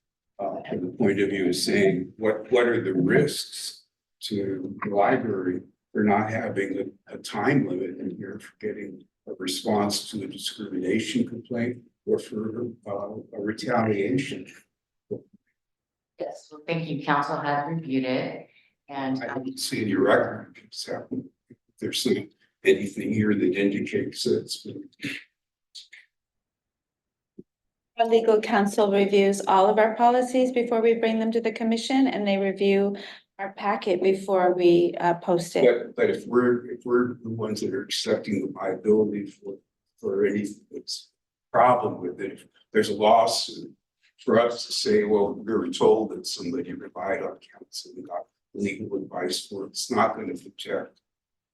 from the point of view of saying, what are the risks to the library for not having a time limit in here for getting a response to a discrimination complaint or for a retaliation? Yes, well, thank you. Council has reviewed it and I don't see any record. If there's anything here that indicates it's been. Our legal counsel reviews all of our policies before we bring them to the commission, and they review our packet before we post it. But if we're the ones that are accepting the liability for anything that's a problem with it, if there's a lawsuit for us to say, well, we were told that somebody relied on counsel and got legal advice for it, it's not going to protect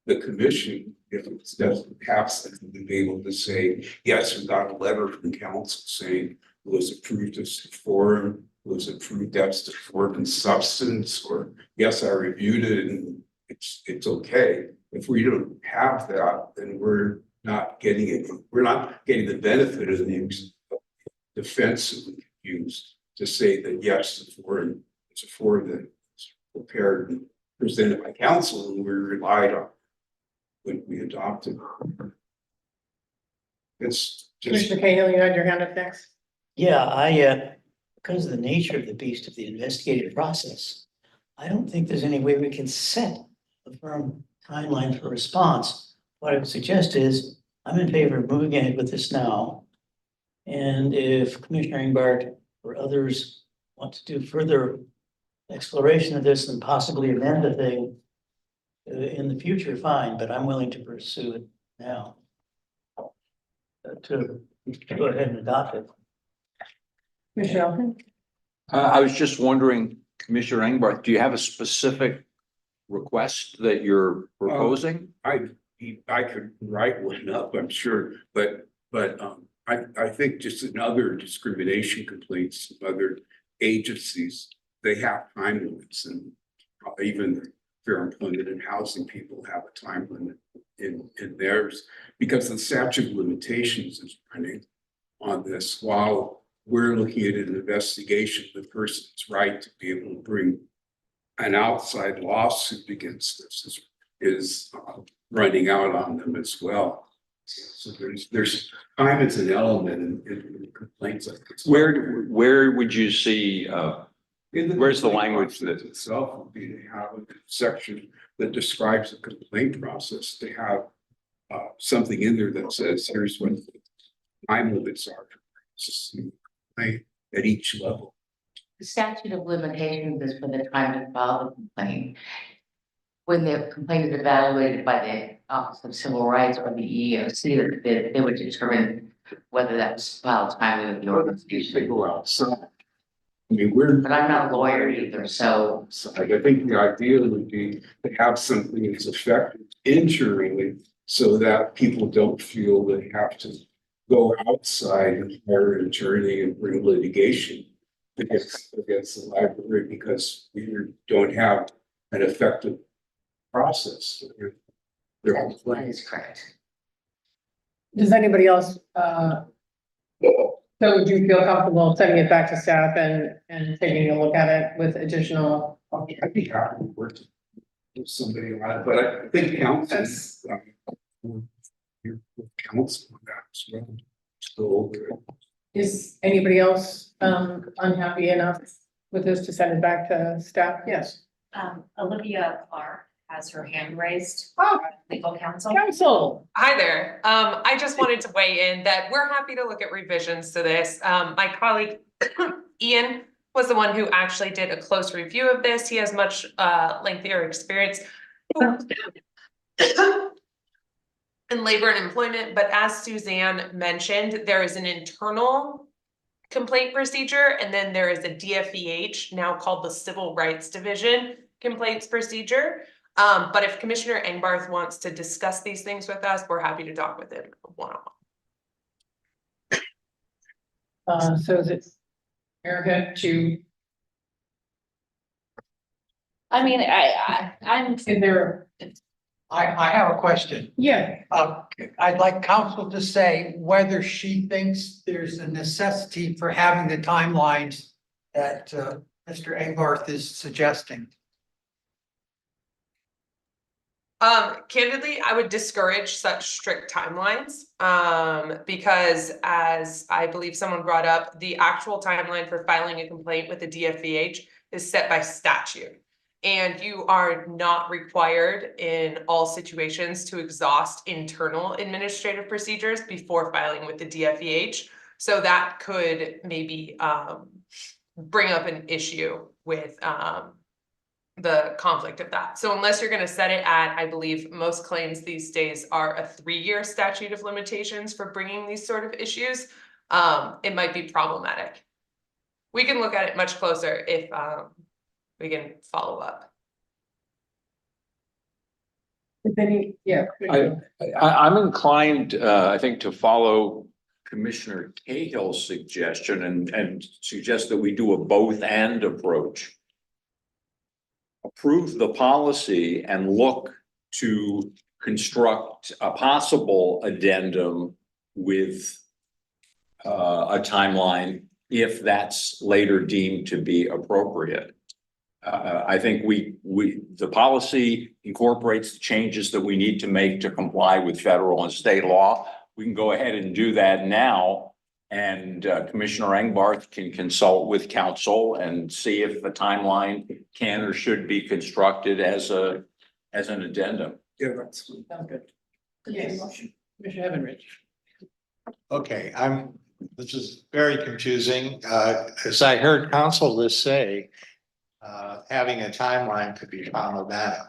the commission if it doesn't have something to be able to say, yes, we got a letter from counsel saying it was approved as forum, it was approved as to form and substance, or yes, I reviewed it and it's okay. If we don't have that, then we're not getting it. We're not getting the benefit of the defense that we could use to say that yes, it's a forum that is prepared and presented by counsel and we relied on when we adopted. It's just. Commissioner Cahill, you had your hand up next. Yeah, because of the nature of the beast of the investigative process, I don't think there's any way we can set a firm timeline for response. What I would suggest is, I'm in favor of moving ahead with this now. And if Commissioner Ingbarth or others want to do further exploration of this and possibly amend the thing in the future, fine, but I'm willing to pursue it now. To go ahead and adopt it. Commissioner Elton? I was just wondering, Commissioner Ingbarth, do you have a specific request that you're proposing? I could write one up, I'm sure, but I think just in other discrimination complaints, other agencies, they have time limits, and even Fair Employment and Housing people have a time limit in theirs because the statute of limitations is running on this. While we're looking at an investigation, the person's right to be able to bring an outside lawsuit against this is running out on them as well. So there's time as an element in complaints like this. Where would you see, where's the language that itself would be to have a section that describes the complaint process, to have something in there that says, here's what the time limits are at each level. the statute of limitations is for the time to file the complaint. When the complaint is evaluated by the Office of Civil Rights or the EEOC, they would determine whether that was filed timely with the organization. They go outside. I mean, we're. But I'm not a lawyer either, so. So I think the idea would be to have something that's effective internally so that people don't feel they have to go outside and hire an attorney and bring litigation against the library because we don't have an effective process. They're all That is correct. Does anybody else, so do you feel comfortable sending it back to staff and taking a look at it with additional? I'd be happy to work with somebody on it, but I think council. Council on that as well. So. Is anybody else unhappy enough with this to send it back to staff? Yes. Olivia Clark has her hand raised. Legal counsel. Counsel. Hi there. I just wanted to weigh in that we're happy to look at revisions to this. My colleague Ian was the one who actually did a close review of this. He has much lengthier experience in labor and employment, but as Suzanne mentioned, there is an internal complaint procedure, and then there is a DFEH, now called the Civil Rights Division complaints procedure. But if Commissioner Engbarth wants to discuss these things with us, we're happy to talk with him one-on-one. So is it Erica to? I mean, I'm. Is there? I have a question. Yeah. I'd like counsel to say whether she thinks there's a necessity for having the timelines that Mr. Engbarth is suggesting. Candidly, I would discourage such strict timelines, because as I believe someone brought up, the actual timeline for filing a complaint with the DFVH is set by statute. And you are not required in all situations to exhaust internal administrative procedures before filing with the DFVH. So that could maybe bring up an issue with the conflict of that. So unless you're going to set it at, I believe most claims these days are a 3-year statute of limitations for bringing these sort of issues, it might be problematic. We can look at it much closer if we can follow up. I'm inclined, I think, to follow Commissioner Cahill's suggestion and suggest that we do a both and approach. Approve the policy and look to construct a possible addendum with a timeline if that's later deemed to be appropriate. I think the policy incorporates the changes that we need to make to comply with federal and state law. We can go ahead and do that now. And Commissioner Engbarth can consult with counsel and see if the timeline can or should be constructed as an addendum. Yeah, that's. Sounds good. Yes. Commissioner Evanridge. Okay, this is very confusing. As I heard counsel just say, having a timeline could be problematic.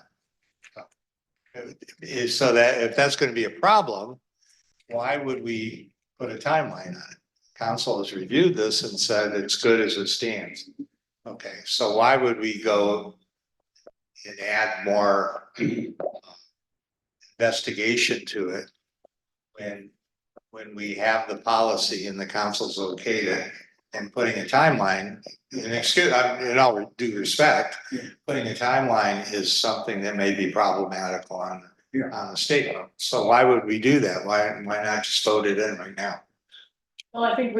So that if that's going to be a problem, why would we put a timeline on it? Council has reviewed this and said it's good as it stands. Okay, so why would we go and add more investigation to it when we have the policy and the council's okay to, and putting a timeline, and excuse, in all due respect, putting a timeline is something that may be problematical on the state level. So why would we do that? Why not just vote it in right now? Well, I think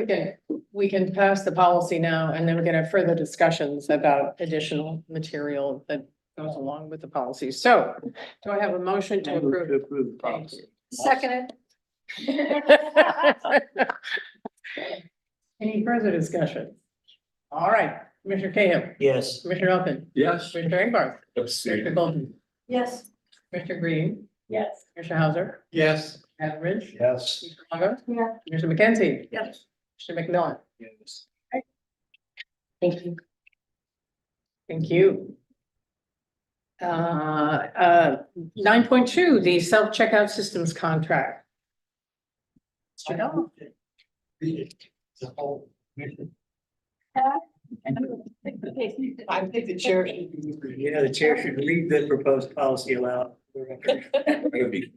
we can pass the policy now and then we can have further discussions about additional material that goes along with the policy. So do I have a motion to approve? the policy. Seconded. Any further discussion? All right, Commissioner Cahill. Yes. Commissioner Elkin. Yes. Commissioner Engbarth. Commissioner Golden. Yes. Commissioner Green. Yes. Commissioner Hauser. Yes. Etheridge. Yes. Commissioner Longo. Yeah. Commissioner McKenzie. Yes. Commissioner McMillan. Yes. Thank you. Thank you. 9.2, the self-checkout systems contract. Read it. The whole mission. I think the chair should read the proposed policy aloud. Good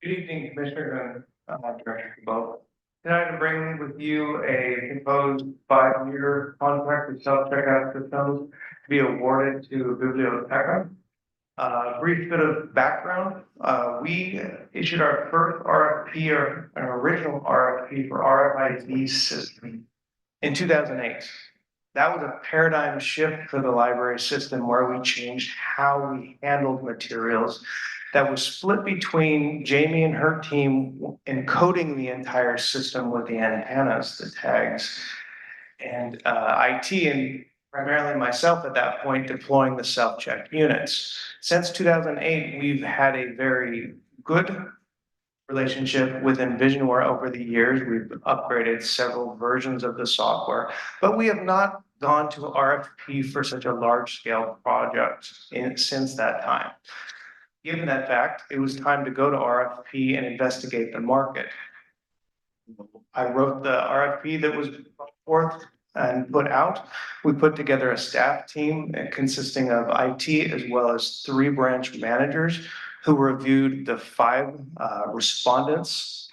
evening, Commissioner and Director Cabot. Tonight I bring with you a proposed 5-year contract with self-checkout systems to be awarded to Biblioteca. Brief bit of background, we issued our first RFP or an original RFP for RFID system in 2008. That was a paradigm shift for the library system where we changed how we handled materials. That was split between Jamie and her team encoding the entire system with the antennas, the tags, and IT and primarily myself at that point deploying the self-check units. Since 2008, we've had a very good relationship with Envisionware over the years. We've upgraded several versions of the software, but we have not gone to RFP for such a large scale project since that time. Given that fact, it was time to go to RFP and investigate the market. I wrote the RFP that was forth and put out. We put together a staff team consisting of IT as well as 3 branch managers who reviewed the 5 respondents.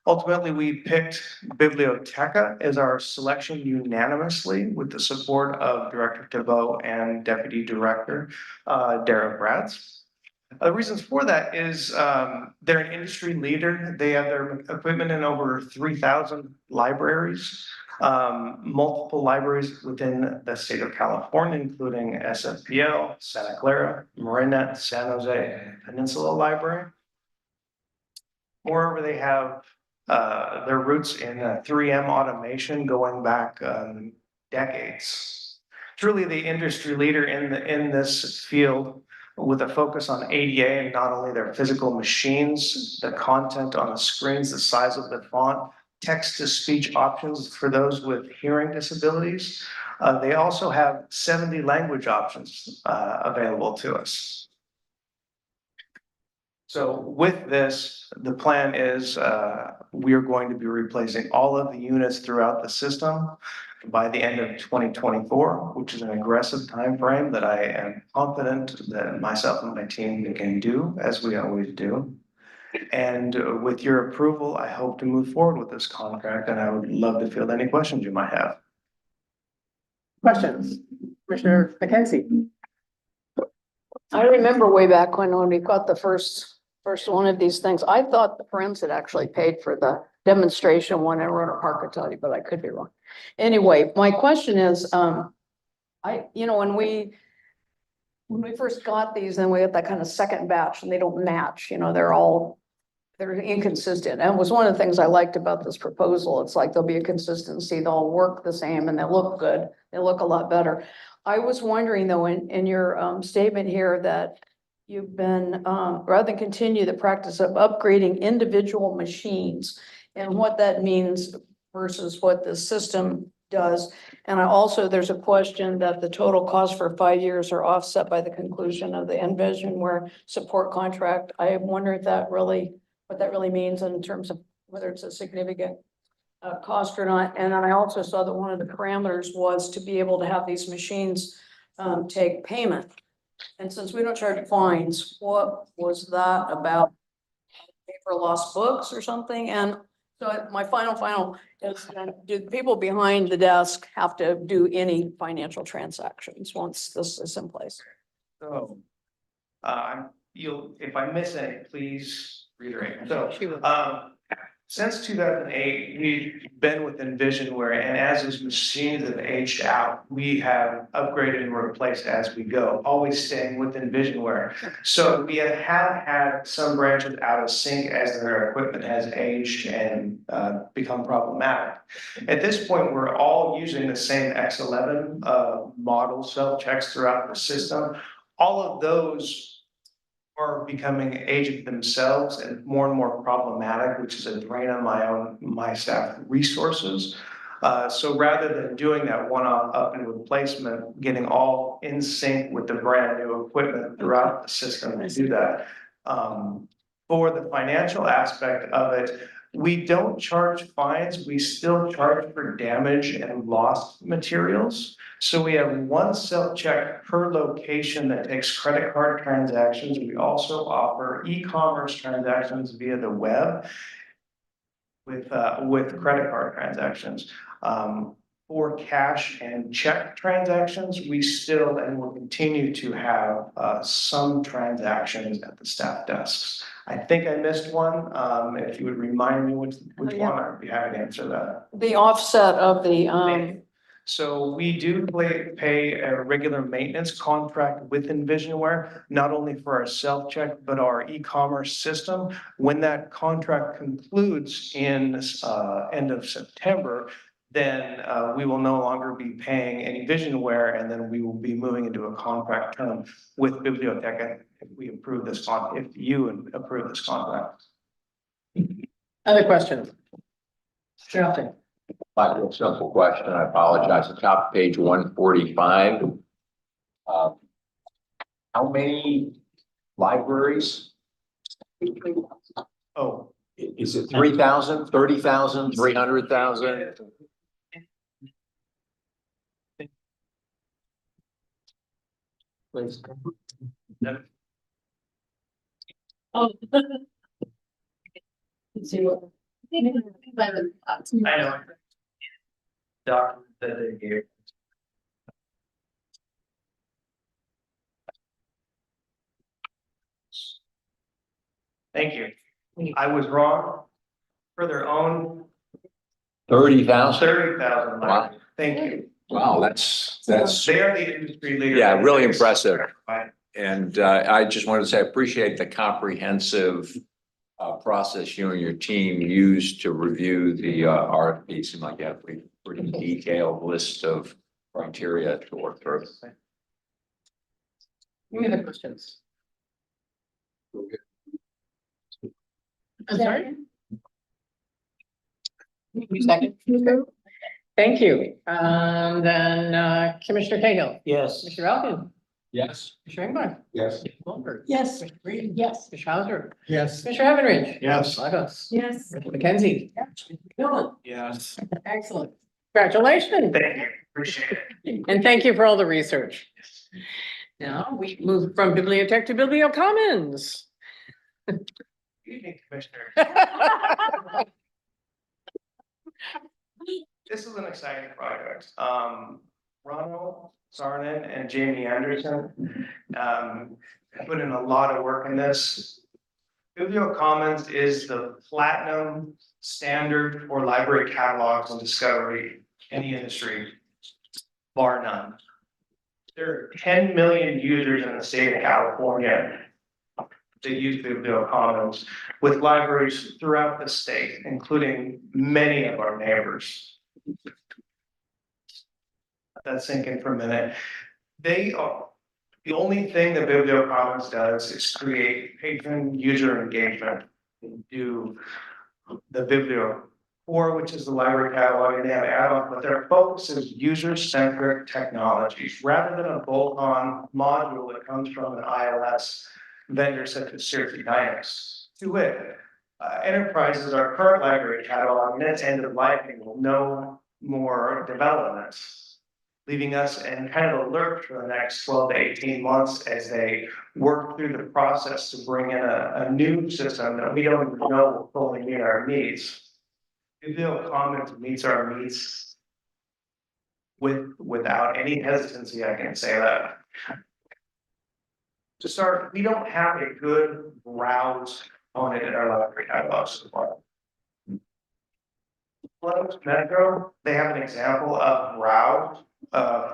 Ultimately, we picked Biblioteca as our selection unanimously with the support of Director Thibault and Deputy Director Dara Bratz. The reasons for that is they're an industry leader. They have their equipment in over 3,000 libraries, multiple libraries within the state of California, including SFPL, Santa Clara, Marinette, San Jose, Peninsula Library. Moreover, they have their roots in 3M automation going back decades. Truly the industry leader in this field, with a focus on ADA and not only their physical machines, the content on the screens, the size of the font, text-to-speech options for those with hearing disabilities. They also have 70 language options available to us. So with this, the plan is we are going to be replacing all of the units throughout the system by the end of 2024, which is an aggressive time frame that I am confident that myself and my team can do, as we always do. And with your approval, I hope to move forward with this contract, and I would love to field any questions you might have. Questions? Commissioner McKenzie? I remember way back when we got the first one of these things, I thought the Friends had actually paid for the demonstration one in Roanoke Park, Kentucky, but I could be wrong. Anyway, my question is, when we first got these, then we had that kind of second batch and they don't match, they're inconsistent. And it was one of the things I liked about this proposal. It's like there'll be a consistency, they'll all work the same and they look good. They look a lot better. I was wondering though, in your statement here that you've been, rather than continue the practice of upgrading individual machines and what that means versus what the system does. And there's a question that the total cost for 5 years are offset by the conclusion of the Envisionware support contract. I am wondering what that really means in terms of whether it's a significant cost or not. And then I also saw that one of the parameters was to be able to have these machines take payment. And since we don't charge fines, what was that about? Pay for lost books or something? And so my final is, do the people behind the desk have to do any financial transactions once this is in place? So, if I miss any, please reiterate. So, since 2008, we've been with Envisionware, and as those machines have aged out, we have upgraded and replaced as we go, always staying with Envisionware. So we have had some branches out of sync as their equipment has aged and become problematic. At this point, we're all using the same X11 model self-checks throughout the system. All of those are becoming aged themselves and more problematic, which is a drain on my staff resources. So rather than doing that one-off up and replacement, getting all in sync with the brand new equipment throughout the system to do that. For the financial aspect of it, We don't charge fines, we still charge for damage and lost materials. So we have one self-check per location that takes credit card transactions. We also offer e-commerce transactions via the web with credit card transactions. For cash and check transactions, we still and will continue to have some transactions at the staff desks. I think I missed one. If you would remind me which Yeah. one, I'd be happy to answer that. The offset of the, So we do pay a regular maintenance contract with Envisionware, not only for our self-check, but our e-commerce system. When that contract concludes in end of September, then we will no longer be paying Envisionware, and then we will be moving into a contract term with Biblioteca if we approve this if you approve this contract. Other questions? Justin? My real simple question, I apologize, the top of page 145. How many libraries? Oh. Is it 3,000, 30,000, 300,000? Please. Oh. See what? I know. Document that they gave. Thank you. I was wrong. For their own 30,000? 30,000. Wow. Thank you. Wow, that's. They are the industry leader. Yeah, really impressive. Right. And I just wanted to say, I appreciate the comprehensive process you and your team used to review the RFP. Seemed like you have a pretty detailed list of criteria to work through. Any other questions? I'm sorry? Second? Okay. Thank you. Then Commissioner Cahill. Yes. Commissioner Elkin. Yes. Commissioner Ingbar. Yes. Mulder. yes. Commissioner Green. Yes. Commissioner Hauser. Yes. Commissioner Evanridge. Yes. Lagos. Yes. Mackenzie. Miller. Yes. Excellent. Congratulations. Thank you. Appreciate it. And thank you for all the research. Now we move from Bibliotech to Bibliocommons. Good evening, Commissioner. This is an exciting project. Ronald Sarnan and Jamie Anderson put in a lot of work in this. Bibliocommons is the platinum standard for library catalogs and discovery in the industry, bar none. There are 10 million users in the state of California that use Bibliocommons, with libraries throughout the state, including many of our neighbors. Let that sink in for a minute. They are, the only thing that Bibliocommons does is create patron user engagement. They do the Biblio Core, which is the library catalog, and they have add-ons, but their focus is user-centric technologies, rather than a bolt-on module that comes from an ILS vendor such as Syracuse Dynamics. To it, enterprises, our current library catalog, and its end of life, will no more development, leaving us in kind of a lurch for the next 12 to 18 months as they work through the process to bring in a new system that we don't even know will fully meet our needs. Bibliocommons meets our needs without any hesitancy, I can say that. To start, we don't have a good browse component in our library catalog so far. Columbus Metro, they have an example of browse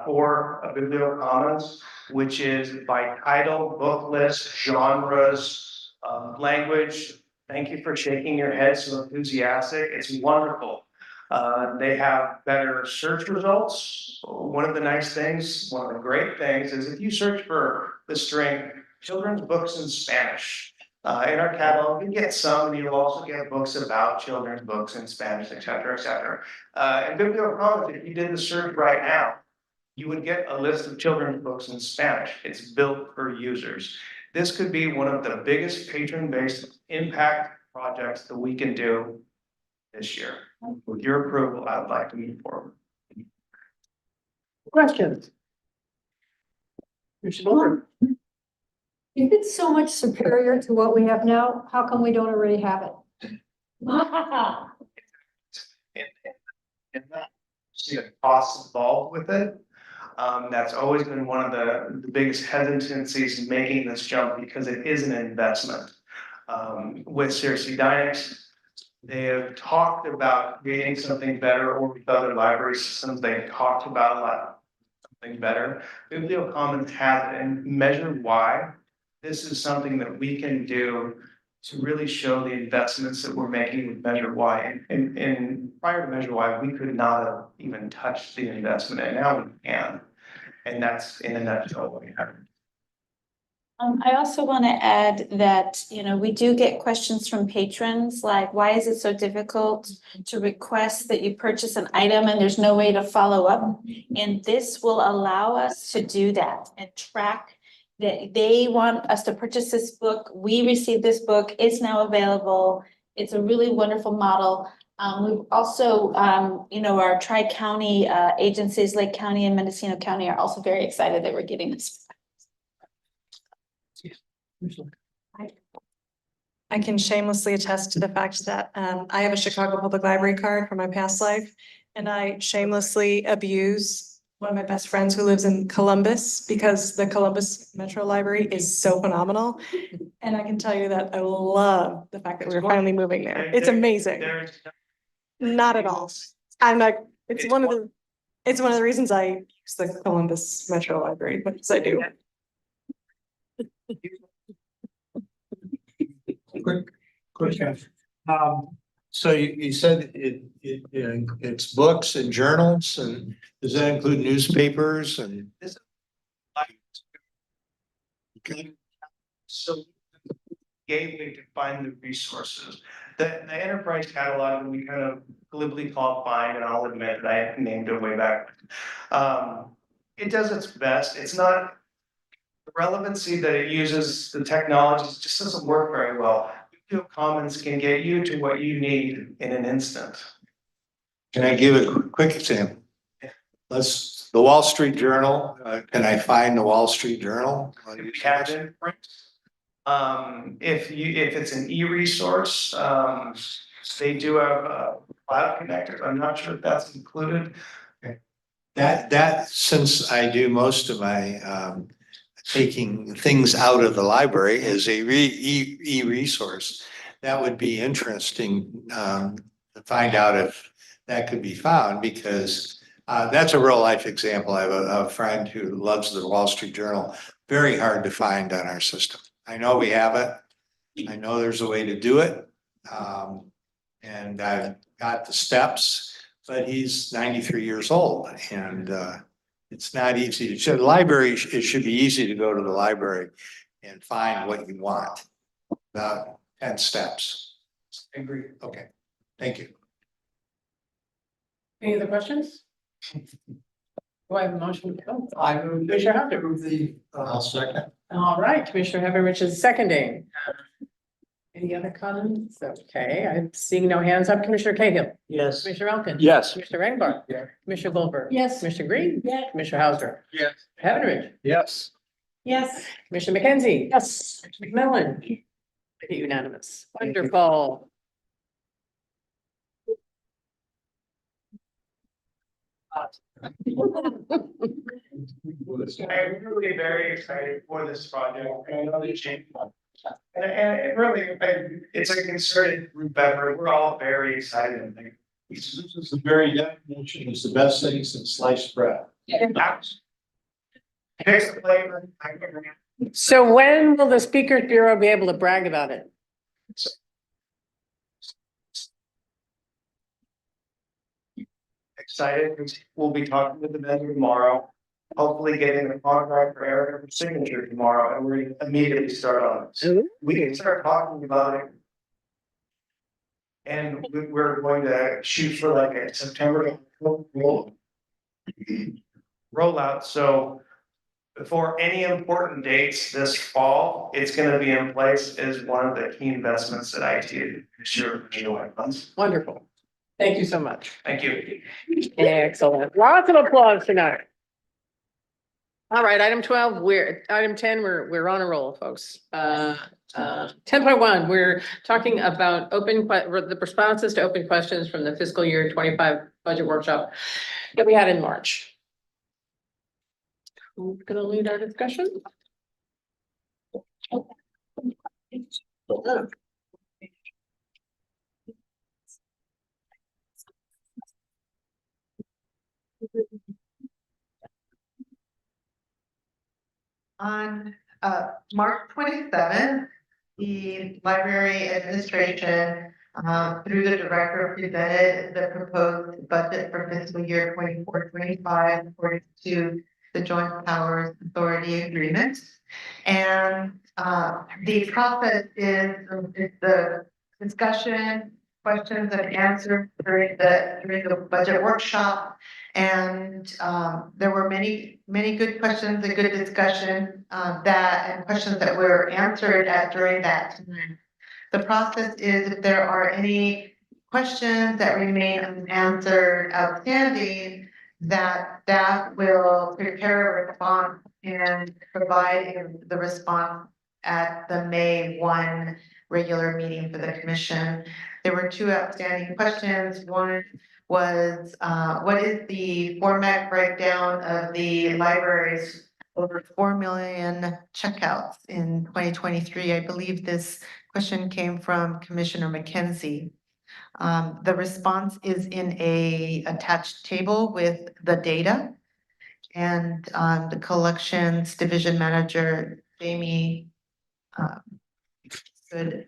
for a Bibliocommons, which is by title, book list, genres, language. Thank you for shaking your head so enthusiastic. It's wonderful. They have better search results. One of the nice things, one of the great things is if you search for the string children's books in Spanish, in our catalog, you get some, and you'll also get books about children's books in Spanish, et cetera, et cetera. And Bibliocommons, if you did the search right now, you would get a list of children's books in Spanish. It's built for users. This could be one of the biggest patron-based impact projects that we can do this year. With your approval, I would like to move forward. Questions? Commissioner Goldberg? If it's so much superior to what we have now, how come we don't already have it? And that, see the costs involved with it. That's always been one of the biggest hesitancies in making this jump because it is an investment. With Seriously Dynex, they have talked about creating something better, or with other library systems, they've talked about a lot something better. BiblioCommons has it, and Measure Y, this is something that we can do to really show the investments that we're making with Measure Y. And prior to Measure Y, we could not have even touched the investment, and now we can. And that's in a nutshell what we have. I also want to add that, you know, we do get questions from patrons, like, why is it so difficult to request that you purchase an item and there's no way to follow up? And this will allow us to do that and track that they want us to purchase this book. We received this book, it's now available. It's a really wonderful model. We've also, you know, our tri-county agencies, Lake County and Mendocino County, are also very excited that we're getting this. I can shamelessly attest to the fact that I have a Chicago Public Library card from my past life, and I shamelessly abuse one of my best friends who lives in Columbus because the Columbus Metro Library is so phenomenal. And I can tell you that I love the fact that we're finally moving there. It's amazing. Not at all. I'm like, it's one of the reasons I use the Columbus Metro Library, much as I do. Quick. So you said it's books and journals, and does that include newspapers and? So gateway to find the resources. The enterprise catalog, we kind of glibly call Find, and I'll admit that I named it way back. It does its best. It's not the relevancy that it uses, the technology just doesn't work very well. BiblioCommons can get you to what you need in an instant. Can I give a quick example? The Wall Street Journal, can I find the Wall Street Journal? We have it in print. If it's an e-resource, they do have cloud connectors. I'm not sure if that's included. That since I do most of my taking things out of the library as a e-resource, that would be interesting to find out if that could be found, because that's a real life example. I have a friend who loves the Wall Street Journal, very hard to find on our system. I know we have it. I know there's a way to do it. And I've got the steps, but he's 93 years old, and it's not easy. The library, it should be easy to go to the library and find what you want. About 10 steps. I agree. Okay, thank you. Any other questions? Do I have a motion? I move Commissioner Hunter. approve the, I'll second. All right, Commissioner Heatherich is seconding. Any other comments? Okay, I'm seeing no hands up. Commissioner Cahill. Yes. Commissioner Elkins. Yes. Commissioner Rainbow. Yeah. Commissioner Goldberg. Yes. Commissioner Green. Yes. Commissioner Hauser. Yes. Heatherich. Yes. Yes. Commissioner McKenzie. Yes. Commissioner McMillan. Make it unanimous. Wonderful. I'm really very excited for this project. I know the change. And it really, it's a concerted group effort. We're all very excited. I think. This is the very definition, it's the best thing since sliced bread. Here's the flavor. So when will the Speakers Bureau be able to brag about it? Excited. We'll be talking with the vendor tomorrow. Hopefully getting the contract for Erica for signature tomorrow, and we're gonna immediately start on it. We can start talking about it. And we're going to shoot for like a September rollout, so before any important dates this fall, it's gonna be in place as one of the key investments that IT sure funds. Wonderful. Thank you so much. Thank you. Excellent. Lots of applause tonight. All right, item 12, item 10, we're on a roll, folks. 10.1, we're talking about the responses to open questions from the fiscal year 25 budget workshop that we had in March. Who's gonna lead our discussion? On March 27th, the library administration, through the director, presented the proposed budget for fiscal year 24-25 according to the Joint Powers Authority Agreement. And the process is the discussion, questions and answers during the budget workshop. And there were many good questions, a good discussion and questions that were answered during that time. The process is if there are any questions that remain unanswered, outstanding, that staff will prepare a response and provide the response at the May 1 regular meeting for the commission. There were two outstanding questions. One was, what is the format breakdown of the library's over 4 million checkouts in 2023? I believe this question came from Commissioner McKenzie. The response is in a attached table with the data. And the collections division manager, Jamie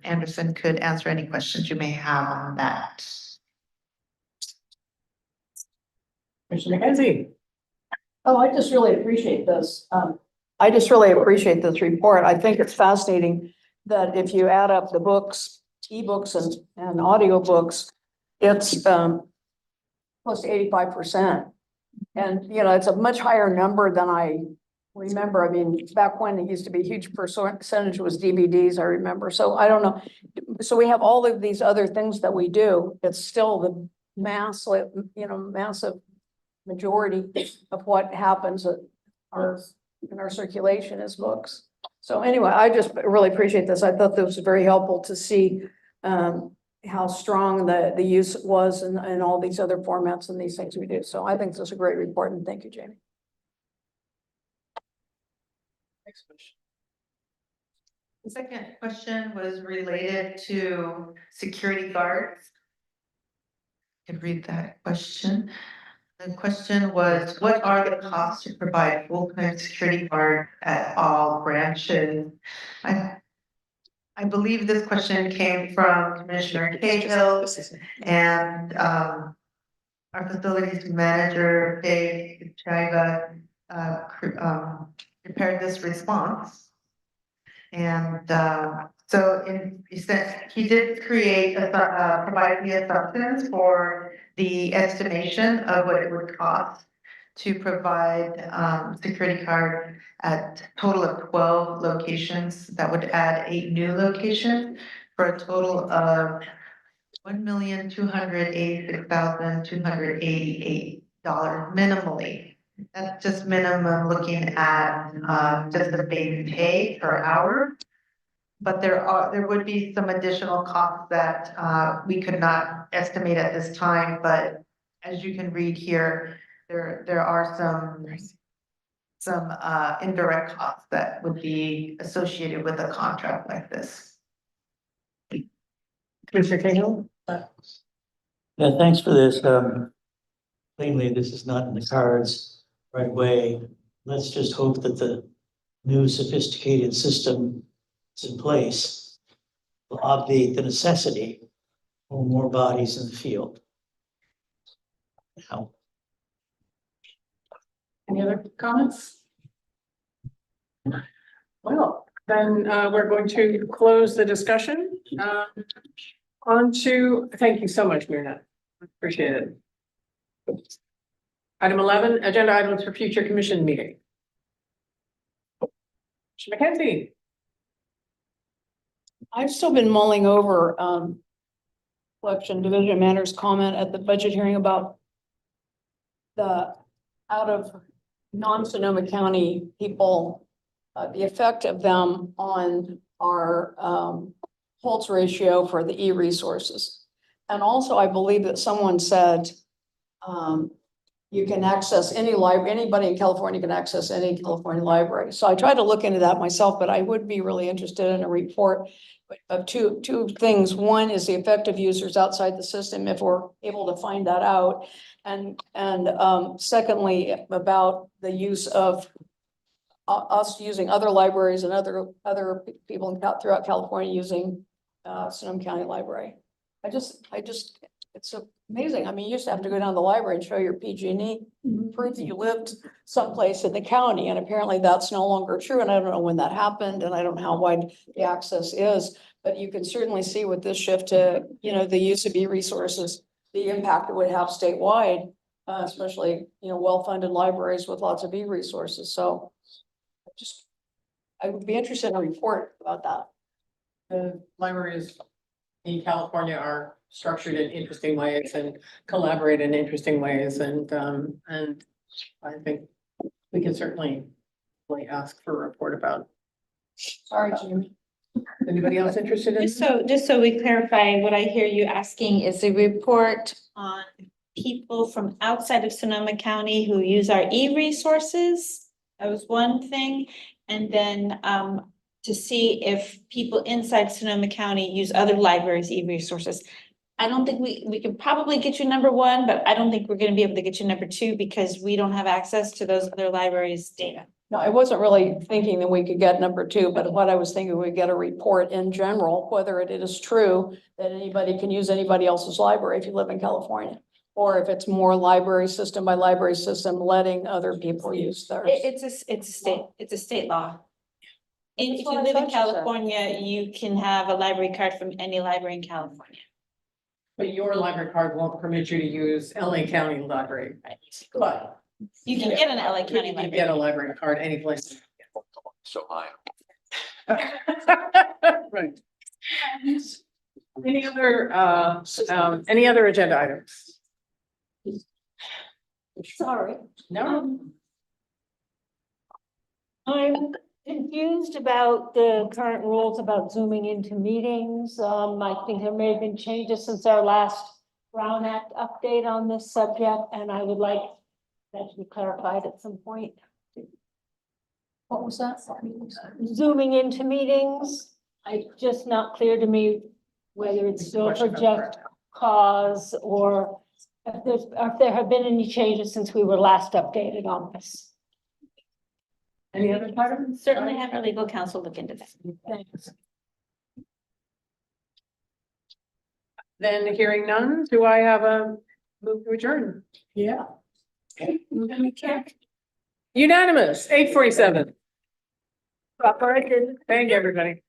Anderson, could answer any questions you may have on that. Commissioner McKenzie. Oh, I just really appreciate this. I just really appreciate this report. I think it's fascinating that if you add up the books, ebooks and audiobooks, it's close to 85%. And, you know, it's a much higher number than I remember. I mean, back when it used to be a huge percentage was DVDs, I remember. So I don't know. So we have all of these other things that we do. It's still the massive majority of what happens in our circulation is books. So anyway, I just really appreciate this. I thought this was very helpful to see how strong the use was in all these other formats and these things we do. So I think this is a great report, and thank you, Jamie. Next question. The second question was related to security guards. I could read that question. The question was, what are the costs to provide full-time security guard at all branches? I believe this question came from Commissioner Cahill and our facilities manager, Dave Chaga, prepared this response. And so he did provide the assumptions for the estimation of what it would cost to provide security guard at total of 12 locations. That would add 8 new locations for a total of $1,286,288 minimally. That's just minimum looking at just the base pay per hour. But there would be some additional costs that we could not estimate at this time, but as you can read here, there are some indirect costs that would be associated with a contract like this. Commissioner Cahill? Yeah, thanks for this. Plainly, this is not in the cards right away. Let's just hope that the new sophisticated system is in place will obviate the necessity for more bodies in the field. Now, Any other comments? Well, then we're going to close the discussion. Thank you so much, Myrna. Appreciate it. Item 11, agenda items for future commission meeting. McKenzie. I've still been mulling over Collection Division Manager's comment at the budget hearing about the out of non-Sonoma County people, the effect of them on our Holtz ratio for the e-resources. And also, I believe that someone said you can access any library, anybody in California can access any California library. So I tried to look into that myself, but I would be really interested in a report of two things. One is the effective users outside the system, if we're able to find that out. And secondly, about the use of us using other libraries and other people throughout California using Sonoma County Library. I just, it's so amazing. I mean, you used to have to go down to the library and show your PG&E, prove that you lived someplace in the county, and apparently that's no longer true. And I don't know when that happened, and I don't know how wide the access is, but you can certainly see with this shift to, the use of e-resources, the impact it would have statewide, especially, well-funded libraries with lots of e-resources. So I would be interested in a report about that. The libraries in California are structured in interesting ways and collaborate in interesting ways, and I think we can certainly ask for a report about. Sorry, Jimmy. Anybody else interested in? Just so we clarify, what I hear you asking is a report on people from outside of Sonoma County who use our e-resources. That was one thing. And then to see if people inside Sonoma County use other libraries' e-resources. I don't think we can probably get you number one, but I don't think we're gonna be able to get you number two because we don't have access to those other libraries' data. No, I wasn't really thinking that we could get number two, but what I was thinking, we'd get a report in general, whether it is true that anybody can use anybody else's library if you live in California. Or if it's more library system by library system, letting other people use theirs. It's a state law. And if you live in California, you can have a library card from any library in California. But your library card won't permit you to use LA County Library. But You can get an LA County you can library. get a library card any place. So high. Right. Any other agenda items? Sorry. No. I'm confused about the current rules about zooming into meetings. I think there may have been changes since our last Brown Act update on this subject, and I would like that to be clarified at some point. What was that? Zooming into meetings, it's just not clear to me whether it's still for just cause or if there have been any changes since we were last updated on this. Any other items? Certainly have our legal counsel look into that. Thanks. Then hearing none, do I have a move to adjourn? Yeah. Unanimous, 8:47. Proper, I did. Thank you, everybody.